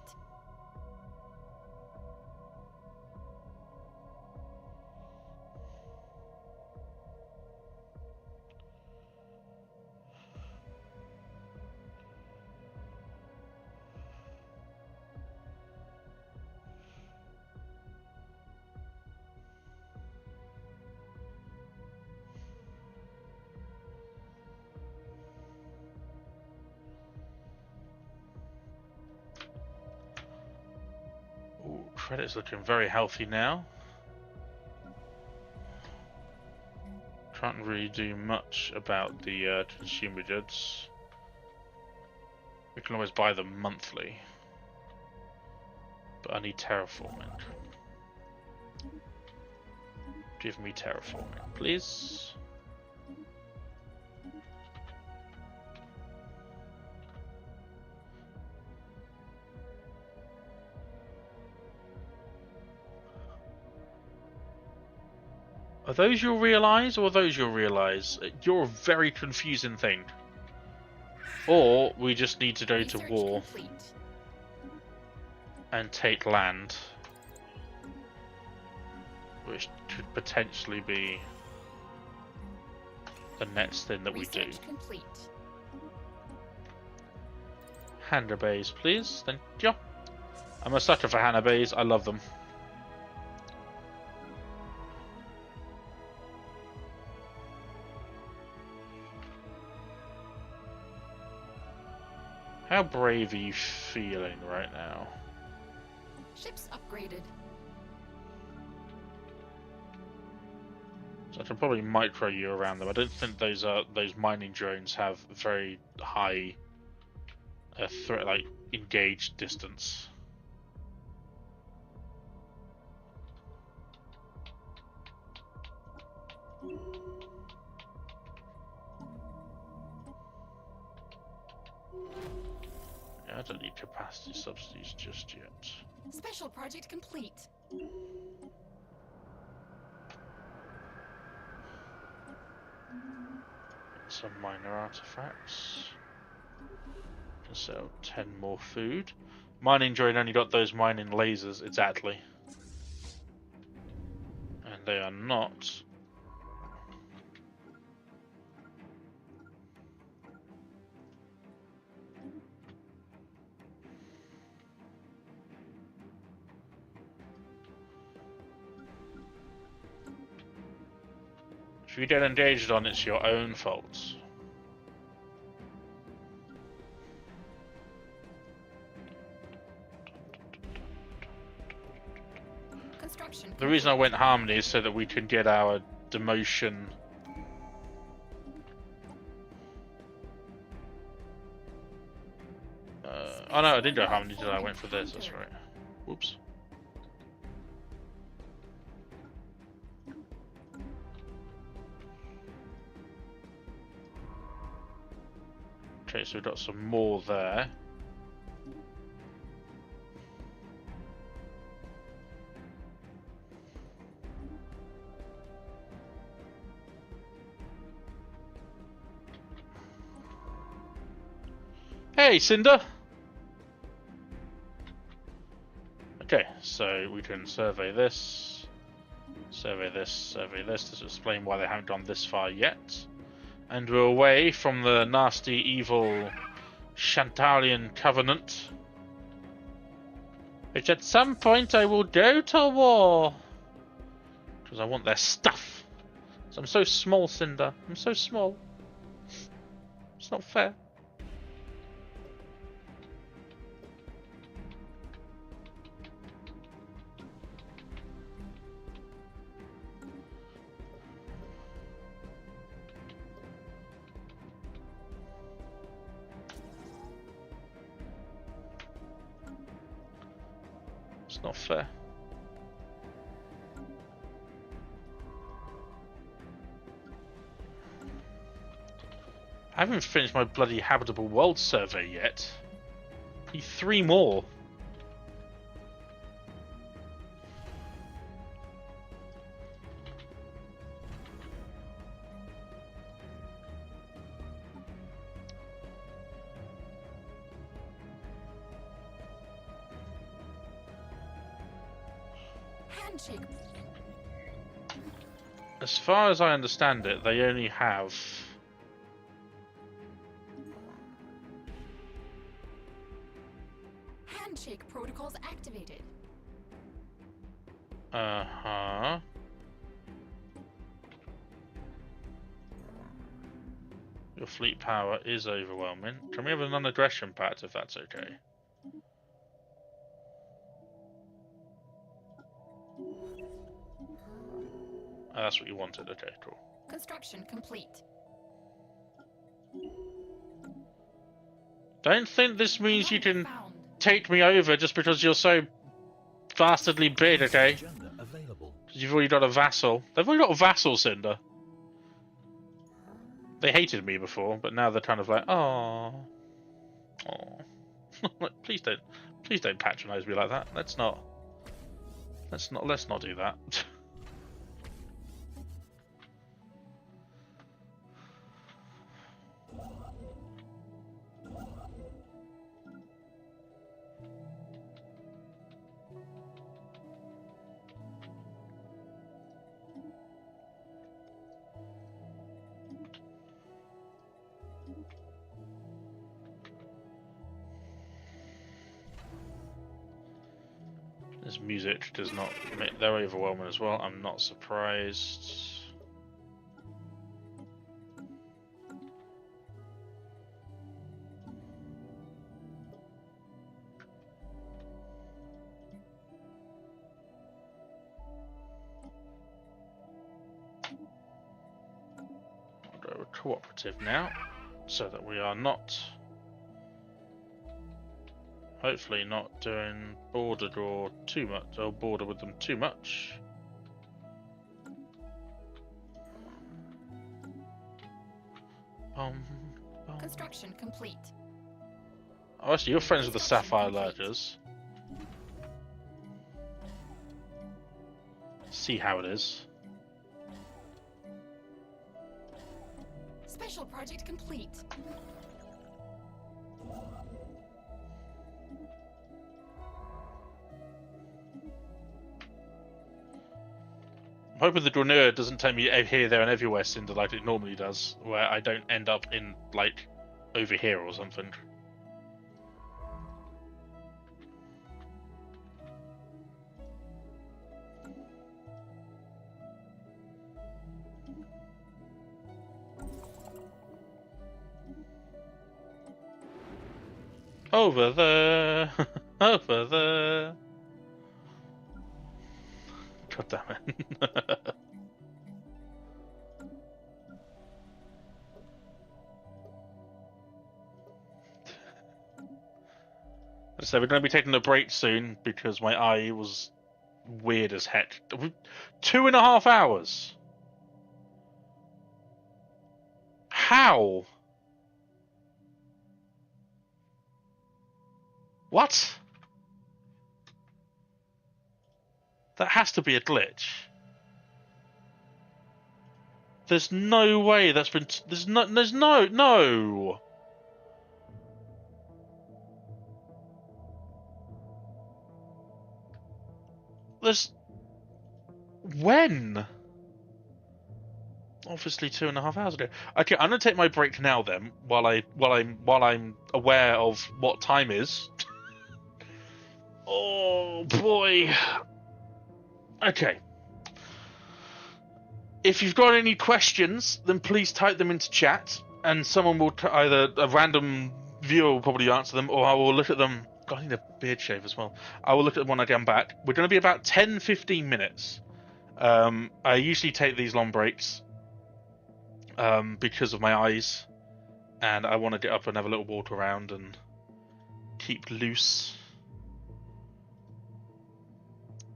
Ooh, credit's looking very healthy now. Can't really do much about the consumer goods. We can always buy them monthly. But I need terraforming. Give me terraforming, please. Are those your real eyes, or are those your real eyes? You're a very confusing thing. Or we just need to go to war and take land, which could potentially be the next thing that we do. Complete. Hangar bays, please. Thank you. I'm a sucker for hangar bays. I love them. How brave are you feeling right now? Ships upgraded. So I can probably micro you around them. I don't think those mining drones have very high threat, like engaged distance. I don't need capacity subsidies just yet. Special project complete. Some minor artifacts. can sell 10 more food. Mining droid only got those mining lasers, exactly. And they are not. If you get engaged on, it's your own fault. Construction. The reason I went Harmony is so that we could get our demotion. Oh no, I didn't go Harmony, did I? I went for this, that's right. Whoops. Okay, so we've got some more there. Hey, Cinder! Okay, so we can survey this, survey this, survey this to explain why they haven't gone this far yet. And we're away from the nasty, evil Shantalian Covenant. Which at some point I will go to war. Because I want their stuff. So I'm so small, Cinder. I'm so small. It's not fair. It's not fair. I haven't finished my bloody habitable world survey yet. Need 3 more. Handshake. As far as I understand it, they only have Handshake protocols activated. uh-huh. Your fleet power is overwhelming. Can we have a non-aggression pact if that's okay? Oh, that's what you wanted. Okay, cool. Construction complete. Don't think this means you Map can found. take me over just because you're so bastardly big, okay? Agenda available. Because you've already got a vassal. They've already got a vassal, Cinder. They hated me before, but now they're kind of like, oh, please don't patronize me like that. Let's not do that. This music does not. They're overwhelming as well. I'm not surprised. I'll go with cooperative now, so that we are not. Hopefully not doing border draw too much, or border with them too much. Construction complete. Oh, actually, you're friends with the Sapphire Lurgers. See how it is. Special project complete. hoping the Dornir doesn't take me here, there, and everywhere, Cinder, like it normally does, where I don't end up in, like, over here or something. Over there, over there. God damn it. So we're going to be taking a break soon because my eye was weird as heck. 2.5 hours. How? What? That has to be a glitch. There's no way that's been. There's no. There's when? Obviously 2.5 hours ago. Okay, I'm gonna take my break now then, while I'm aware of what time is. Oh boy. Okay. If you've got any questions, then please type them into chat, and someone will either a random viewer will probably answer them, or I will look at them. God, I need a beard shave as well. I will look at them when I come back. We're going to be about 10-15 minutes. I usually take these long breaks because of my eyes, and I want to get up and have a little walk around and keep loose.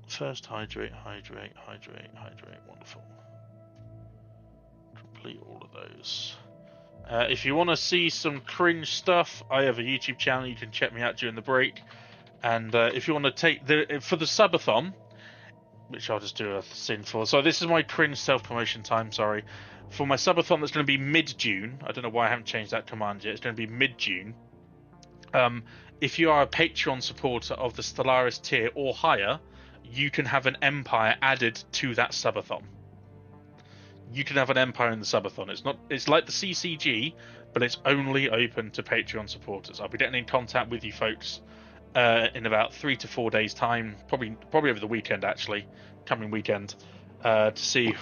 First, hydrate. Wonderful. Complete all of those. If you want to see some cringe stuff, I have a YouTube channel. You can check me out during the break. And if you want to take for the subathon, which I'll just do a sin for. So this is my cringe self-promotion time. Sorry, for my subathon that's going to be mid-June. I don't know why I haven't changed that command yet. It's going to be mid-June. If you are a Patreon supporter of the Stellaris tier or higher, you can have an empire added to that subathon. You can have an empire in the subathon. It's like the CCG, but it's only open to Patreon supporters. I'll be getting in contact with you folks in about 3 to 4 days' time, probably over the weekend actually, coming weekend, to see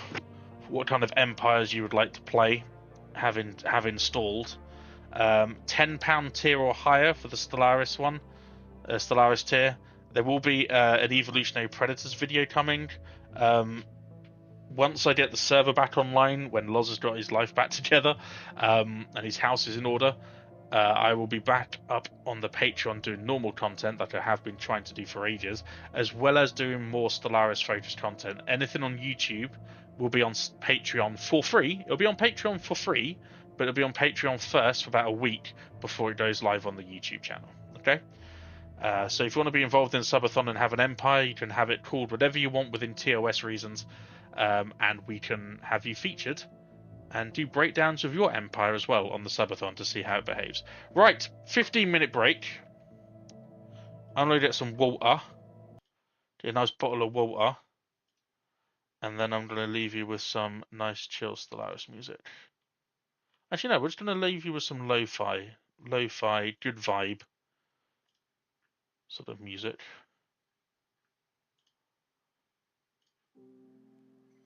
what kind of empires you would like to play, have installed. £10 tier or higher for the Stellaris one, Stellaris tier. There will be an Evolutionary Predators video coming. Once I get the server back online, when Loz has got his life back together, and his house is in order, I will be back up on the Patreon doing normal content that I have been trying to do for ages, as well as doing more Stellaris focused content. Anything on YouTube will be on Patreon for free. It'll be on Patreon for free, but it'll be on Patreon first for about a week before it goes live on the YouTube channel. Okay? So if you want to be involved in Subathon and have an empire, you can have it called whatever you want within TOS reasons, and we can have you featured and do breakdowns of your empire as well on the Subathon to see how it behaves. Right, 15-minute break. I'm going to get some water. Get a nice bottle of water. And then I'm going to leave you with some nice chill Stellaris music. Actually, no, we're just going to leave you with some lo-fi, good vibe sort of music.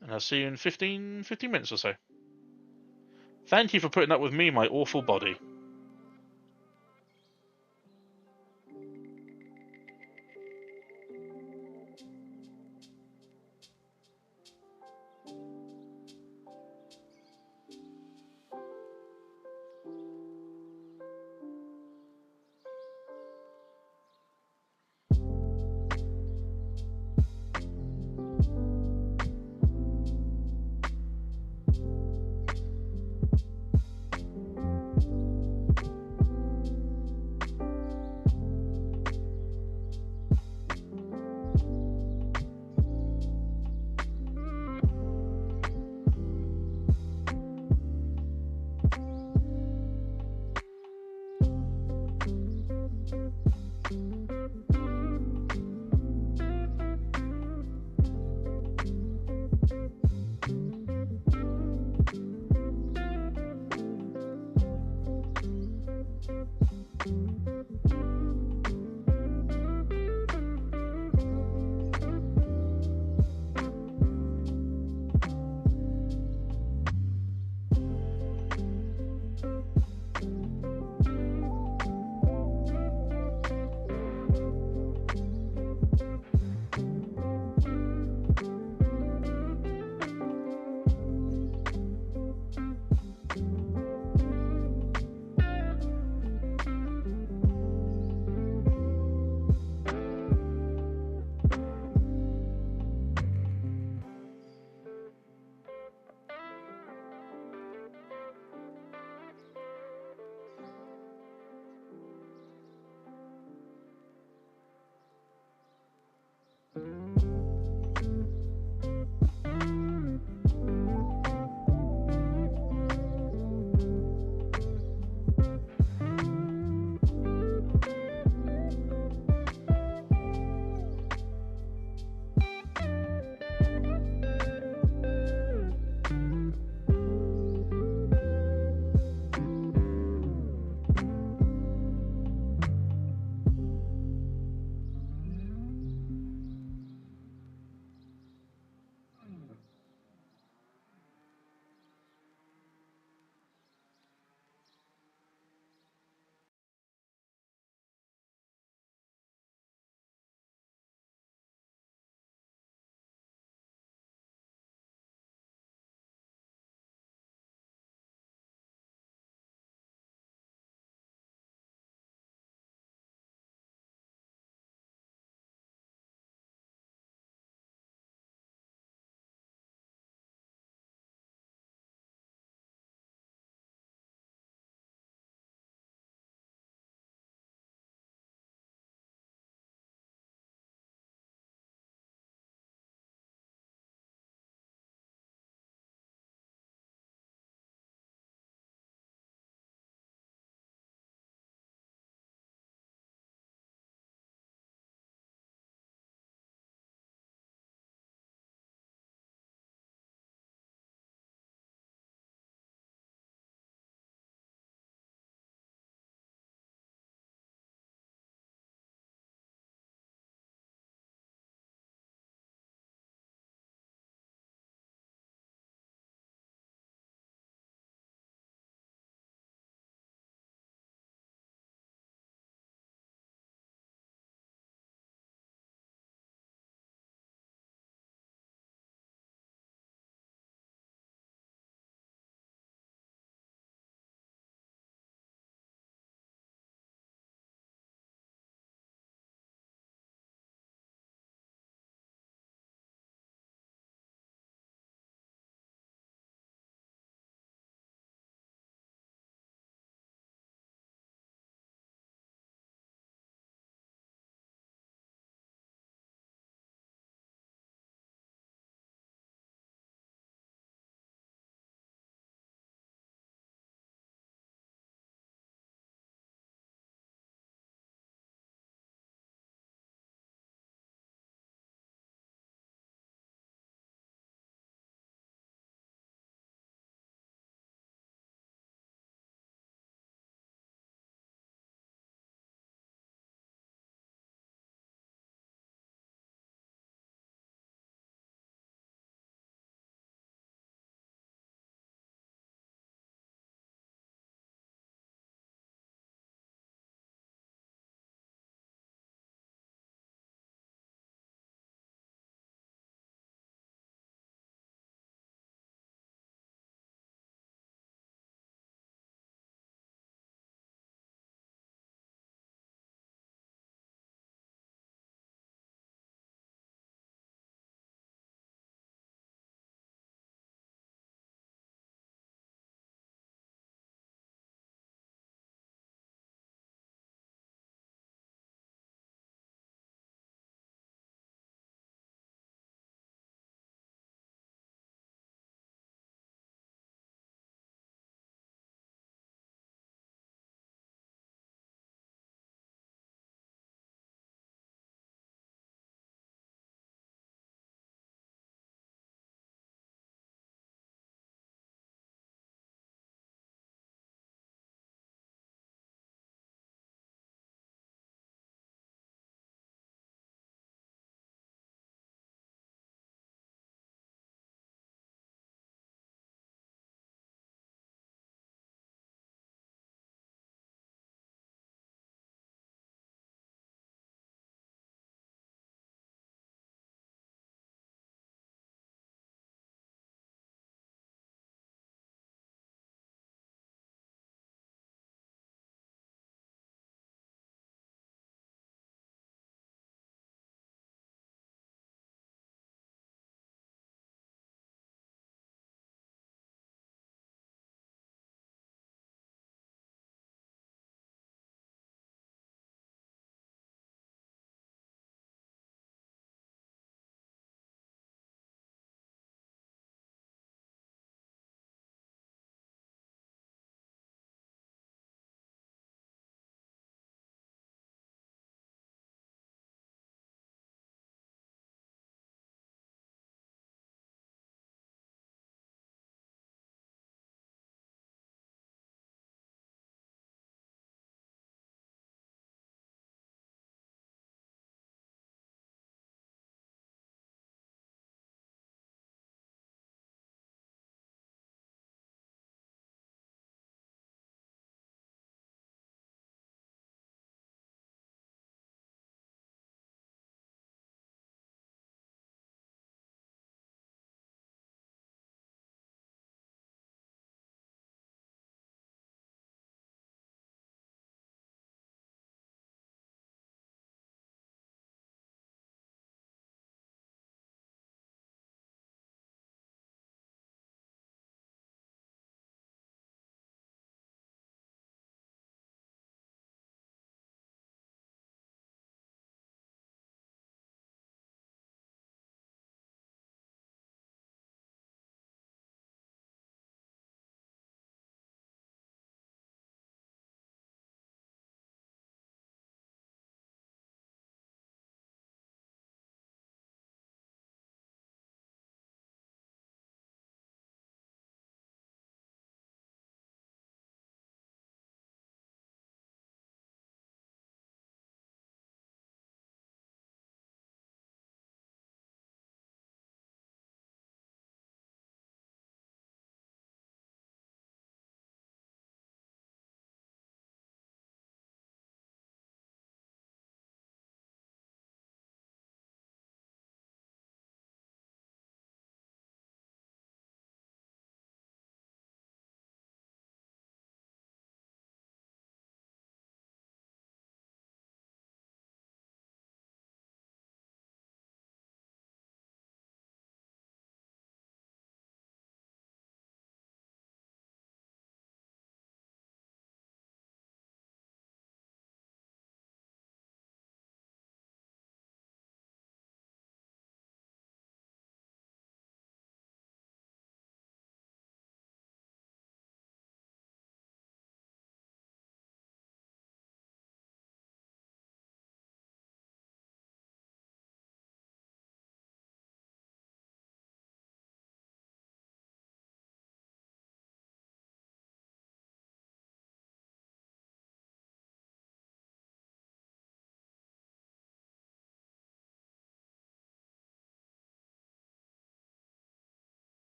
And I'll see you in 15 minutes or so. Thank you for putting up with me, my awful body.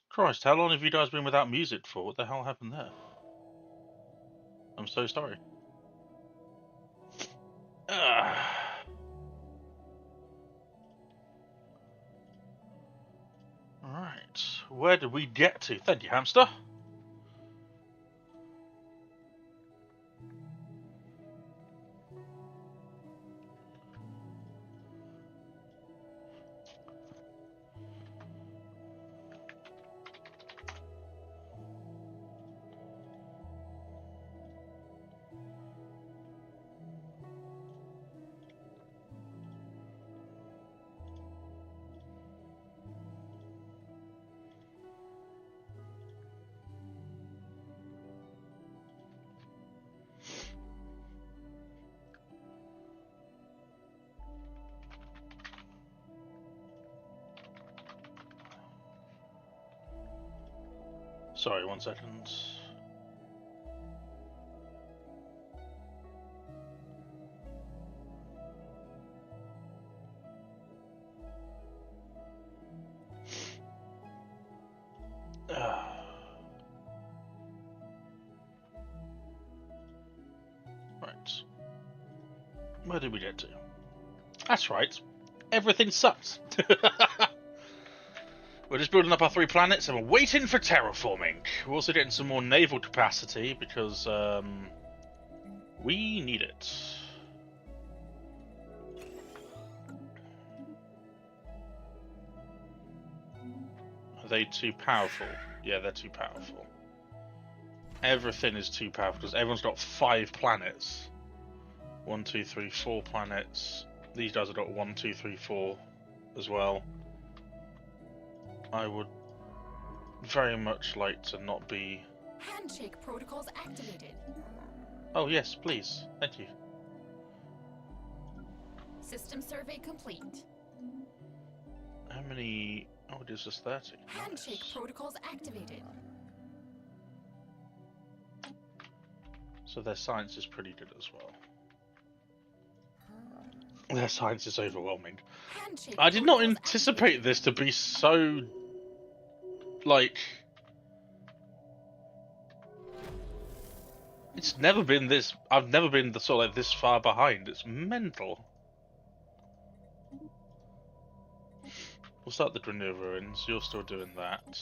Christ, how long have you guys been without music for? What the hell happened there? I'm so sorry. Alright, where did we get to? Thank you, hamster. Sorry, 1 second. Right. Where did we get to? That's right. Everything sucks. We're just building up our 3 planets and we're waiting for terraforming. We're also getting some more naval capacity because we need it. Are they too powerful? Yeah, they're too powerful. Everything is too powerful because everyone's got 5 planets. 1, 2, 3, 4 planets. These guys have got 1, 2, 3, 4 as well. I would very much like to not be... Handshake protocols activated. Oh yes, please. Thank you. System survey complete. How many... Oh, it is just 30. Handshake Nice. protocols activated. So their science is pretty good as well. Their science is overwhelming. Handshake I did not protocols anticipate activated. this to be so... like... It's never been this... I've never been sort of like this far behind. It's mental. We'll start the Grenade Ruins. You're still doing that.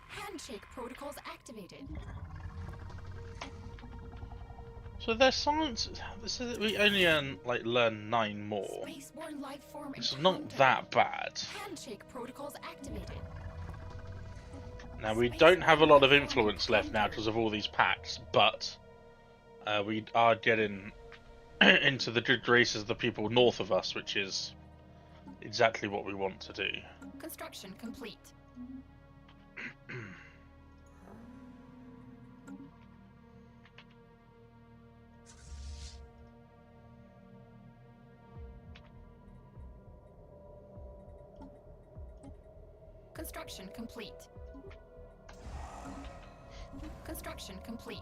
Handshake protocols activated. So their science... This is, we only learn 9 more. Spaceborne life form It's not encountered. that bad. Handshake protocols activated. Now we don't have a lot of influence left now because of all these packs, but we are getting into the good graces of the people north of us, which is exactly what we want to do. Construction complete. Construction complete. Construction complete.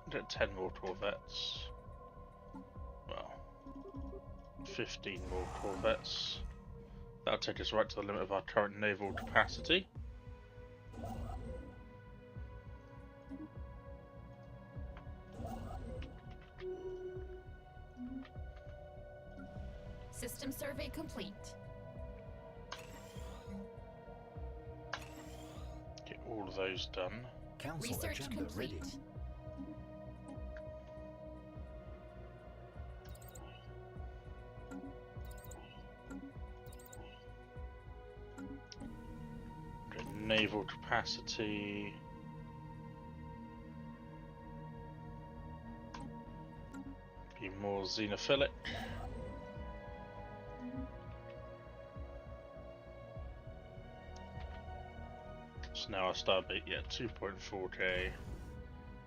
Get 10 more Corvettes. Well, 15 more Corvettes. That'll take us right to the limit of our current naval capacity. System survey complete. Get all of those done. Council Research agenda complete. ready. Get naval capacity. Be more xenophilic. So now our starbase, yeah, 2.4k.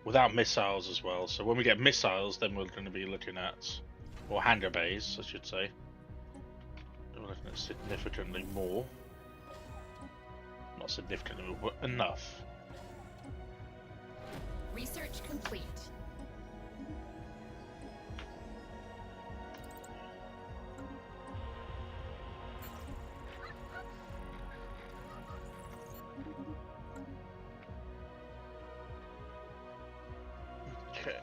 Without missiles as well, so when we get missiles, then we're going to be looking at, or hangar bays, I should say. significantly more. Not significantly more, but enough. Research complete. Okay.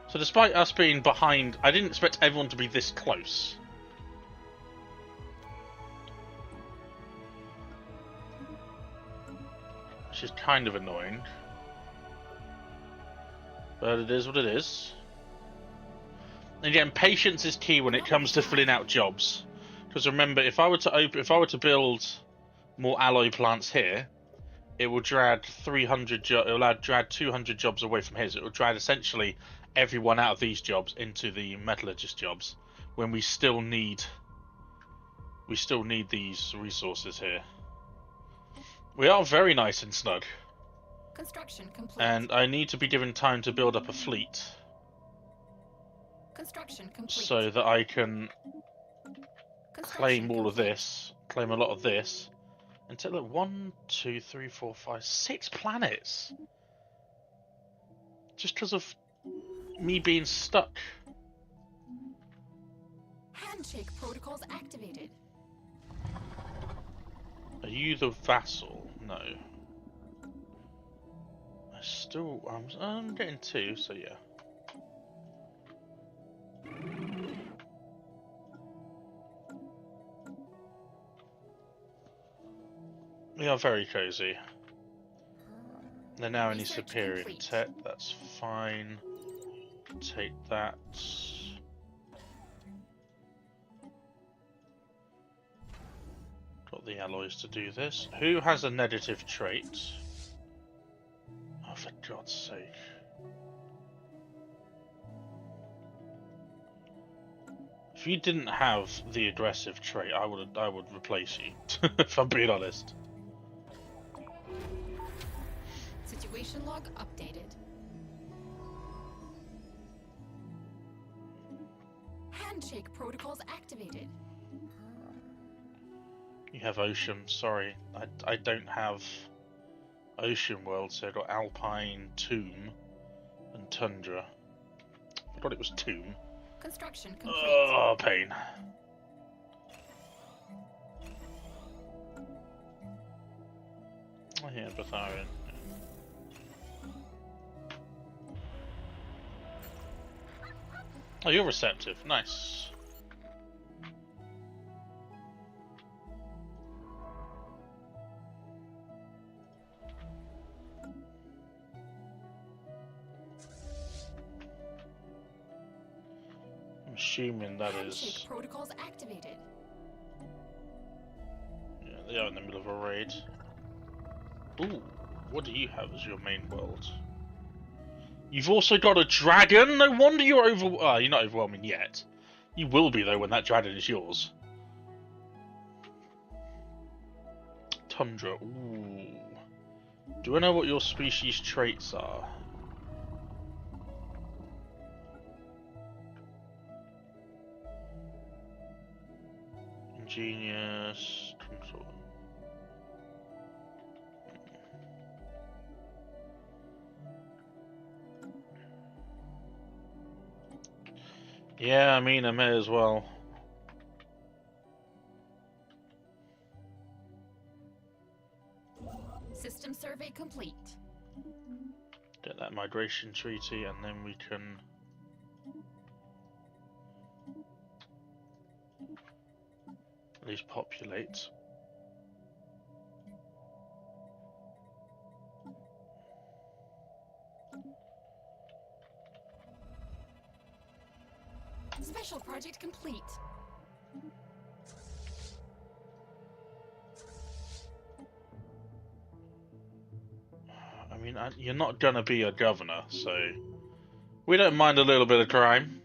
So despite us being behind, I didn't expect everyone to be this close. Which is kind of annoying. But it is what it is. And again, patience is key when it comes to filling out jobs. Because remember, if I were to build more alloy plants here, it will drag 300 it will drag 200 jobs away from his. It will drag essentially everyone out of these jobs into the metallurgist jobs when we still need these resources here. We are very nice and snug. Construction complete. And I need to be given time to build up a fleet. Construction complete. So that I can claim all of complete. this, claim a lot of this, and take like 1, 2, 3, 4, 5, 6 planets. Just because of me being stuck. Handshake protocols activated. Are you the vassal? No. I'm getting 2, so yeah. We are very cozy. They're now any Research superior complete. tech, that's fine. Take that. Got the alloys to do this. Who has a negative trait? Oh, for God's sake. If you didn't have the aggressive trait, I would replace you. If I'm being honest. Situation log updated. Handshake protocols activated. You have ocean. Sorry, I don't have ocean world, so I got alpine, tomb, and tundra. I thought it was tomb. Construction complete. Oh, pain. Oh yeah, Batharian. Oh, you're receptive. Nice. I'm assuming that Handshake is... protocols activated. Yeah, they are in the middle of a raid. Ooh, what do you have as your main world? You've also got a dragon? No wonder you're you're not overwhelming yet. You will be, though, when that dragon is yours. Tundra, ooh. Do I know what your species traits are? Ingenious, control. Yeah, I mean, I may as well. System survey complete. Get that migration treaty, and then we can at least populate. Special project complete. I mean, you're not gonna be a governor, so we don't mind a little bit of crime.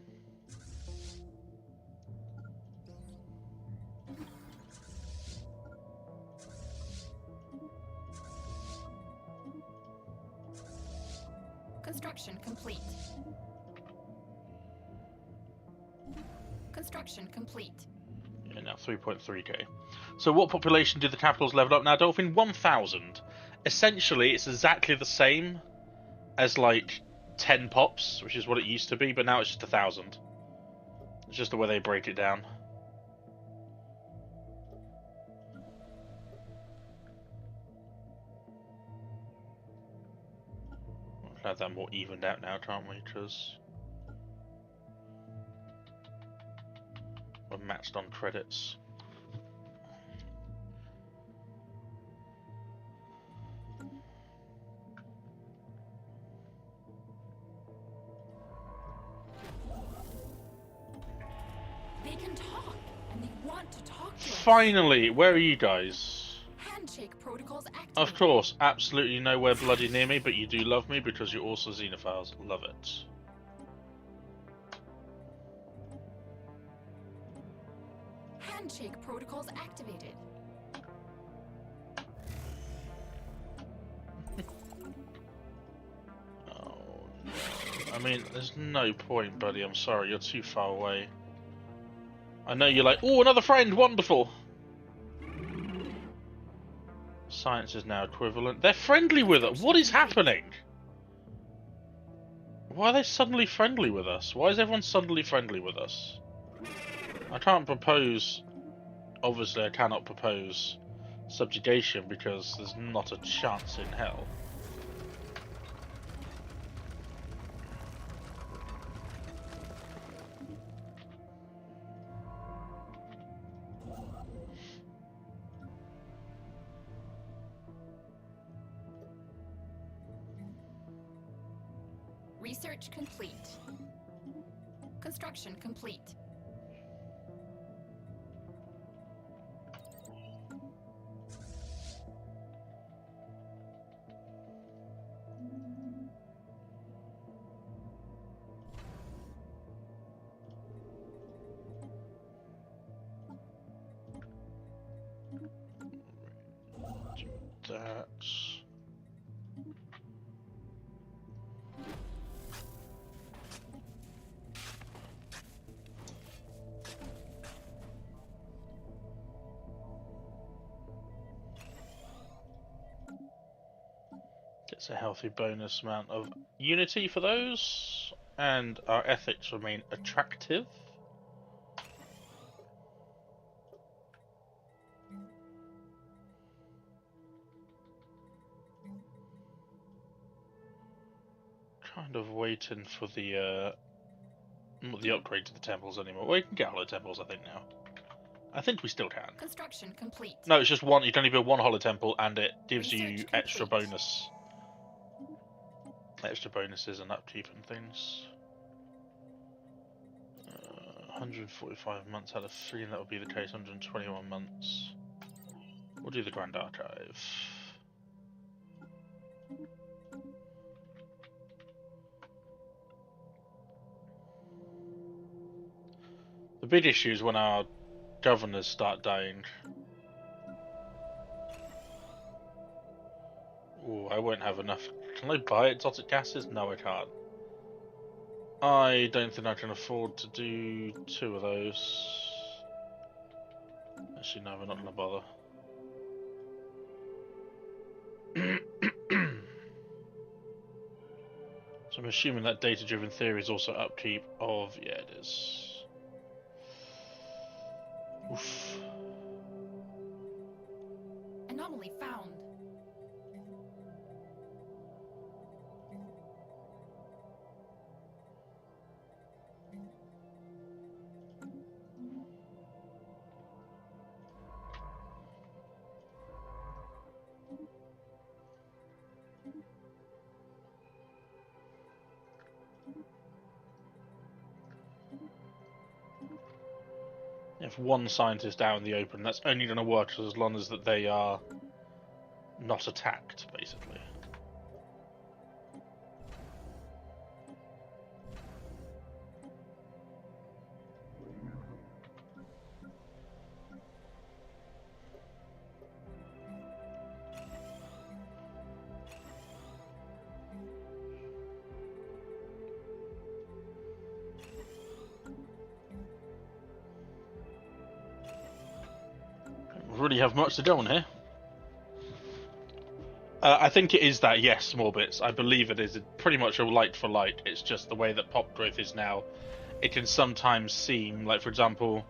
Construction complete. Construction complete. And now, 3.3k. So what population did the capitals level up now, Dolphin? 1,000. Essentially, it's exactly the same as, like, 10 pops, which is what it used to be, but now it's just 1,000. It's just the way they break it down. We'll have that more evened out now, can't we? Because we're matched on credits. They can talk, and they want to talk to us. Finally, where are you guys? Handshake protocols activated. Of course, absolutely nowhere bloody near me, but you do love me because you're also xenophiles. Love it. Handshake protocols activated. Oh no. I mean, there's no point, buddy. I'm sorry, you're too far away. I know you're like, oh, another friend, wonderful. Science is now equivalent. They're friendly with us. What is happening? Why are they suddenly friendly with us? Why is everyone suddenly friendly with us? I can't propose... Obviously, I cannot propose subjugation because there's not a chance in hell. Research complete. Construction complete. Do that. Gets a healthy bonus amount of unity for those, and our ethics remain attractive. Kind of waiting for the not the upgrade to the temples anymore. Well, you can get hollow temples, I think, now. I think we still can. Construction complete. No, it's just one. You can only build one hollow temple, and it gives Research you complete. extra bonuses and upkeep and things. 145 months out of 3, and that would be the case. 121 months. We'll do the Grand Archive. The big issue is when our governors start dying. Ooh, I won't have enough. Can I buy exotic gases? No, I can't. I don't think I can afford to do 2 of those. Actually, no, we're not going to bother. So I'm assuming that data-driven theory is also upkeep of... Yeah, it is. Oof. Anomaly found. If one scientist out in the open, that's only going to work as long as that they are not attacked, basically. really have much to go on here. I think it is that, yes, small bits. I believe it is pretty much a light for light. It's just the way that pop growth is now. It can sometimes seem, like for example,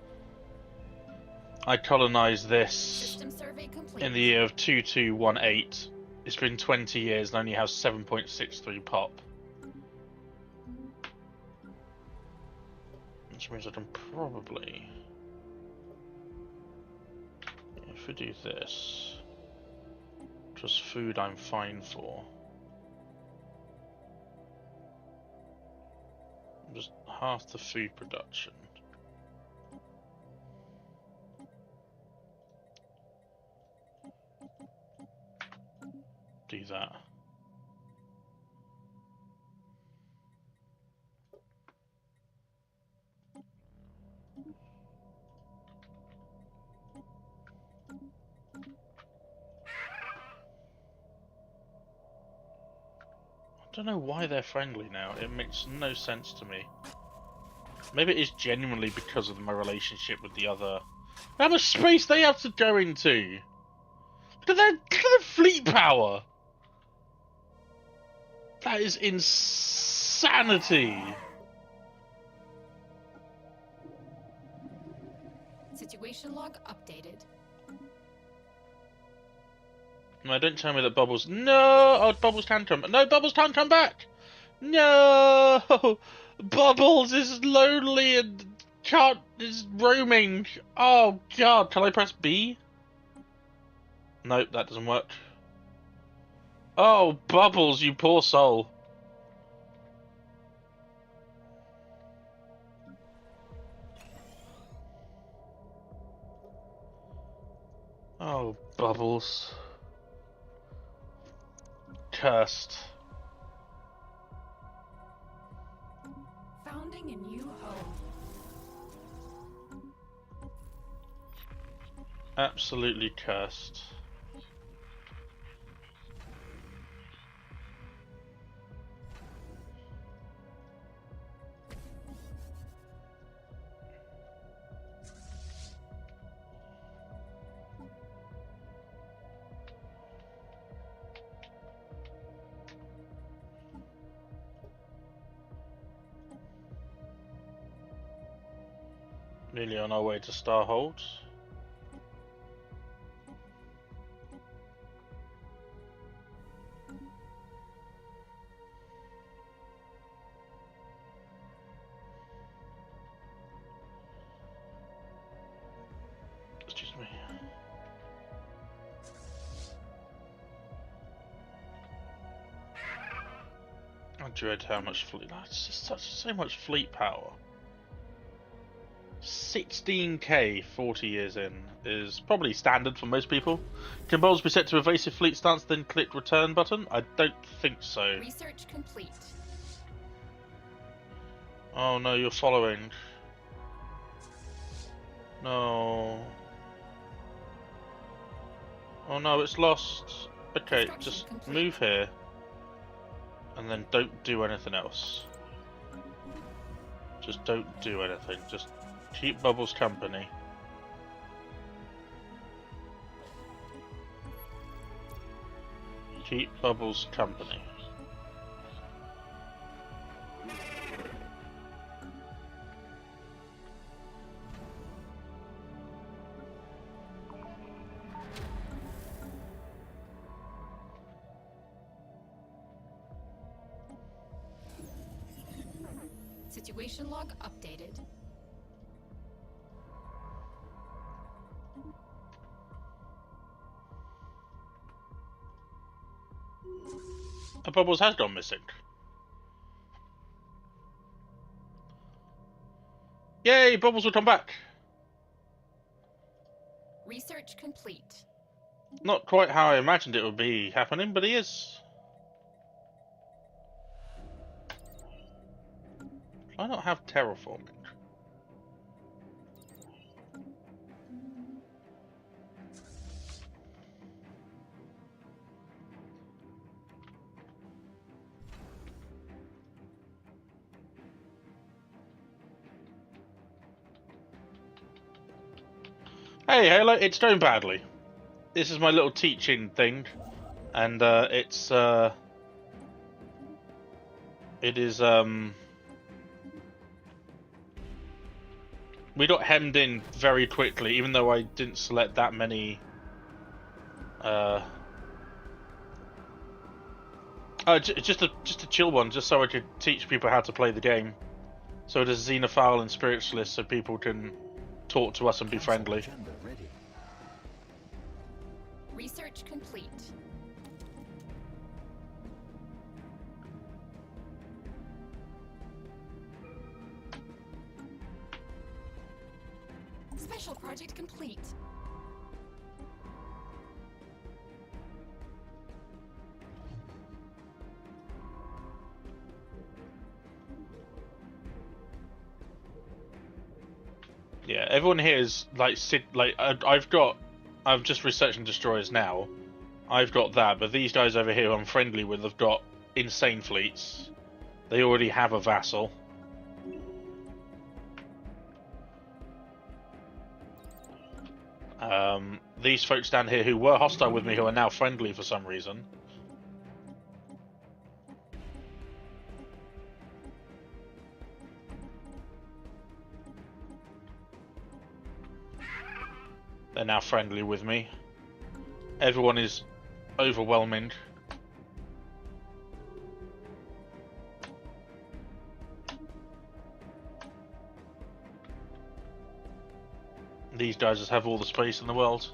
I colonized this System survey complete. in the year of 2218. It's been 20 years and only has 7.63 pop. Which means I can probably... If we do this... Just food I'm fine for. Just half the food production. Do that. I don't know why they're friendly now. It makes no sense to me. Maybe it is genuinely because of my relationship with the other... How much space they have to go into! Look at their fleet power! That is insanity! Situation log updated. No, don't tell me that Bubbles... No! Oh, Bubbles can come... No, Bubbles can't come back! No! Bubbles is lonely and can't... is roaming. Oh, God. Can I press B? Nope, that doesn't work. Oh, Bubbles, you poor soul. Oh, Bubbles. Cursed. Founding a new home. Absolutely cursed. Nearly on our way to Starhold. Excuse me. I dread how much fleet. That's just so much fleet power. 16k 40 years in is probably standard for most people. Can bowls be set to evasive fleet stance, then click return button? I don't think so. Research complete. Oh no, you're following. No. Oh no, it's lost. Okay, just move here. And then don't do anything else. Just don't do anything. Just keep Bubbles company. Keep Bubbles company. Situation log updated. Bubbles has gone missing. Yay, Bubbles will come back. Research complete. Not quite how I imagined it would be happening, but he is. Why not have terraforming? Hey, Halo, it's going badly. This is my little teaching thing, and it is we got hemmed in very quickly, even though I didn't select that many. Just a chill one, just so I could teach people how to play the game. So there's Xenophile and Spiritualist, so people can talk to us and be friendly. Agenda ready. Research complete. Special project complete. Yeah, everyone here is like I'm just researching destroyers now. I've got that, but these guys over here I'm friendly with have got insane fleets. They already have a vassal. These folks down here who were hostile with me who are now friendly for some reason. They're now friendly with me. Everyone is overwhelming. These guys just have all the space in the world.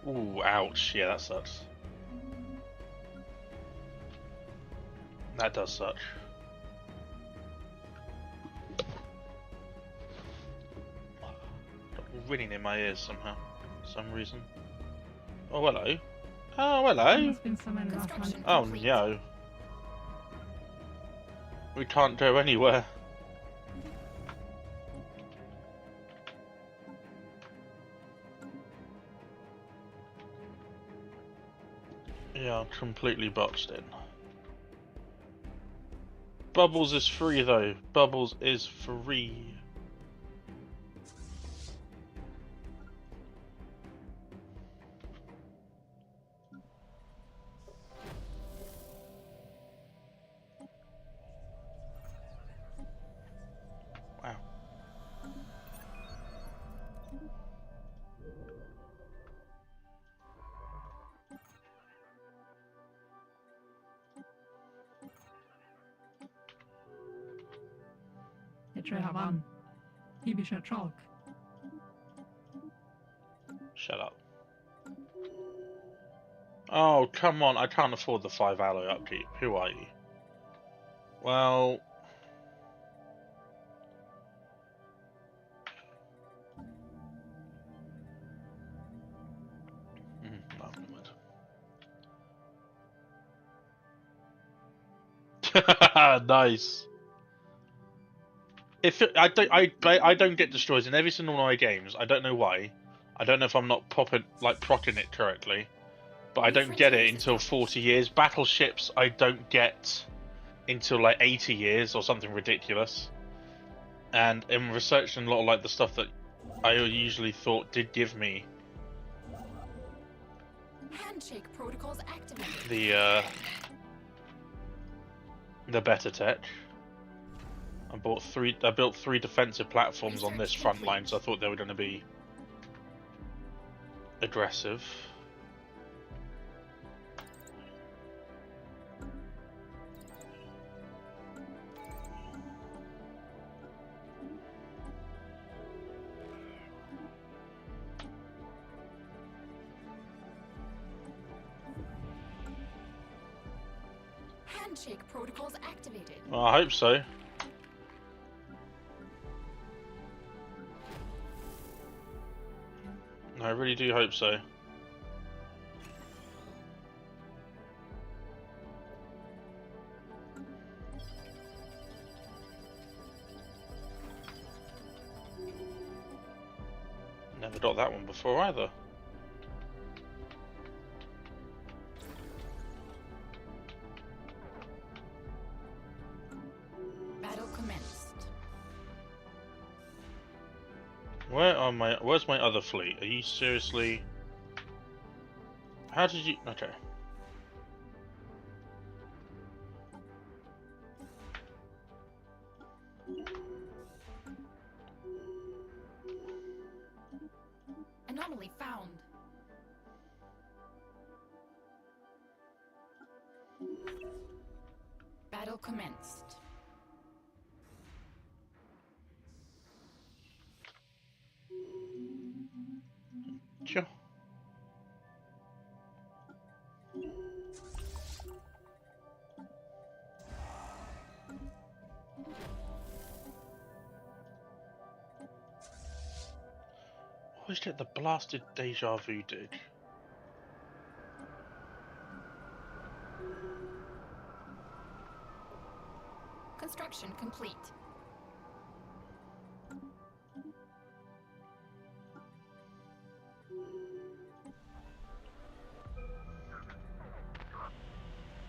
Ooh, ouch. Yeah, that sucks. That does suck. Ringing in my ears somehow, for some reason. Oh, hello. Oh, hello. Construction Oh, complete. no. We can't go anywhere. Yeah, I'm completely boxed in. Bubbles is free though. Bubbles is free. Wow. Jag tror jag vann. Vi kör trolk. Shut up. Oh, come on. I can't afford the 5 alloy upkeep. Who are you? Well... no, never mind. Nice. I don't get destroys in every single one of my games. I don't know why. I don't know if I'm not procking it correctly, but I don't get it until 40 years. Battleships I don't get until like 80 years or something ridiculous. And in researching a lot of like the stuff that I usually thought did give me Handshake protocols activated. the better tech. I built 3 defensive platforms on this front line, so I thought they were going to be aggressive. Handshake protocols activated. Well, I hope so. I really do hope so. Never got that one before either. Battle commenced. are my? Where's my other fleet? Are you seriously? How did you? Okay. Anomaly found. Battle commenced. Sure. What is it the blasted deja vu did? Construction complete.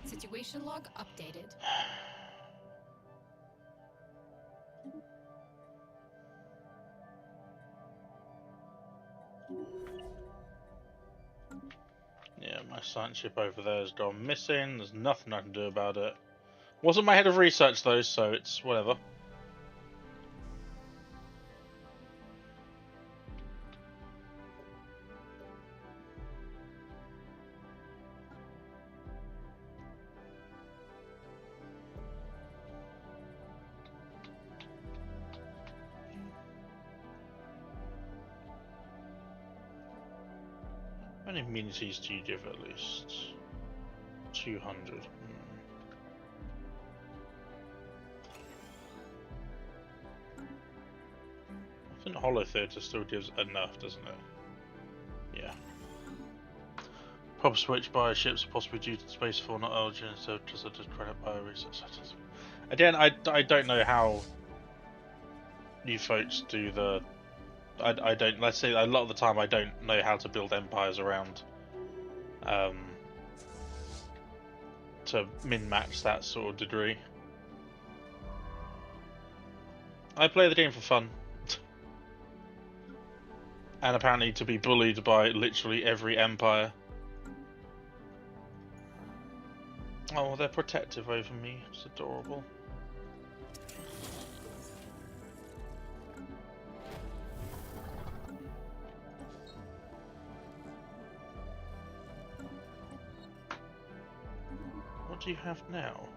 Situation log updated. Yeah, my science ship over there has gone missing. There's nothing I can do about it. Wasn't my head of research though, so it's whatever. How many immunities do you give at least? 200. I think Hollow Theatre still gives enough, doesn't it? Yeah. Pop switch bio ships possibly due to space for not origin, so just a discredit bio research. Again, I don't know how you folks do the. I don't. Let's say a lot of the time I don't know how to build empires around. To min-max that sort of degree. I play the game for fun. And apparently to be bullied by literally every empire. Oh, they're protective over me. It's adorable. What do you have now?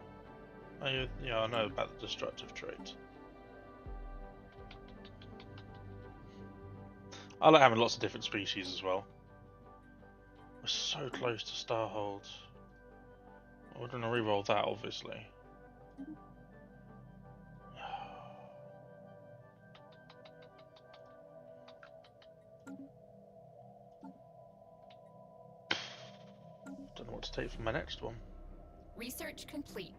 Oh, yeah, I know about the destructive trait. I like having lots of different species as well. We're so close to Starhold. We're going to reroll that, obviously. Don't know what to take for my next one. Research complete.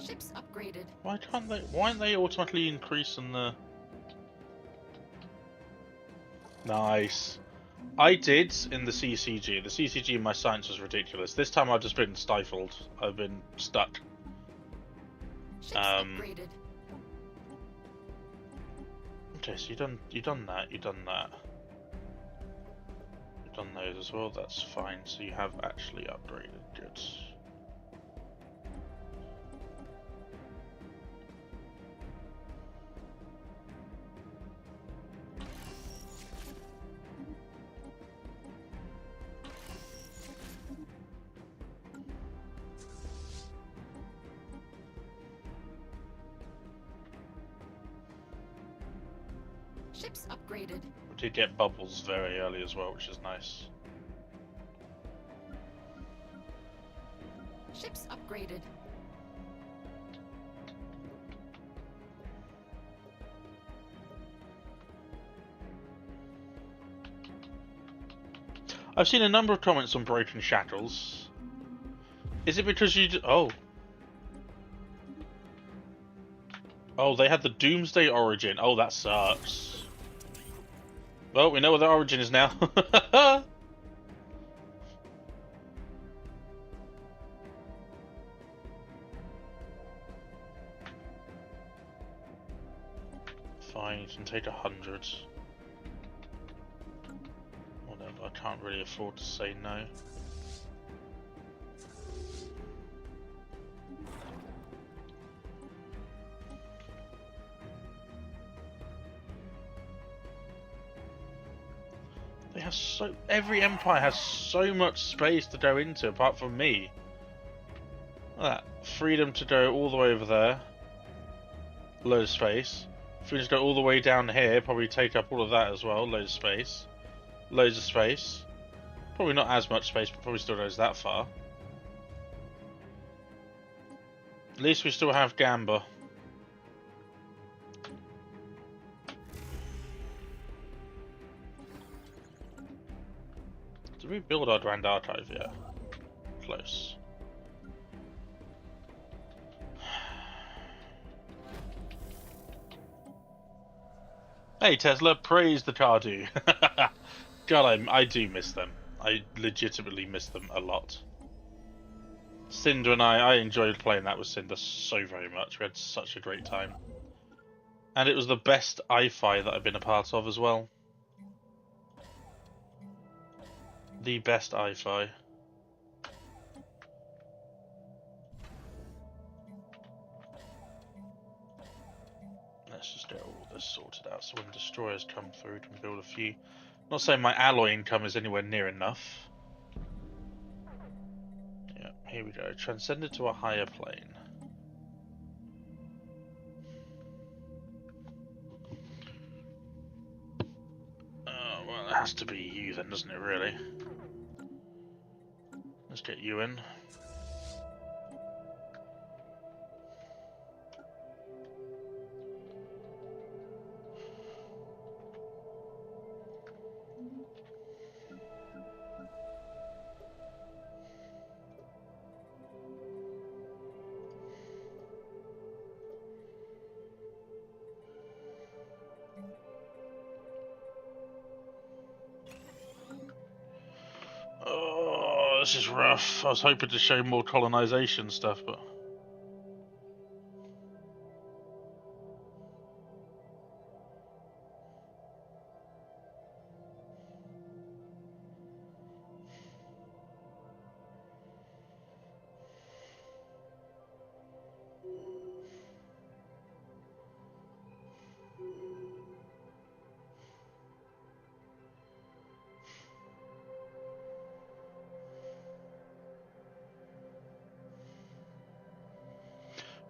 Ships upgraded. Why can't they? Why aren't they automatically increasing the? Nice. I did in the CCG. The CCG in my science was ridiculous. This time I've just been stifled. I've been stuck. Ships upgraded. Okay, so you done that. You've done those as well. That's fine. So you have actually upgraded. Good. Ships upgraded. We did get bubbles very early as well, which is nice. Ships upgraded. I've seen a number of comments on Broken Shackles. Is it because you? Oh, Oh, they had the Doomsday origin. Oh, that sucks. Well, we know what their origin is now. Fine, you can take 100. Whatever, I can't really afford to say no. They have every empire has so much space to go into, apart from me. Look at that. Freedom to go all the way over there. Load of space. Freedom to go all the way down here, probably take up all of that as well. Loads of space. Loads of space. Probably not as much space, but probably still goes that far. At least we still have Gamba. Did we build our Grand Archive yet? Close. Hey Tesla, praise the Cardu. God, I do miss them. I legitimately miss them a lot. Cinder and I enjoyed playing that with Cinder so very much. We had such a great time. And it was the best I-Fi that I've been a part of as well. The best I-Fi. Let's just get all this sorted out so when destroyers come through we can build a few. Not saying my alloy income is anywhere near enough. Yeah, here we go. Transcended to a higher plane. Well, it has to be you then, doesn't it, really? Let's get you in. Oh, this is rough. I was hoping to show more colonization stuff, but...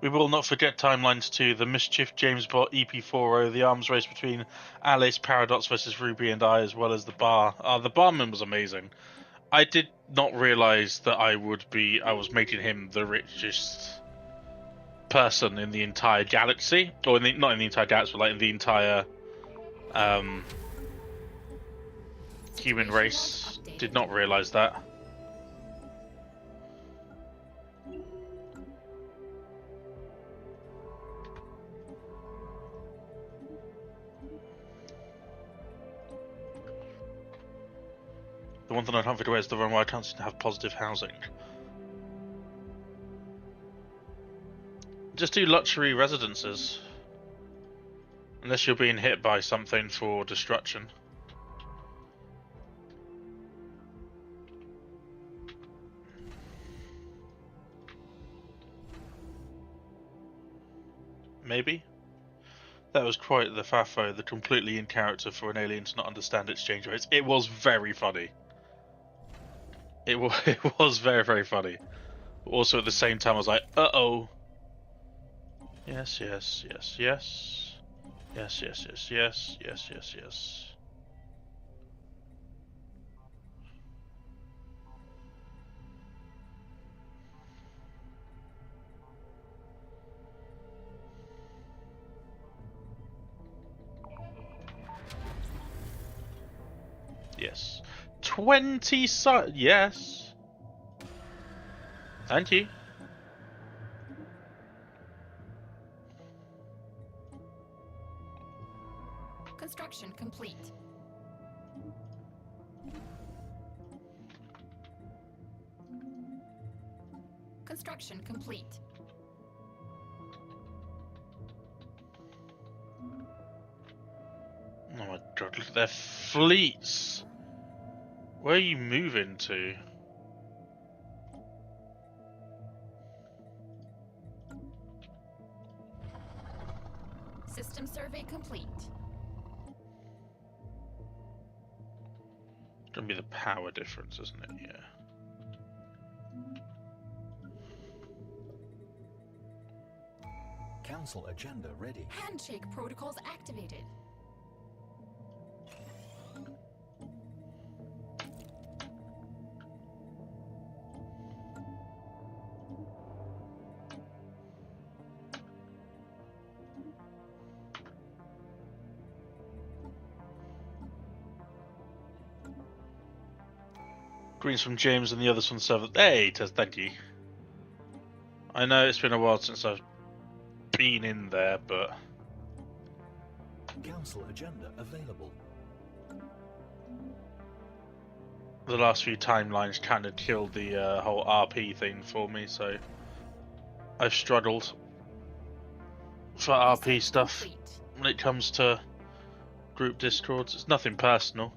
We will not forget timelines 2, the Mischief James Bot EP40, the arms race between Alice, Paradox versus Ruby and I, as well as the bar. The barman was amazing. I did not realise that I was making him the richest person in the entire galaxy. Or not in the entire galaxy, but like in the entire human race. Did not realise that. The one thing I can't figure out is the reason why I can't seem to have positive housing. Just do luxury residences. Unless you're being hit by something for destruction. Maybe? That was quite the faffo, the completely in character for an alien to not understand exchange rates. It was very funny. It was very, very funny. But also at the same time I was like, uh-oh. Yes, yes, yes, yes. Yes, yes, yes, yes, yes, yes, yes. Yes. 20 yes. Thank you. Construction complete. Construction complete. Oh my god, look at their fleets! Where are you moving to? System survey complete. It's gonna be the power difference, isn't it? Yeah. Council agenda ready. Handshake protocols activated. Greens from James and the others from the server. Hey, Tez, thank you. I know it's been a while since I've been in there, but Council agenda available. the last few timelines kind of killed the whole RP thing for me, so I've struggled for RP stuff Complete. when it comes to group discords. It's nothing personal,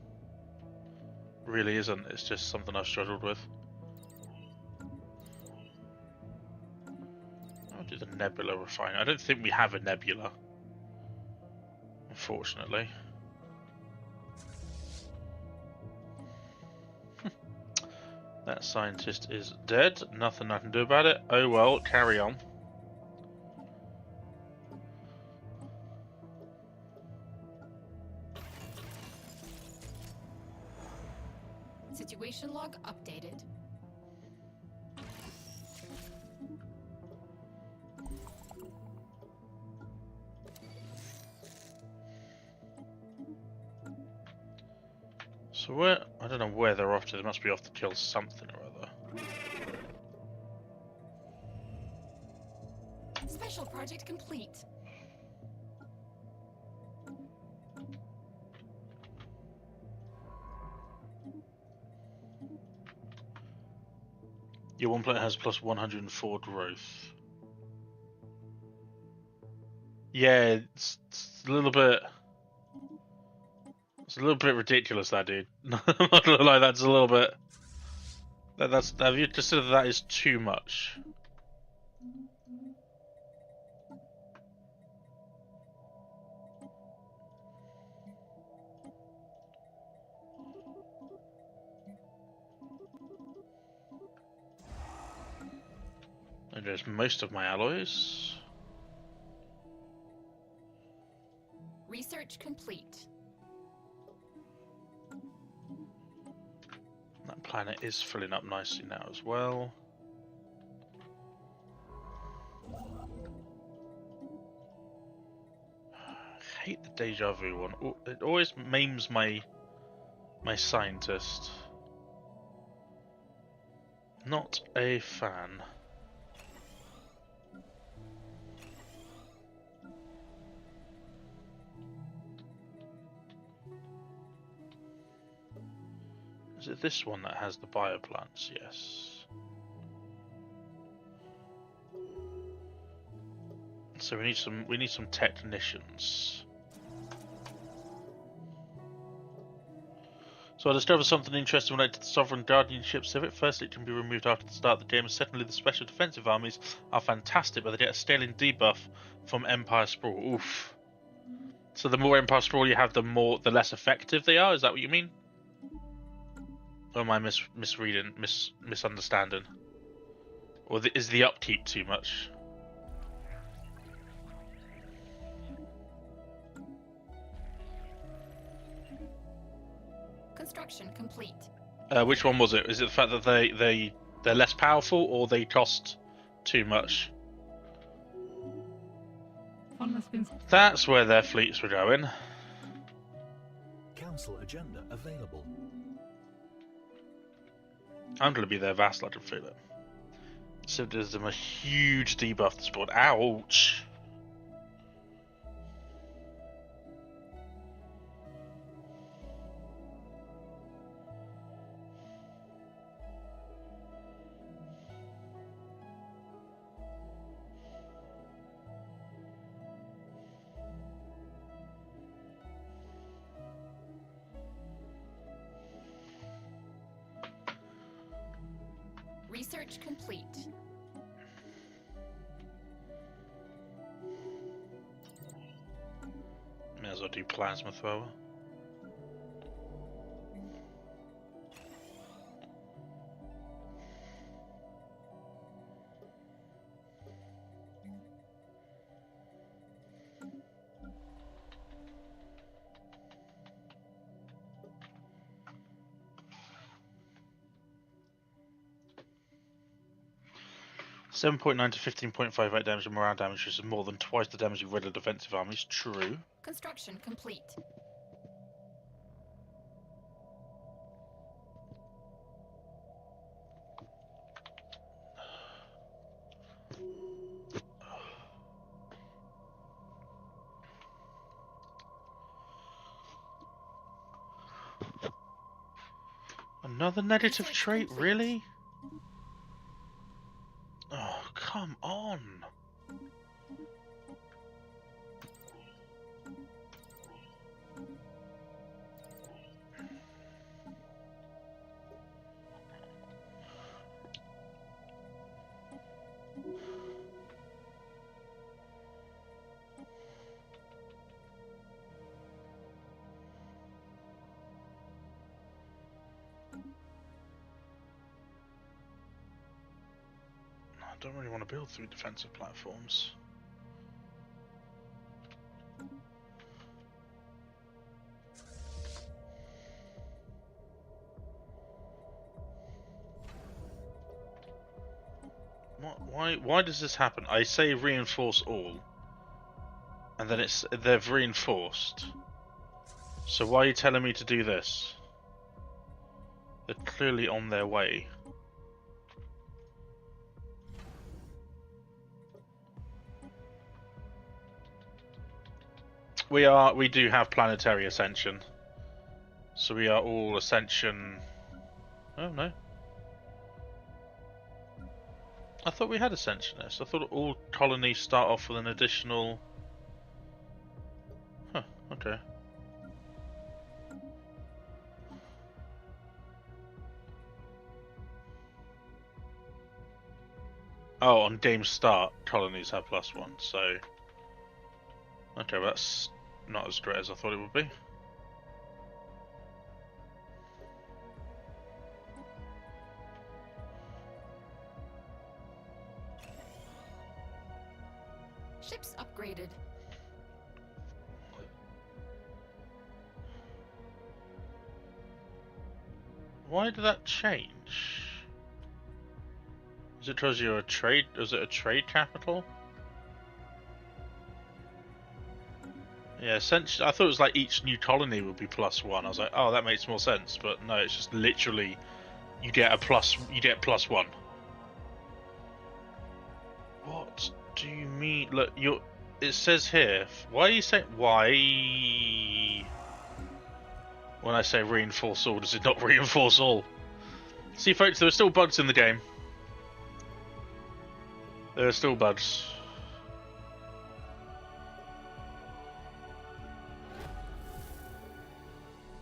really isn't. It's just something I've struggled with. I'll do the nebula refine. I don't think we have a nebula, unfortunately. That scientist is dead. Nothing I can do about it. Oh well, carry on. Situation log updated. So where? I don't know where they're off to. They must be off to kill something or other. Special project complete. Your one planet has plus 104 growth. Yeah, it's a little bit. It's a little bit ridiculous, that dude. I'm not gonna lie, that's a little bit. That's. Have you considered that is too much? And there's most of my alloys. Research complete. That planet is filling up nicely now as well. I hate the deja vu one. It always maims my scientist. Not a fan. Is it this one that has the bioplants? Yes. So we need some technicians. So I discovered something interesting related to the Sovereign Guardianship Civic. Firstly, it can be removed after the start of the game. Secondly, the special defensive armies are fantastic, but they get a scaling debuff from Empire Sprawl. Oof. So the more Empire Sprawl you have, the less effective they are. Is that what you mean? Or am I misunderstanding? Or is the upkeep too much? Construction complete. Which one was it? Is it the fact that they're less powerful, or they cost too much? One has been That's where their fleets were going. Council agenda available. I'm going to be their vassal, I can feel it. So there's them a huge debuff to sport. Ouch! Research complete. May as well do plasma thrower. (7.9 to 15.58 damage and morale damage is more than twice the damage of regular defensive armies. True. Construction complete. Another negative Research trait, complete. really? Oh, come on. I don't really want to build 3 defensive platforms. Why does this happen? I say reinforce all, and then they've reinforced. So why are you telling me to do this? They're clearly on their way. We do have planetary ascension. So we are all ascension. Oh no. I thought we had ascensionists. I thought all colonies start off with an additional. Huh, okay. Oh, on game start, colonies have +1, so. Okay, well, that's not as great as I thought it would be. Ships upgraded. Why did that change? Is it because you're a trade? Is it a trade capital? Yeah, essentially, I thought it was like each new colony would be +1. I was like, oh, that makes more sense. But no, it's just literally you get +1. What do you mean? Look, it says here. Why are you saying why? When I say reinforce all, does it not reinforce all? See, folks, there are still bugs in the game. There are still bugs.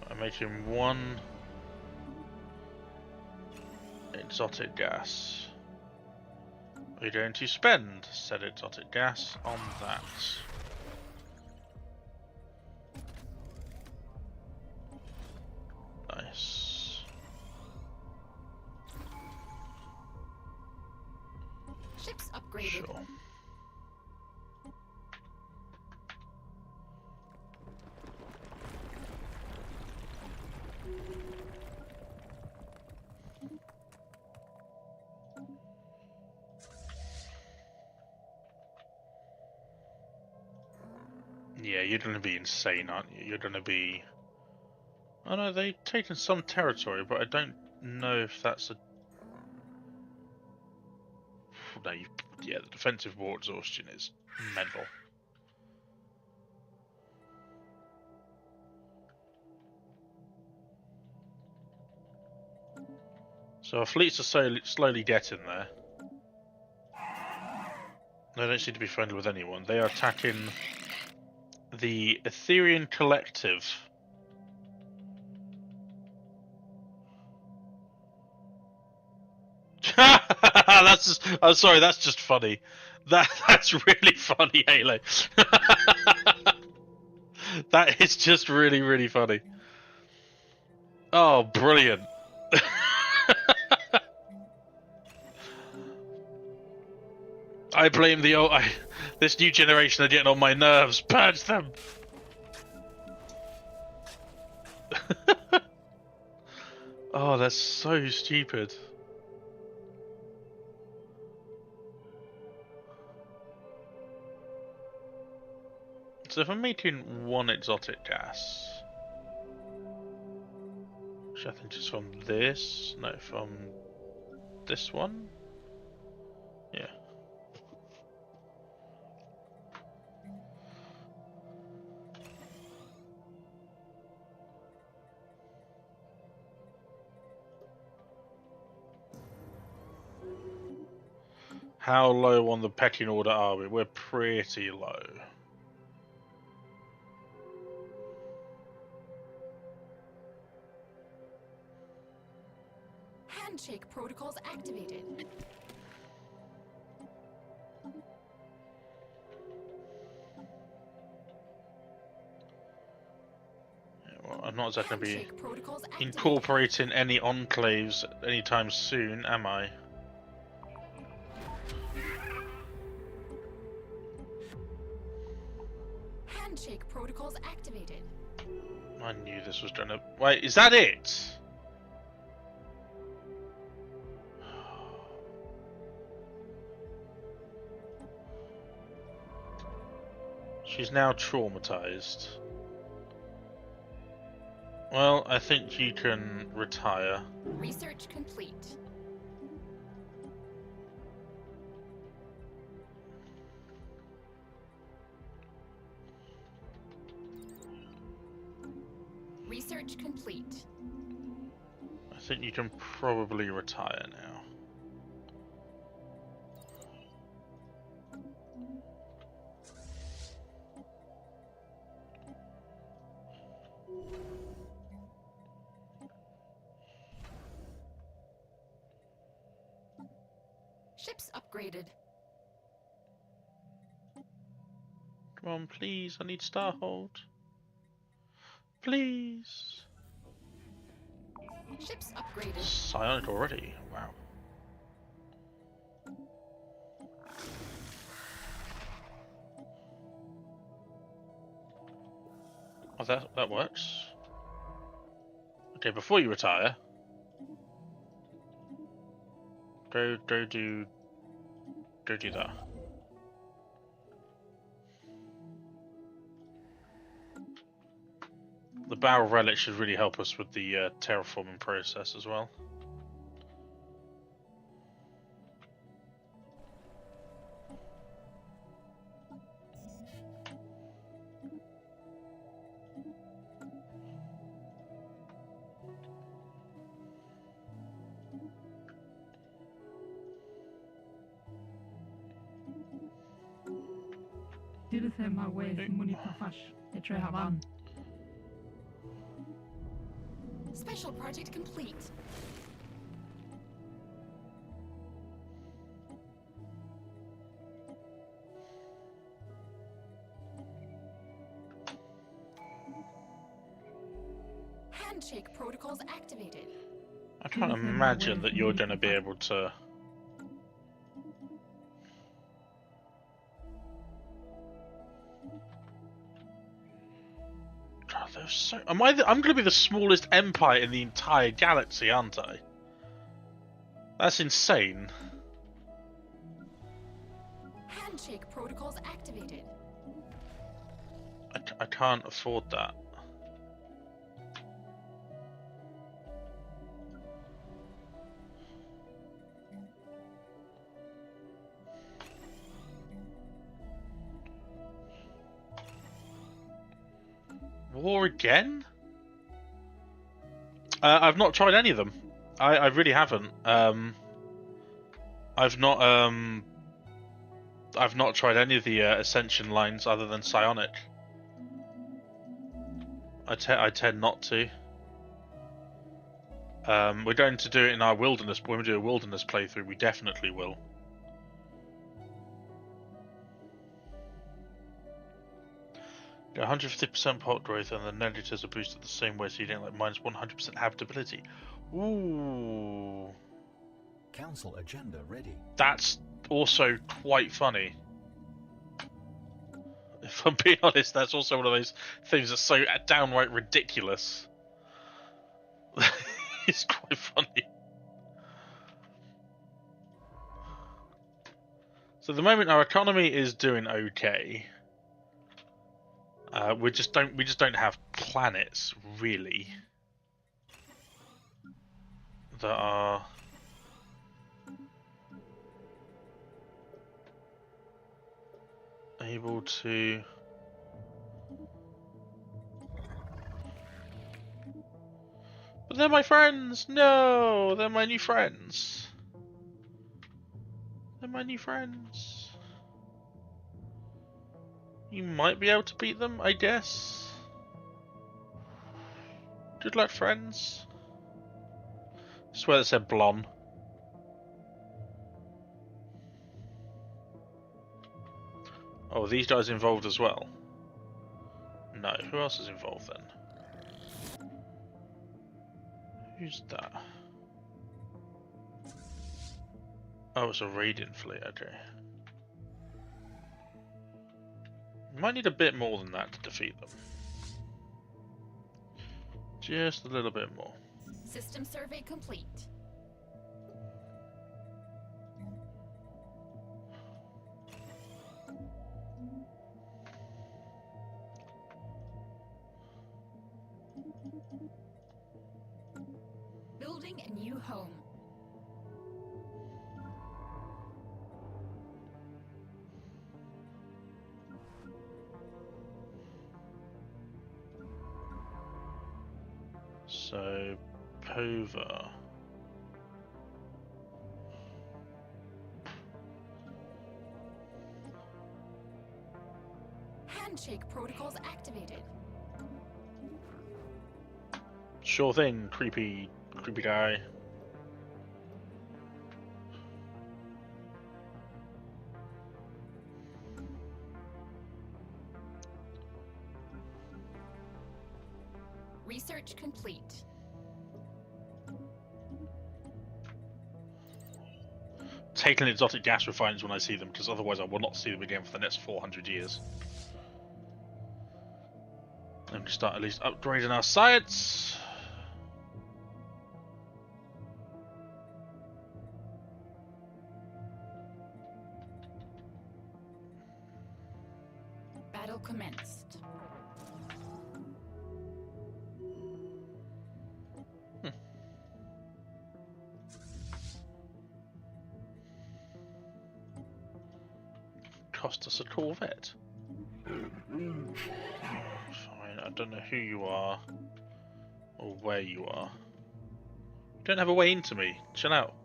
I'm making 1 exotic gas. Are you going to spend said exotic gas on that? Nice. Ships upgraded. Sure. Yeah, you're going to be insane, aren't you? You're going to be... Oh no, they've taken some territory, but I don't know if that's a... No, yeah, the defensive war exhaustion is mental. So our fleets are slowly getting there. They don't seem to be friendly with anyone. They are attacking the Etherean Collective. Ha! That's just, I'm sorry, that's just funny. That's really funny, Halo. That is just really, really funny. Oh, brilliant. I blame the old. This new generation are getting on my nerves. Purge them. Oh, that's so stupid. So if I'm making one exotic gas, which I think is from this, no, from this one, yeah. How low on the pecking order are we? We're pretty low. Handshake protocols activated. Well, I'm not exactly going to be Handshake protocols activated. incorporating any enclaves anytime soon, am I? Handshake protocols activated. I knew this was gonna. Wait, is that it? She's now traumatized. Well, I think you can retire. Research complete. Research complete. I think you can probably retire now. Ships upgraded. Come on, please. I need Starhold. Please. Ships upgraded. Psionic already. Wow. Oh, that works. Okay, before you retire, go do that. The barrel relic should really help us with the terraforming process as well. Did det my way money pafash. Jeg tror jeg har vann. Special project complete. Handshake protocols activated. I can't imagine that you're going to be able to. God, there's so. I'm going to be the smallest empire in the entire galaxy, aren't I? That's insane. Handshake protocols activated. I can't afford that. War again? I've not tried any of them. I really haven't. I've not tried any of the Ascension lines other than Psionic. I tend not to. We're going to do it in our wilderness. When we do a wilderness playthrough, we definitely will. Get 150% pot growth, and the negatives are boosted the same way, so you don't like minus 100% habitability. Ooh, Council agenda ready. that's also quite funny. If I'm being honest, that's also one of those things that's so downright ridiculous. It's quite funny. So at the moment, our economy is doing okay. We just don't have planets really that are able to. But they're my friends! No! They're my new friends! They're my new friends. You might be able to beat them, I guess. Good luck, friends. I swear it said blonde. Oh, are these guys involved as well? No, who else is involved then? Who's that? Oh, it's a raiding fleet, okay. Might need a bit more than that to defeat them. Just a little bit more. System survey complete. Building a new home. So, Pova. Handshake protocols activated. Sure thing, creepy guy. Research complete. Taking exotic gas refineries when I see them, because otherwise I will not see them again for the next 400 years. And we start at least upgrading our science. Battle commenced. Cost us a Corvette. Fine, I don't know who you are or where you are. You don't have a way into me. Chill out.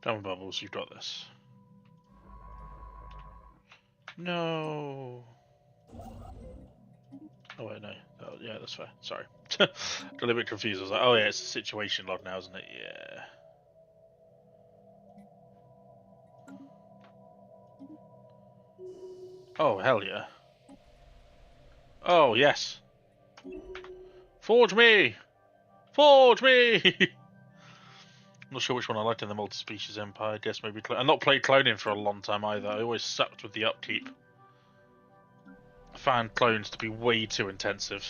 Come on, Bubbles, you've got this. No. Oh wait, no. Oh, yeah, that's fair. Sorry. Got a little bit confused. I was like, oh yeah, it's a situation log now, isn't it? Yeah. Oh, hell yeah. Oh, yes. Forge me! Forge me! I'm not sure which one I liked in the multi-species empire. I guess maybe I've not played cloning for a long time either. I always sucked with the upkeep. I found clones to be way too intensive.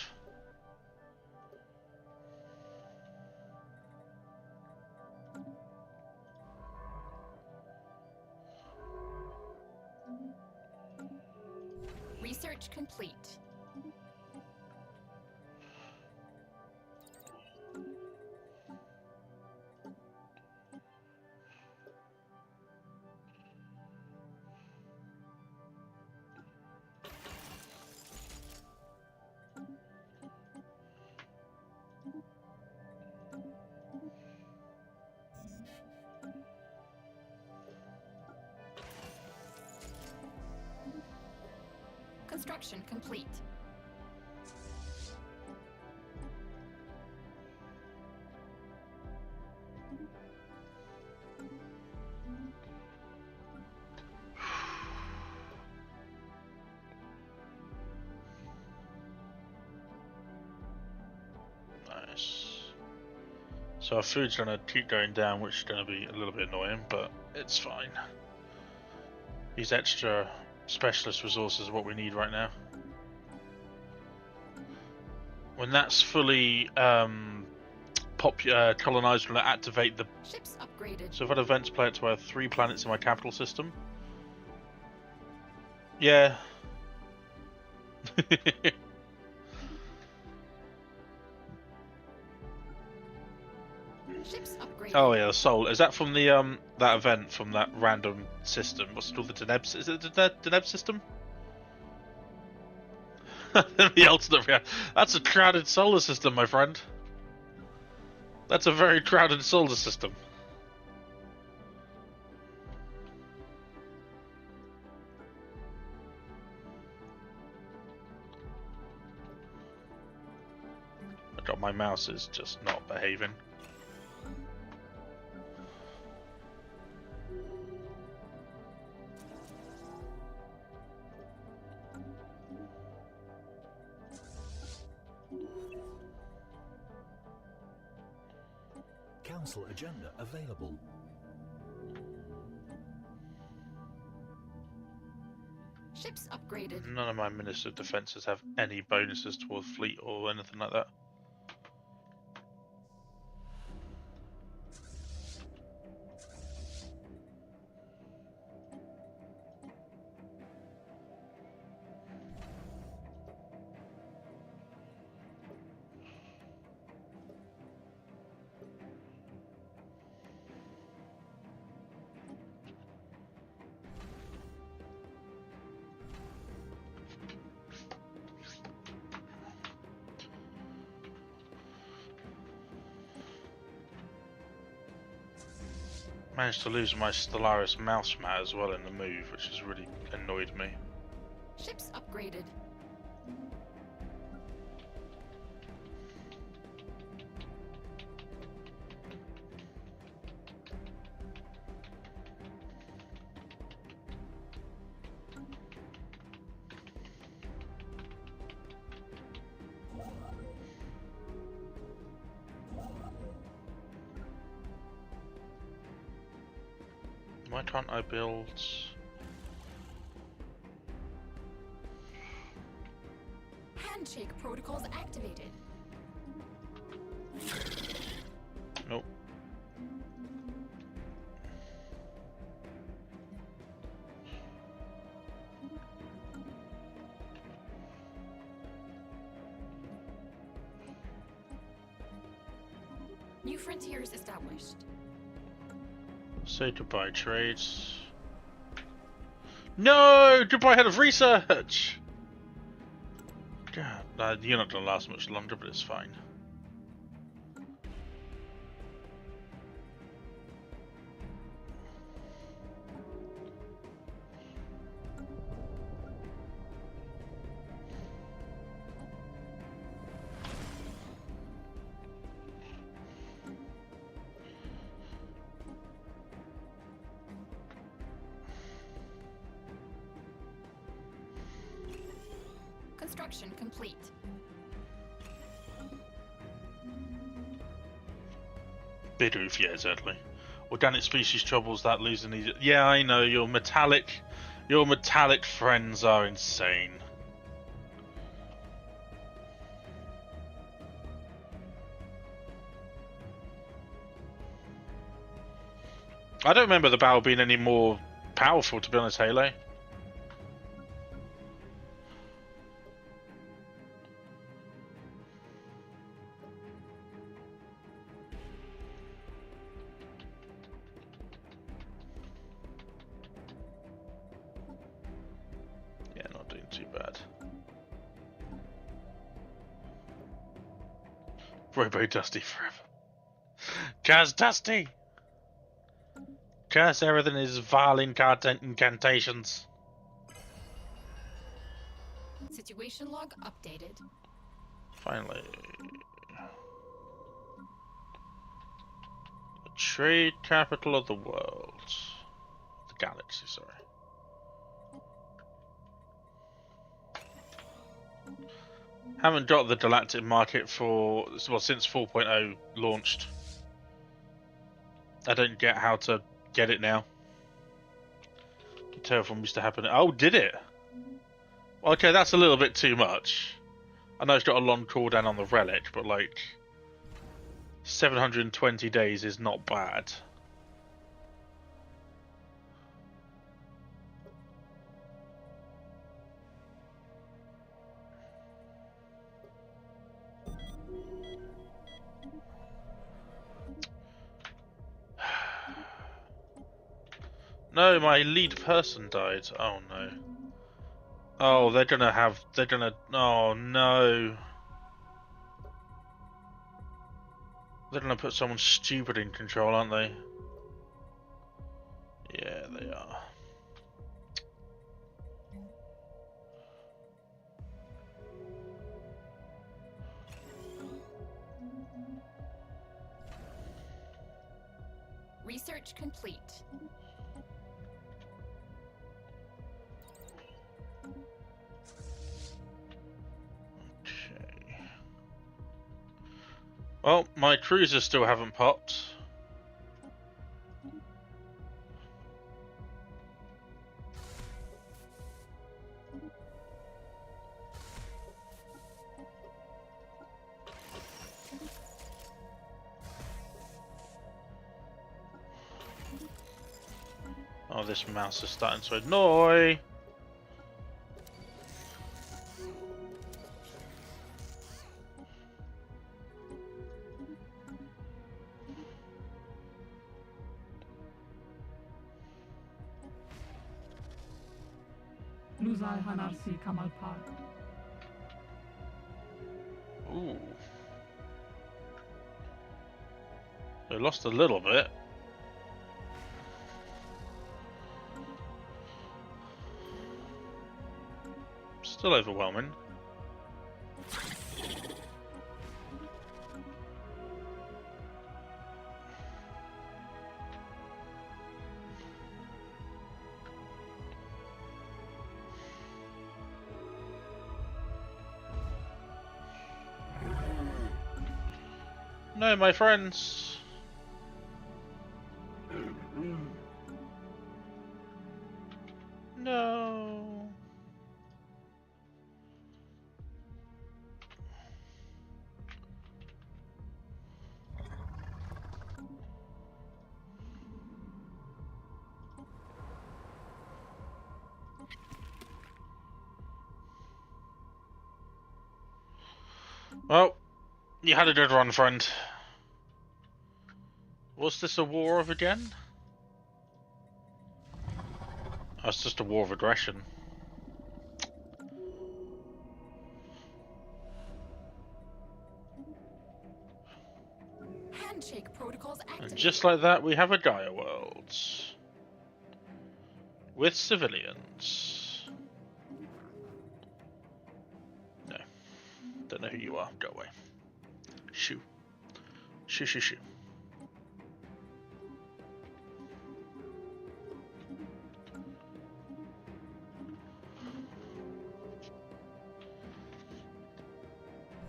Research complete. Construction complete. Nice. So our food's gonna keep going down, which is gonna be a little bit annoying, but it's fine. These extra specialist resources are what we need right now. When that's fully colonized, we'll activate the... Ships upgraded. So I've had events play it to have 3 planets in my capital system. Yeah. Ships upgraded. Oh yeah, the soul. Is that from the that event from that random system? What's it called? The Deneb? Is it the Deneb system? The alternate reality. That's a crowded solar system, my friend. That's a very crowded solar system. God, my mouse is just not behaving. Council agenda available. Ships upgraded. None of my Minister of Defences have any bonuses towards fleet or anything like that. Managed to lose my Stellaris mouse mat as well in the move, which has really annoyed me. Ships upgraded. Why can't I build... Handshake protocols activated. Nope. New frontiers established. Say goodbye, trades. No! Goodbye, head of research! God, you're not gonna last much longer, but it's fine. Construction complete. Bidoof, yeah, exactly. Organic species troubles that losing these. Yeah, I know, your metallic friends are insane. I don't remember the battle being any more powerful, to be honest, Halo. Yeah, not doing too bad. Robo Dusty forever. Jazz Dusty! Curse everything is vile incantations. Situation log updated. Finally. The trade capital of the world. The galaxy, sorry. Haven't got the galactic market for, well, since 4.0 launched. I don't get how to get it now. Terraform used to happen. Oh, did it? Okay, that's a little bit too much. I know it's got a long cooldown on the relic, but like 720 days is not bad. No, my lead person died. Oh no. Oh, they're gonna, oh no. They're gonna put someone stupid in control, aren't they? Yeah, they are. Research complete. Okay. Well, my cruisers still haven't popped. Oh, this mouse is starting to annoy. Luzal Hanarsi Kamal Park. Ooh. They lost a little bit. Still overwhelming. No, my friends. No. Well, you had a good run, friend. Was this a war of again? Oh, it's just a war of aggression. Handshake protocols activated. And just like that, we have a Gaia world. With civilians. No. Don't know who you are. Go away. Shoo. Shoo, shoo, shoo.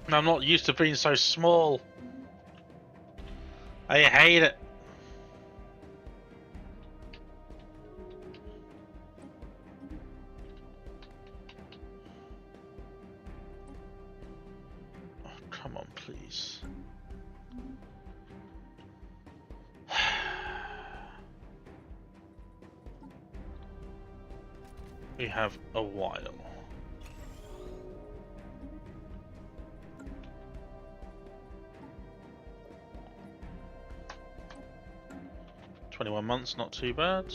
I'm not used to being so small. I hate it. Oh, come on, please. We have a while. $21 not too bad.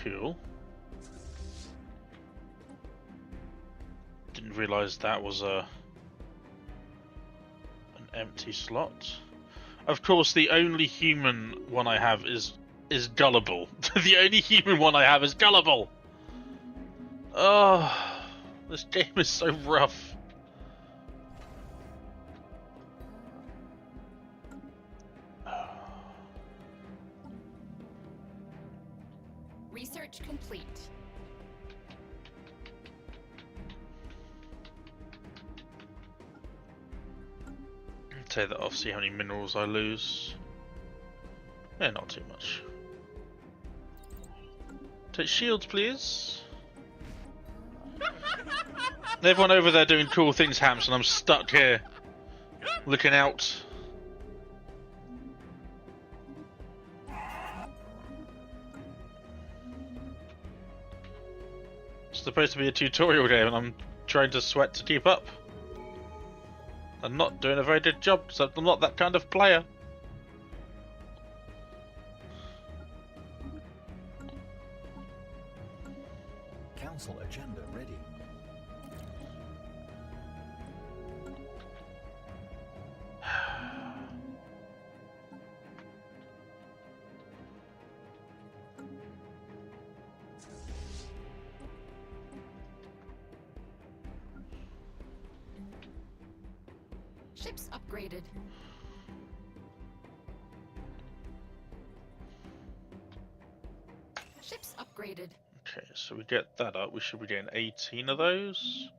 Cool. Didn't realise that was an empty slot. Of course, the only human one I have is is gullible. The only human one I have is gullible. Oh, this game is so rough. Research complete. Take that off, see how many minerals I lose. Yeah, not too much. Take shields, please. Everyone over there doing cool things, Hams, and I'm stuck here, looking out. It's supposed to be a tutorial game, and I'm trying to sweat to keep up. I'm not doing a very good job, because I'm not that kind of player. Council agenda ready. Ships upgraded. Ships upgraded. Okay, so we get that up. We should be getting 18 of those.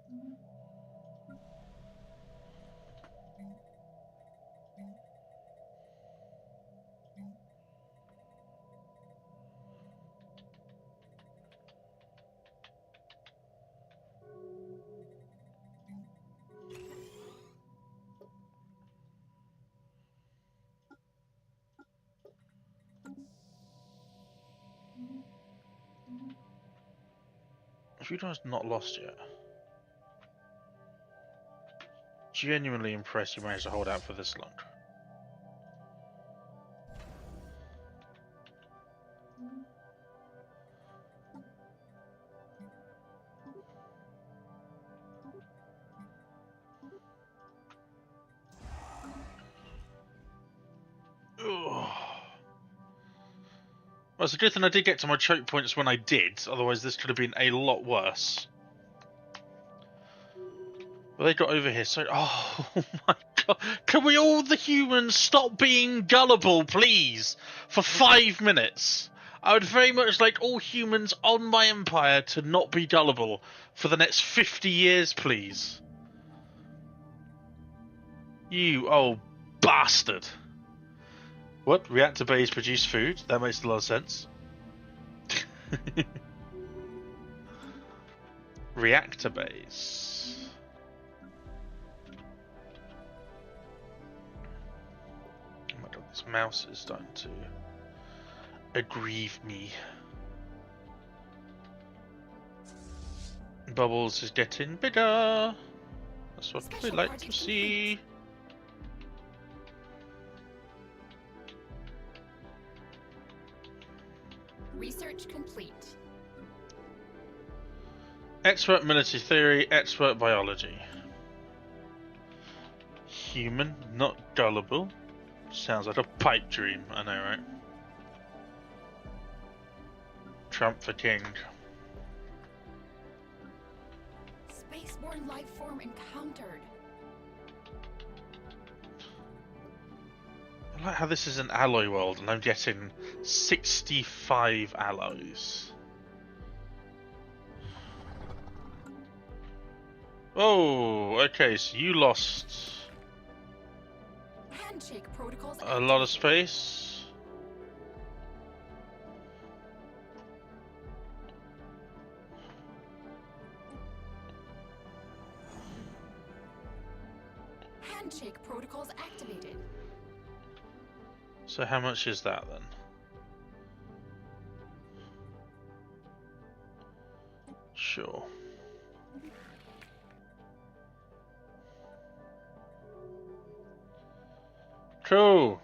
Have you guys not lost yet? Genuinely impressed you managed to hold out for this long. Ugh. Well, it's a good thing I did get to my choke points when I did, otherwise this could have been a lot worse. Well, they got over here, so... Oh my god. Can we all, the humans, stop being gullible, please? For 5 minutes. I would very much like all humans on my empire to not be gullible for the next 50 years, please. You old bastard. What? Reactor bays produce food? That makes a lot of sense. Reactor bays. Oh my god, this mouse is starting to aggrieve me. Bubbles is getting bigger. That's what we like to see. Research complete. Expert military theory, expert biology. Human, not gullible. Sounds like a pipe dream, I know, right? Trump for king. Spaceborne life form encountered. I like how this is an alloy world and I'm getting 65 alloys. Oh, okay, so you lost Handshake protocols. a lot of space. Handshake protocols activated. So how much is that then? Sure. Cool.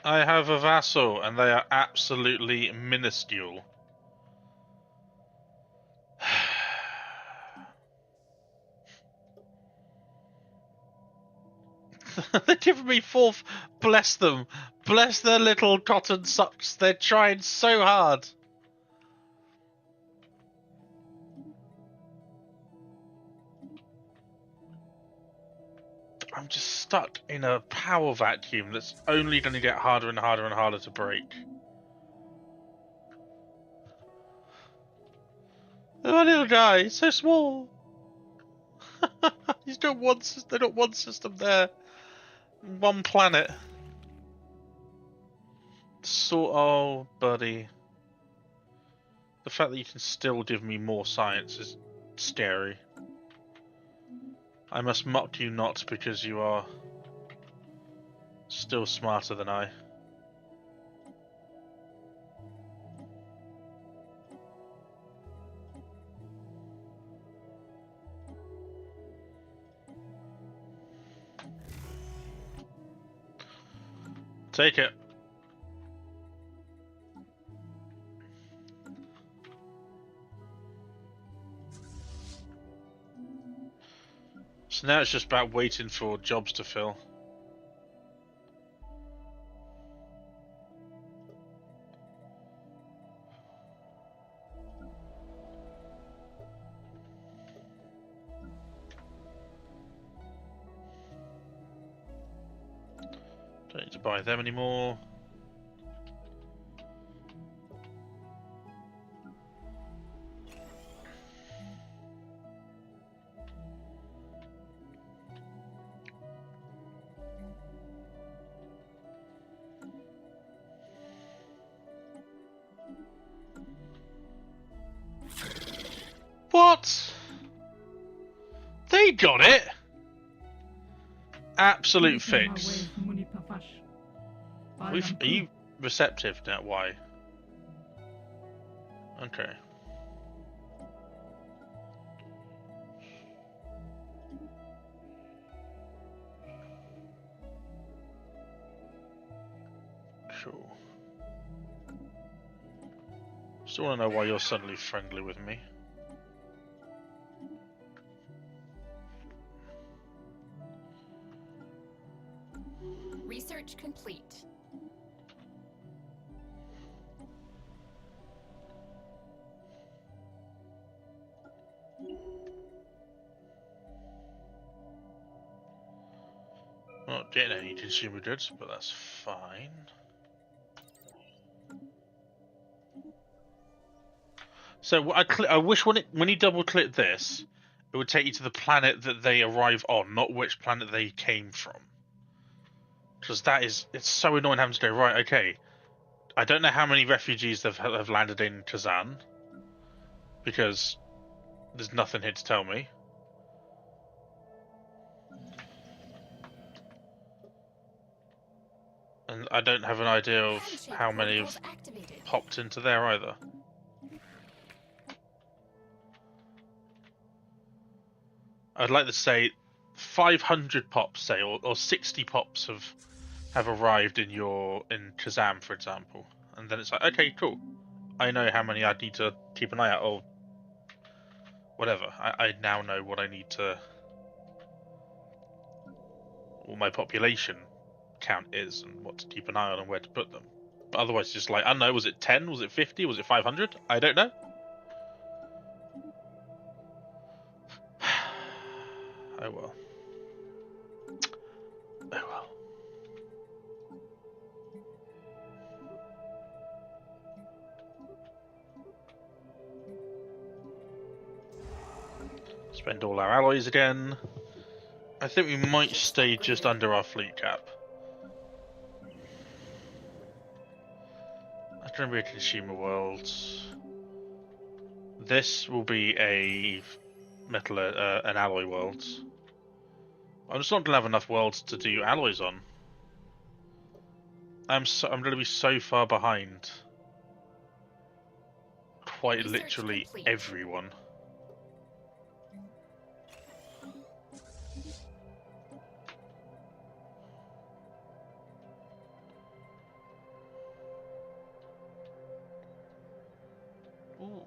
I have a vassal and they are absolutely minuscule. They're giving me fourth, bless them, Bless their little cotton socks. They're trying so hard. I'm just stuck in a power vacuum that's only going to get harder and harder and harder to break. Oh, little guy, he's so small. He's got one. They've got one system there, one planet. Oh, buddy. The fact that you can still give me more science is scary. I must mock you not because you are still smarter than I. Take it. So now it's just about waiting for jobs to fill. Don't need to buy them anymore. What? They got it! Absolute fix. Are you receptive now? Why? Okay. Cool. Still want to know why you're suddenly friendly with me. Research complete. Not getting any consumer goods, but that's fine. So I wish when you double click this, it would take you to the planet that they arrive on, not which planet they came from. Because it's so annoying having to go, right, okay, I don't know how many refugees have landed in Kazan, because there's nothing here to tell me. And I don't have an idea of how many have popped into there either. I'd like to say 500 pops, say, or 60 pops have arrived in Kazam, for example, and then it's like, okay, cool. I know how many I need to keep an eye out, or whatever. I now know what I need to, what my population count is, and what to keep an eye on and where to put them. But otherwise, it's just like, I don't know, was it 10? Was it 50? Was it 500? I don't know. Oh well. Oh well. Spend all our alloys again. I think we might stay just under our fleet cap. That's going to be a consumer world. This will be an alloy world. I'm just not going to have enough worlds to do alloys on. I'm going to be so far behind. Quite literally everyone. Ooh,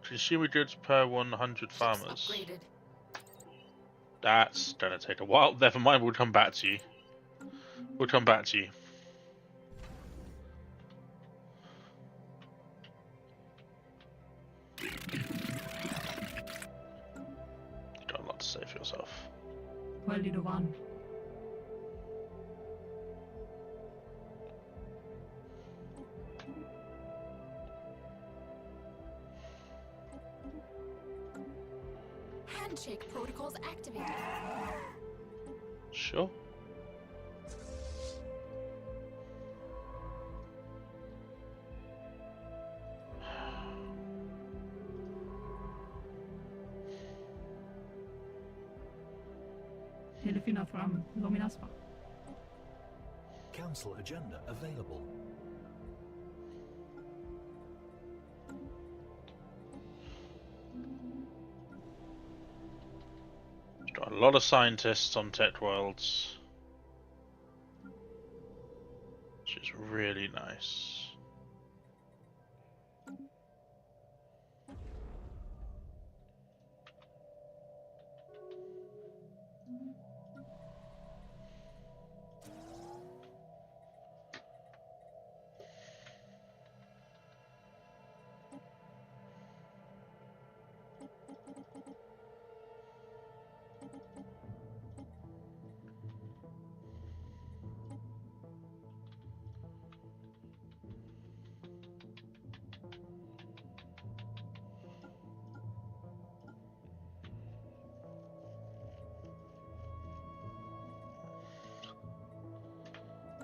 consumer goods per 100 farmers. Upgraded. That's gonna take a while. Never mind, we'll come back to you. We'll come back to you. say for yourself? Quelli dove vanno? Handshake protocols activated. Sure. Eller finna fram Luminaspa. Council agenda available. Got a lot of scientists on Tech Worlds, which is really nice.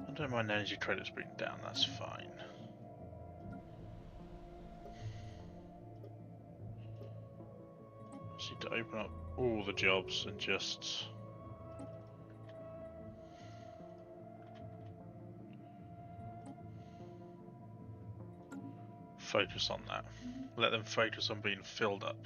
I don't mind energy credits being down, that's fine. Just need to open up all the jobs and just focus on that. Let them focus on being filled up.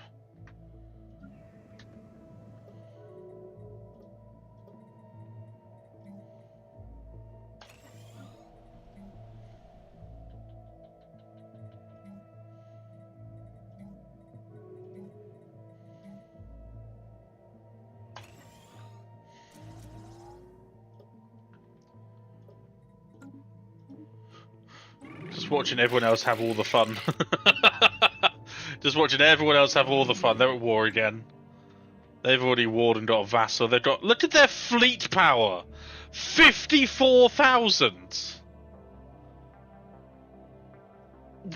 Just watching everyone else have all the fun. Just watching everyone else have all the fun. They're at war again. They've already warred and got a vassal. They've got. Look at their fleet power, 54,000.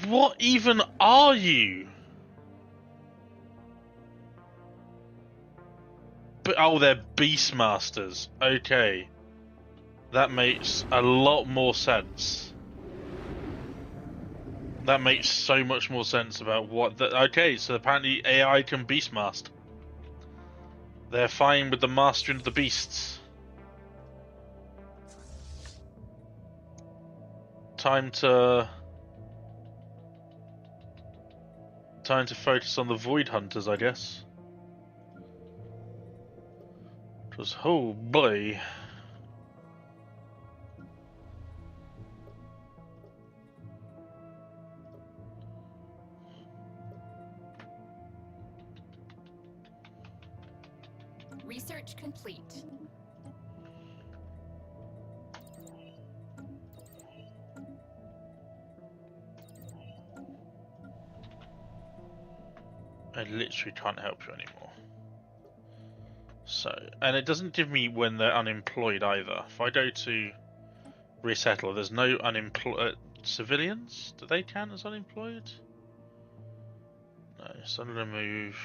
What even are you? But oh, they're Beastmasters. Okay, that makes a lot more sense. That makes so much more sense about what. Okay, so apparently AI can Beastmaster. They're fine with the mastering of the beasts. Time to focus on the Void Hunters, I guess. Because, oh boy. Research complete. I literally can't help you anymore. So, and it doesn't give me when they're unemployed either. If I go to resettle, there's no unemployed civilians. Do they count as unemployed? No. So I'm gonna move.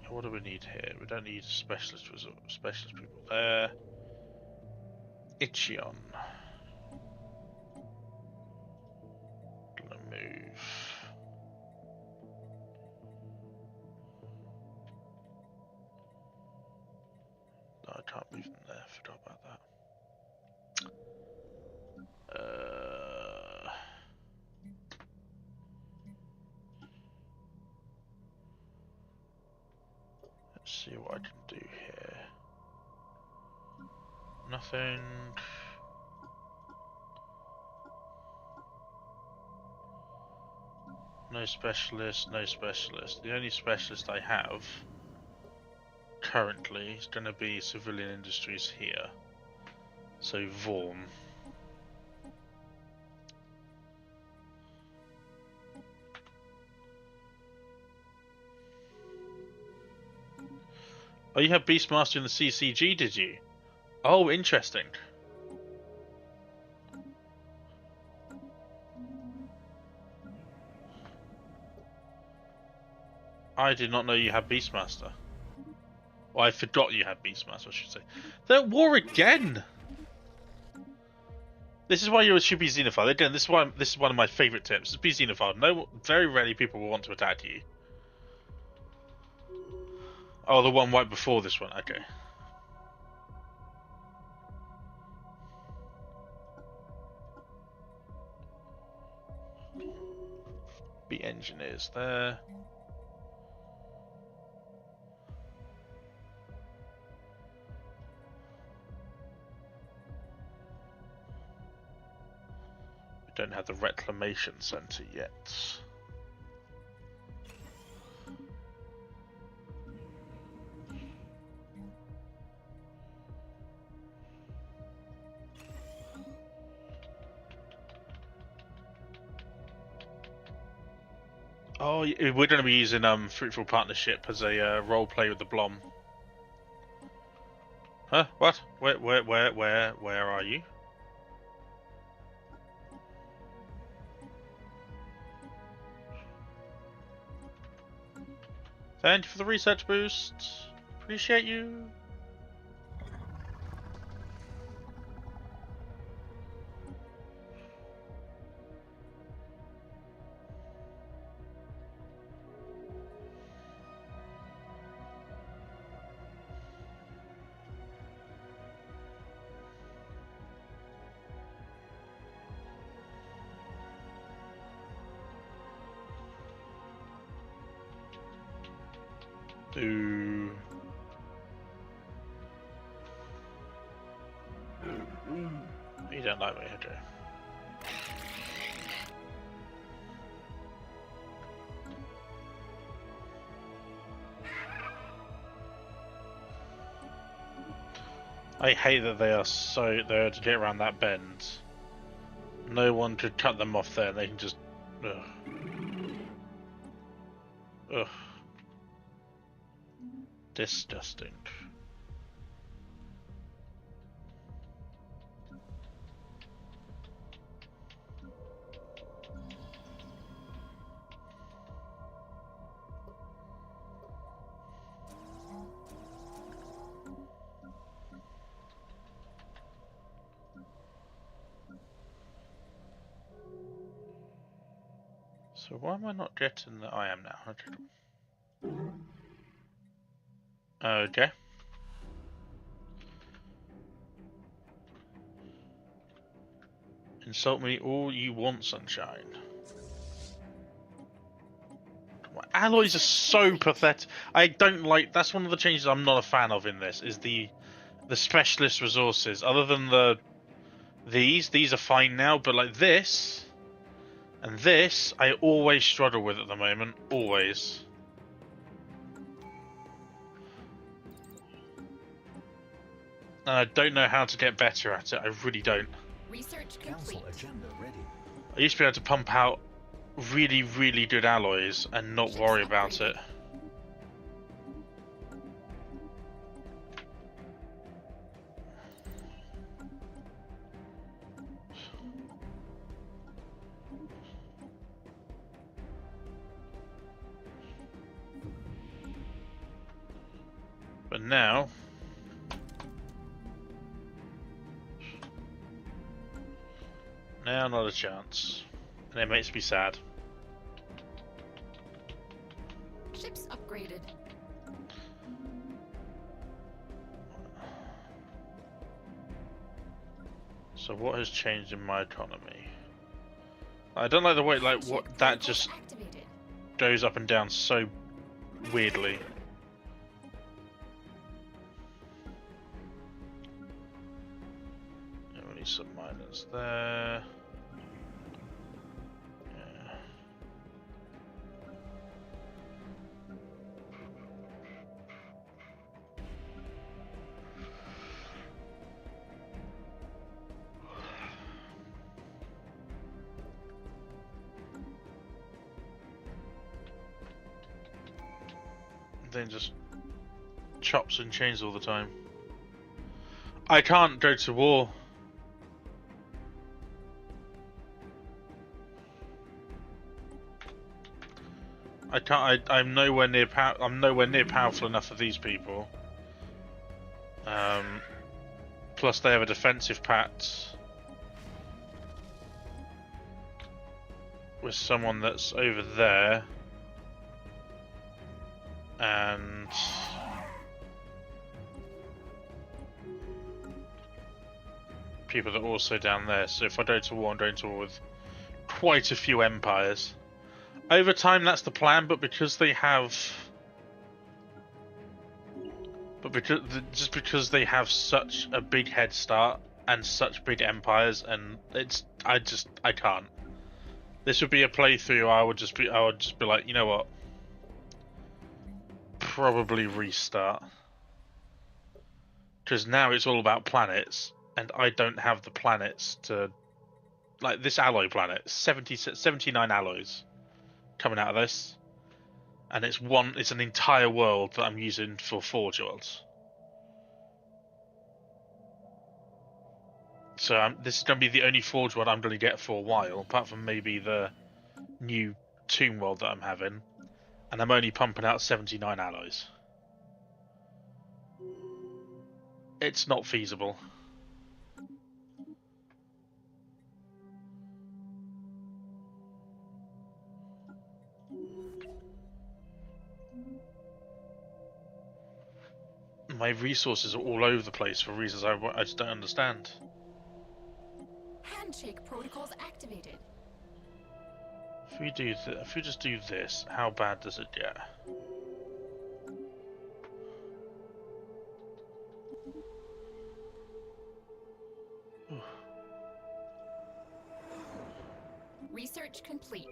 What do we need here? We don't need specialist people there. Ichion. Gonna move. No, I can't move them there. Forgot about that. Let's see what I can do here. Nothing. No specialist, no specialist. The only specialist I have currently is going to be civilian industries here. So Vorm. Oh, you had Beastmaster in the CCG, did you? Oh, interesting. I did not know you had Beastmaster. Well, I forgot you had Beastmaster, I should say. They're at war again! This is why you should be Xenophile. Again, this is one of my favourite tips. Just be Xenophile. No, very rarely people will want to attack you. Oh, the one right before this one. Okay. Be engineers there. We don't have the reclamation centre yet. Oh, we're going to be using Fruitful Partnership as a role play with the Blom. Huh? What? Where are you? Thank you for the research boost. Appreciate you. You don't like me, okay. I hate that they are so there to get around that bend. No one could cut them off there. They can just. Ugh. Ugh. Disgusting. So why am I not getting the I am now? Okay. Insult me all you want, sunshine. My alloys are so pathetic. I don't like. That's one of the changes I'm not a fan of in this. Is the specialist resources. Other than these are fine now, but like this and this, I always struggle with at the moment. Always. And I don't know how to get better at it. I really don't. Research complete. Council agenda ready. I used to be able to pump out really, really good alloys and not worry about it. But now, not a chance. And it makes me sad. Ships upgraded. So what has changed in my economy? I don't like the way what that just Activated. goes up and down so weirdly. We need some miners there. Yeah. Then just chops and chains all the time. I can't go to war. I can't. I'm nowhere near I'm nowhere near powerful enough for these people. Plus, they have a defensive pact with someone that's over there, and people that are also down there. So if I go to war, I'm going to war with quite a few empires. Over time, that's the plan, but because they have, just because they have such a big head start and such big empires, and I can't. This would be a playthrough. I would just be like, you know what? Probably restart, because now it's all about planets, and I don't have the planets to, like this alloy planet, 79 alloys coming out of this, and it's an entire world that I'm using for Forge Worlds. So this is going to be the only Forge World I'm going to get for a while, apart from maybe the new Tomb World that I'm having, and I'm only pumping out 79 alloys. It's not feasible. My resources are all over the place for reasons I just don't understand. Handshake protocols activated. If we just do this, how bad does it get? Research complete.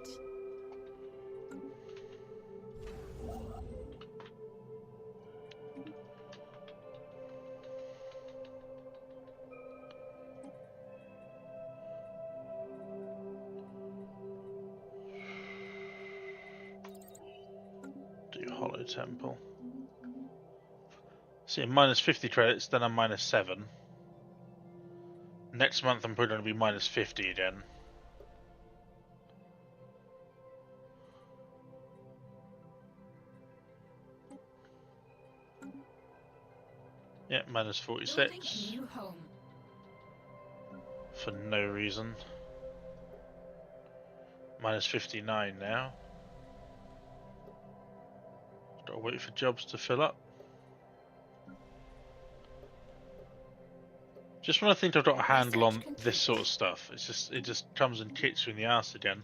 Do Hollow Temple. See, minus 50 credits, then I'm minus 7. Next month I'm probably going to be minus 50 again. Yeah, minus 46. New home. For no reason. Minus 59 now. Gotta wait for jobs to fill up. Just when I think I've got a handle on this sort of stuff, it just comes and kicks you in the ass again.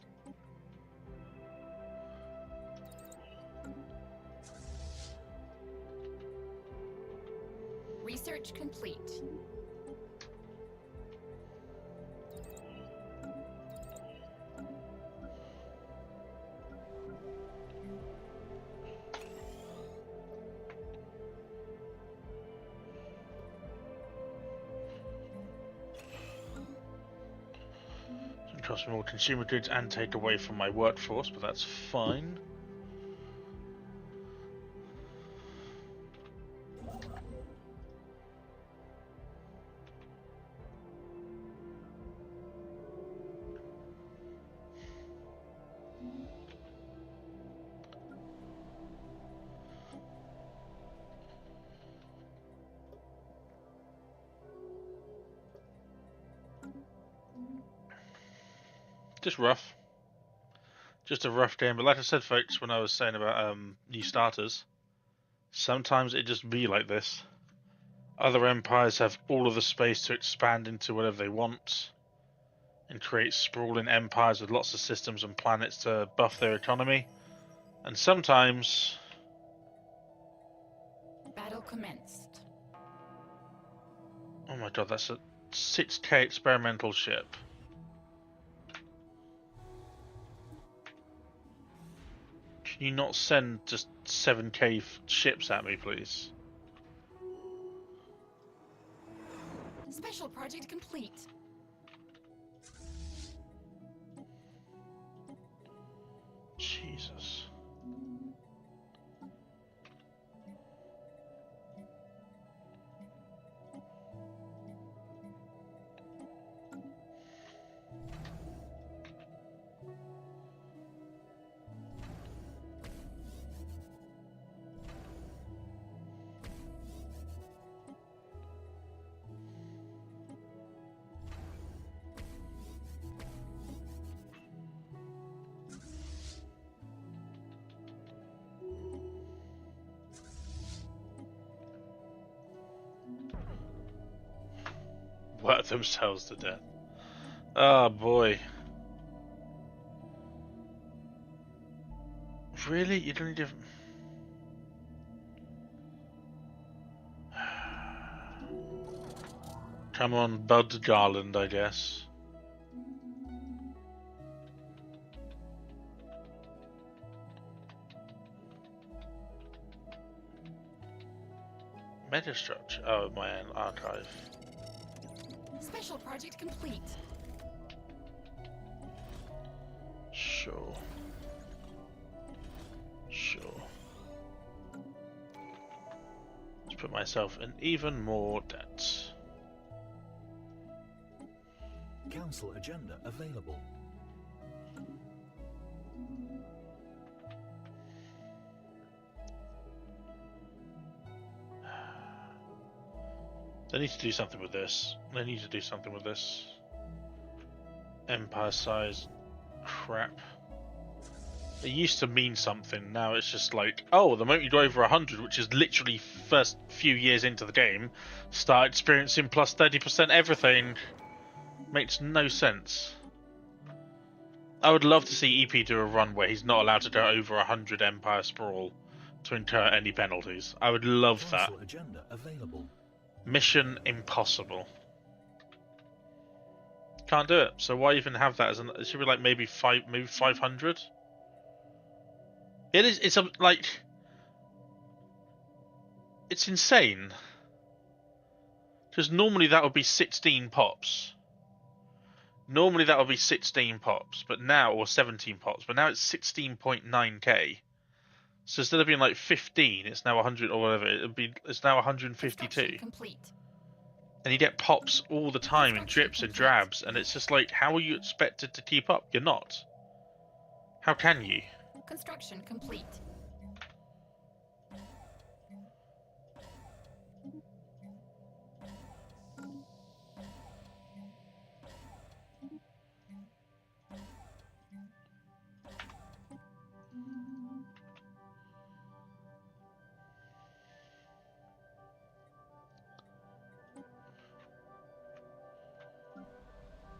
Research complete. It costs me more consumer goods and take away from my workforce, but that's fine. Just rough. Just a rough game, but like I said, folks, when I was saying about new starters, sometimes it just be like this. Other empires have all of the space to expand into whatever they want and create sprawling empires with lots of systems and planets to buff their economy. And sometimes... Battle commenced. Oh my god, that's a 6k experimental ship. Can you not send just 7k ships at me, please? Special project complete. Jesus. Work themselves to death. Oh boy. Really? You don't need to... Come on, Bud Garland, I guess. Metastructure. Oh, my archive. Special project complete. Sure. Sure. Let's put myself in even more debt. Council agenda available. They need to do something with this. They need to do something with this. Empire size crap. It used to mean something, now it's just like, oh, the moment you go over 100, which is literally first few years into the game, start experiencing plus 30% everything. Makes no sense. I would love to see EP do a run where he's not allowed to go over 100 Empire Sprawl to incur any penalties. I would love that. Council agenda available. Mission impossible. Can't do it. So why even have that as an? It should be like maybe 500. It is. It's like. It's insane. Because normally that would be 16 pops. Normally that would be 16 pops, but now, or 17 pops, but now it's 16.9k. So instead of being like 15, it's now 100 or whatever. It's now 152. Complete. And you get pops all the time in drips and drabs, and it's just like, how are you expected to keep up? You're not. How can you? Construction complete.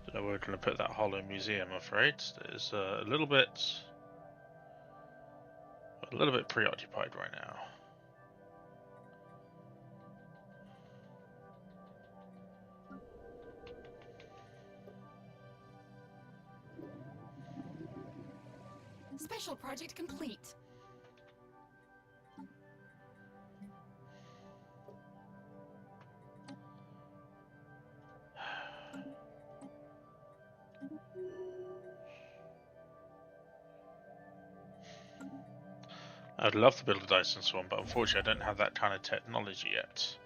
Don't know where we're going to put that hollow museum, I'm afraid. It's a little bit preoccupied right now. Special project complete. I'd love to build a Dyson Swan, but unfortunately I don't have that kind of technology yet.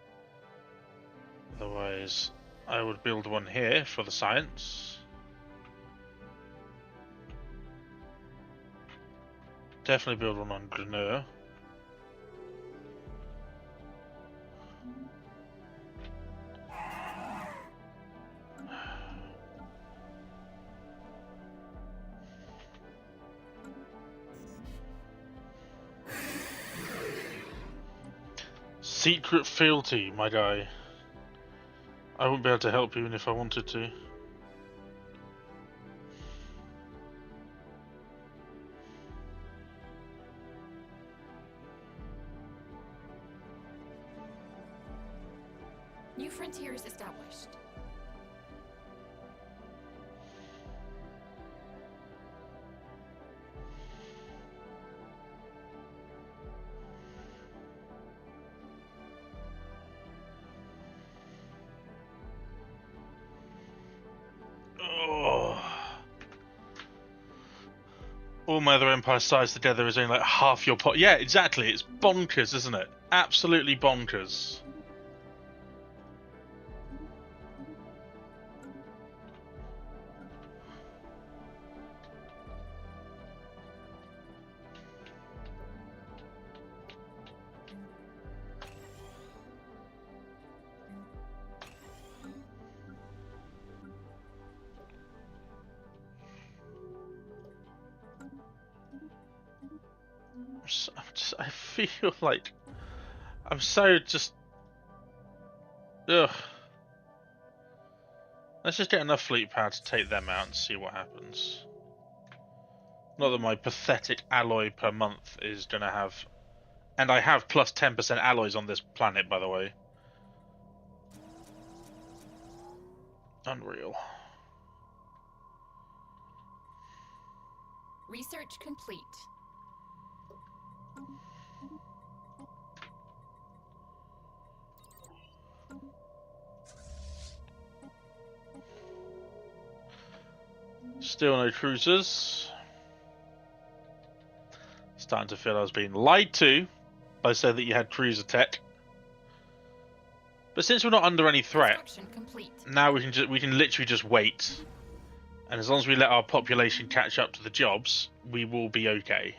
Otherwise, I would build one here for the science. Definitely build one on Greneur. Secret fealty, my guy. I wouldn't be able to help you even if I wanted to. New frontiers established. All my other empire sides together is only like half your pot. Yeah, exactly. It's bonkers, isn't it? Absolutely bonkers. I feel like I'm so just. Ugh. Let's just get enough fleet power to take them out and see what happens. Not that my pathetic alloy per month is going to have... And I have plus 10% alloys on this planet, by the way. Unreal. Research complete. Still no cruisers. Starting to feel I was being lied to by saying that you had cruiser tech. But since we're not under any threat, Construction complete. now we can literally just wait. And as long as we let our population catch up to the jobs, we will be okay.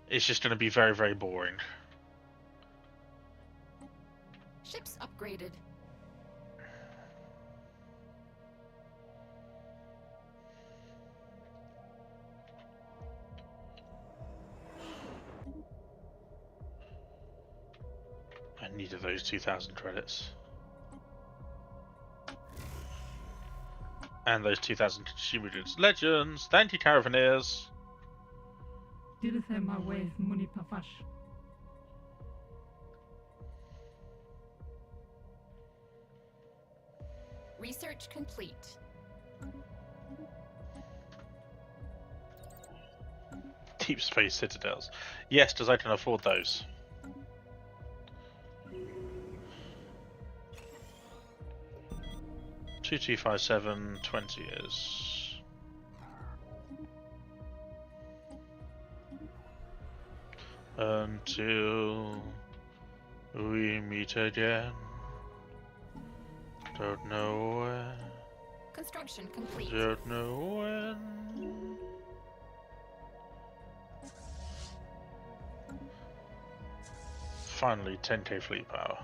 It's just going to be very, very boring. Ships upgraded. I needed those 2,000 credits. And those 2,000 consumer goods. Legends! Thank you, Caravaneers! Dirthema with money pafash. Research complete. Deep space citadels. Yes, because I can afford those. Two, 257, 20 years. Until we meet again. Don't know when. Construction complete. Don't know when. Finally, 10k fleet power.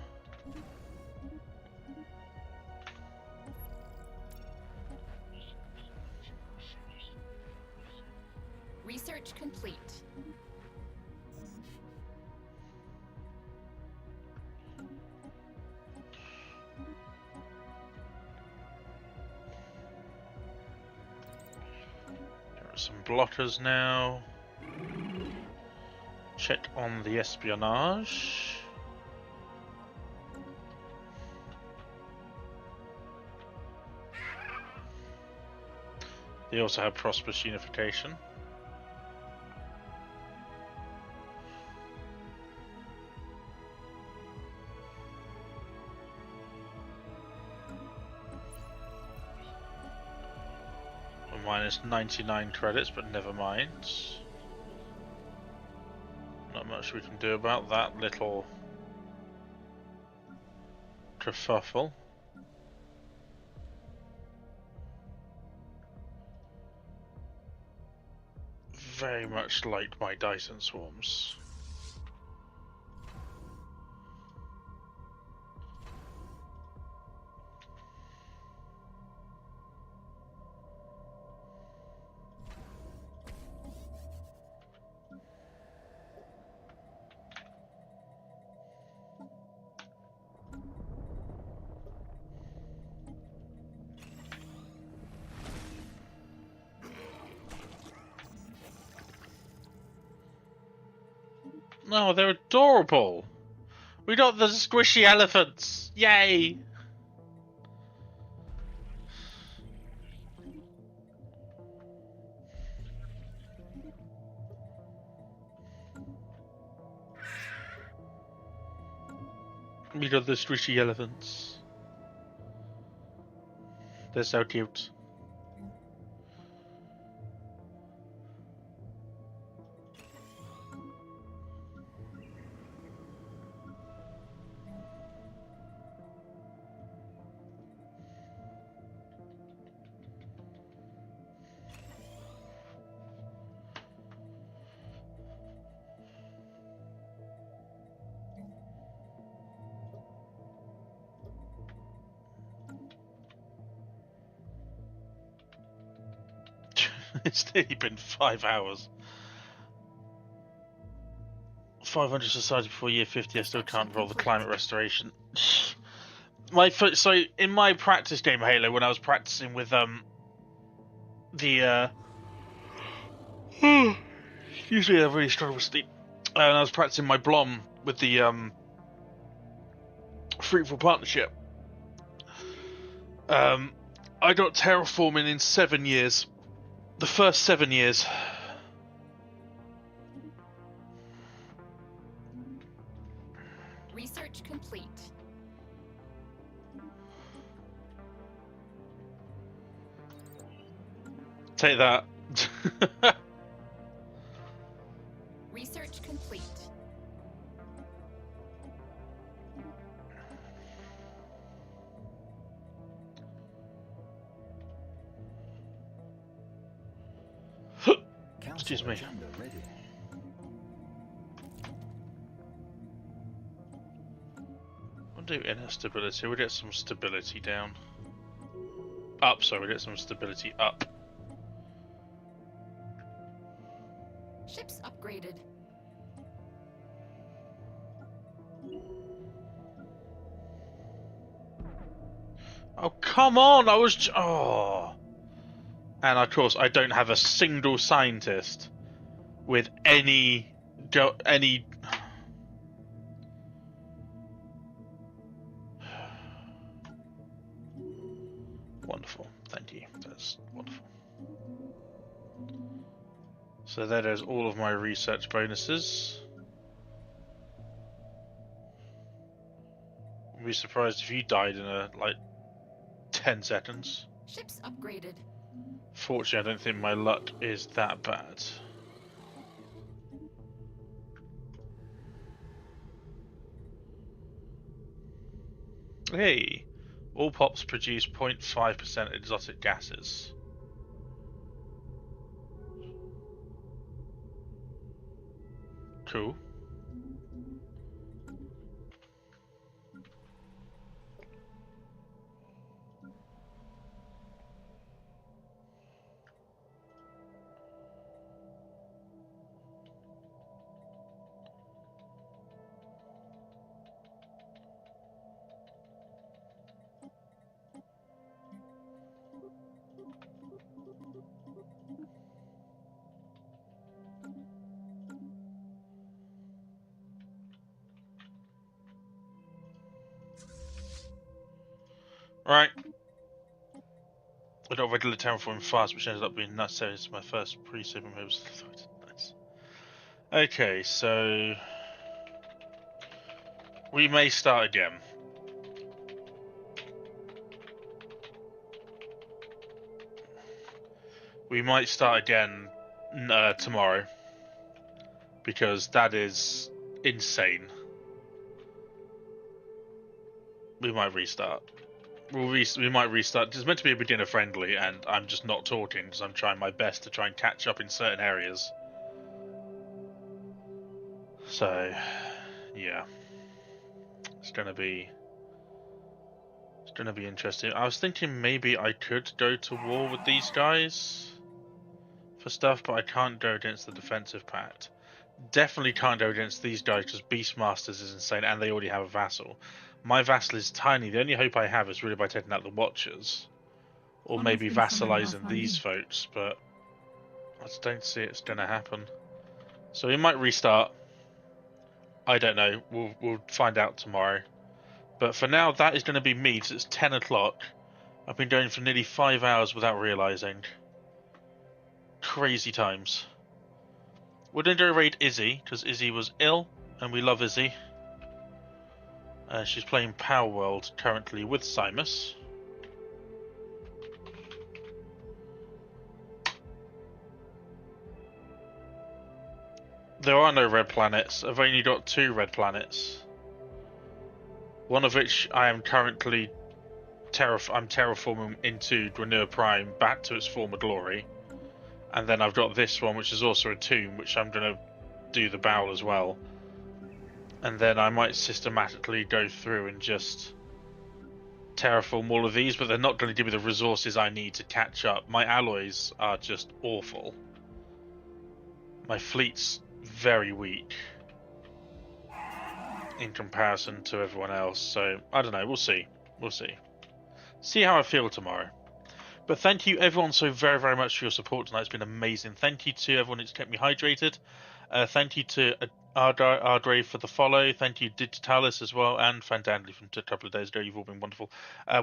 Research complete. There are some blockers now. Check on the espionage. They also have prosperous unification. Minus 99 credits, but never mind. Not much we can do about that little kerfuffle. Very much like my Dyson swarms. No, they're adorable. We got the squishy elephants. Yay! We got the squishy elephants. They're so cute. It's nearly been 5 hours. 500 society before year 50. I still can't roll the climate restoration. So in my practice game Halo, when I was practicing with the usually I really struggle with sleep, and I was practicing my Blom with the Fruitful Partnership. I got terraforming in 7 years. The first 7 years. Research complete. Take that. Research complete. Excuse me. Agenda ready. We'll do inner stability. We'll get some stability down. Up, sorry, we'll get some stability up. Ships upgraded. Oh, come on! I was... Oh. And of course, I don't have a single scientist with any... Wonderful. Thank you. That's wonderful. So that is all of my research bonuses. I'd be surprised if you died in like 10 seconds. Ships upgraded. Fortunately, I don't think my luck is that bad. Hey! All pops produce 0.5% exotic gases. Cool. Right. I got regular terraforming fast, which ended up being necessary. It's my first pre-saving moves. Nice. Okay, so we may start again. We might start again tomorrow, because that is insane. We might restart. We might restart. It's meant to be a beginner friendly, and I'm just not talking because I'm trying my best to try and catch up in certain areas. So, yeah, it's gonna be interesting. I was thinking maybe I could go to war with these guys for stuff, but I can't go against the defensive pact. Definitely can't go against these guys because Beastmasters is insane, and they already have a vassal. My vassal is tiny. The only hope I have is really by taking out the Watchers, or maybe vassalizing these folks, but I just don't see it's gonna happen. So we might restart. I don't know. We'll find out tomorrow. But for now, that is going to be me. Because it's 10 o'clock. I've been going for nearly 5 hours without realizing. Crazy times. We're going to go raid Izzy because Izzy was ill, and we love Izzy. She's playing Power World currently with Simus. There are no red planets. I've only got 2 red planets. One of which I am currently terraforming into Granua Prime back to its former glory. And then I've got this one, which is also a tomb, which I'm going to do the bowl as well. And then I might systematically go through and just terraform all of these, but they're not going to give me the resources I need to catch up. My alloys are just awful. My fleet's very weak in comparison to everyone else, so I don't know, we'll see. We'll see. See how I feel tomorrow. But thank you everyone so very, very much for your support tonight. It's been amazing. Thank you to everyone who's kept me hydrated. Thank you to Ardre for the follow. Thank you Digitalis as well, and Fandandly from a couple of days ago. You've all been wonderful.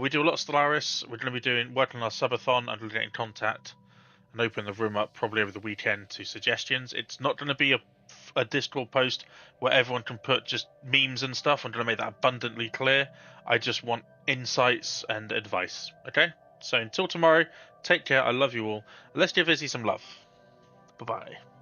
We do a lot of Stellaris. We're going to be working on our subathon, and we'll get in contact and open the room up probably over the weekend to suggestions. It's not going to be a Discord post where everyone can put just memes and stuff. I'm going to make that abundantly clear. I just want insights and advice. Okay? So until tomorrow, take care. I love you all. Let's give Izzy some love. Bye-bye.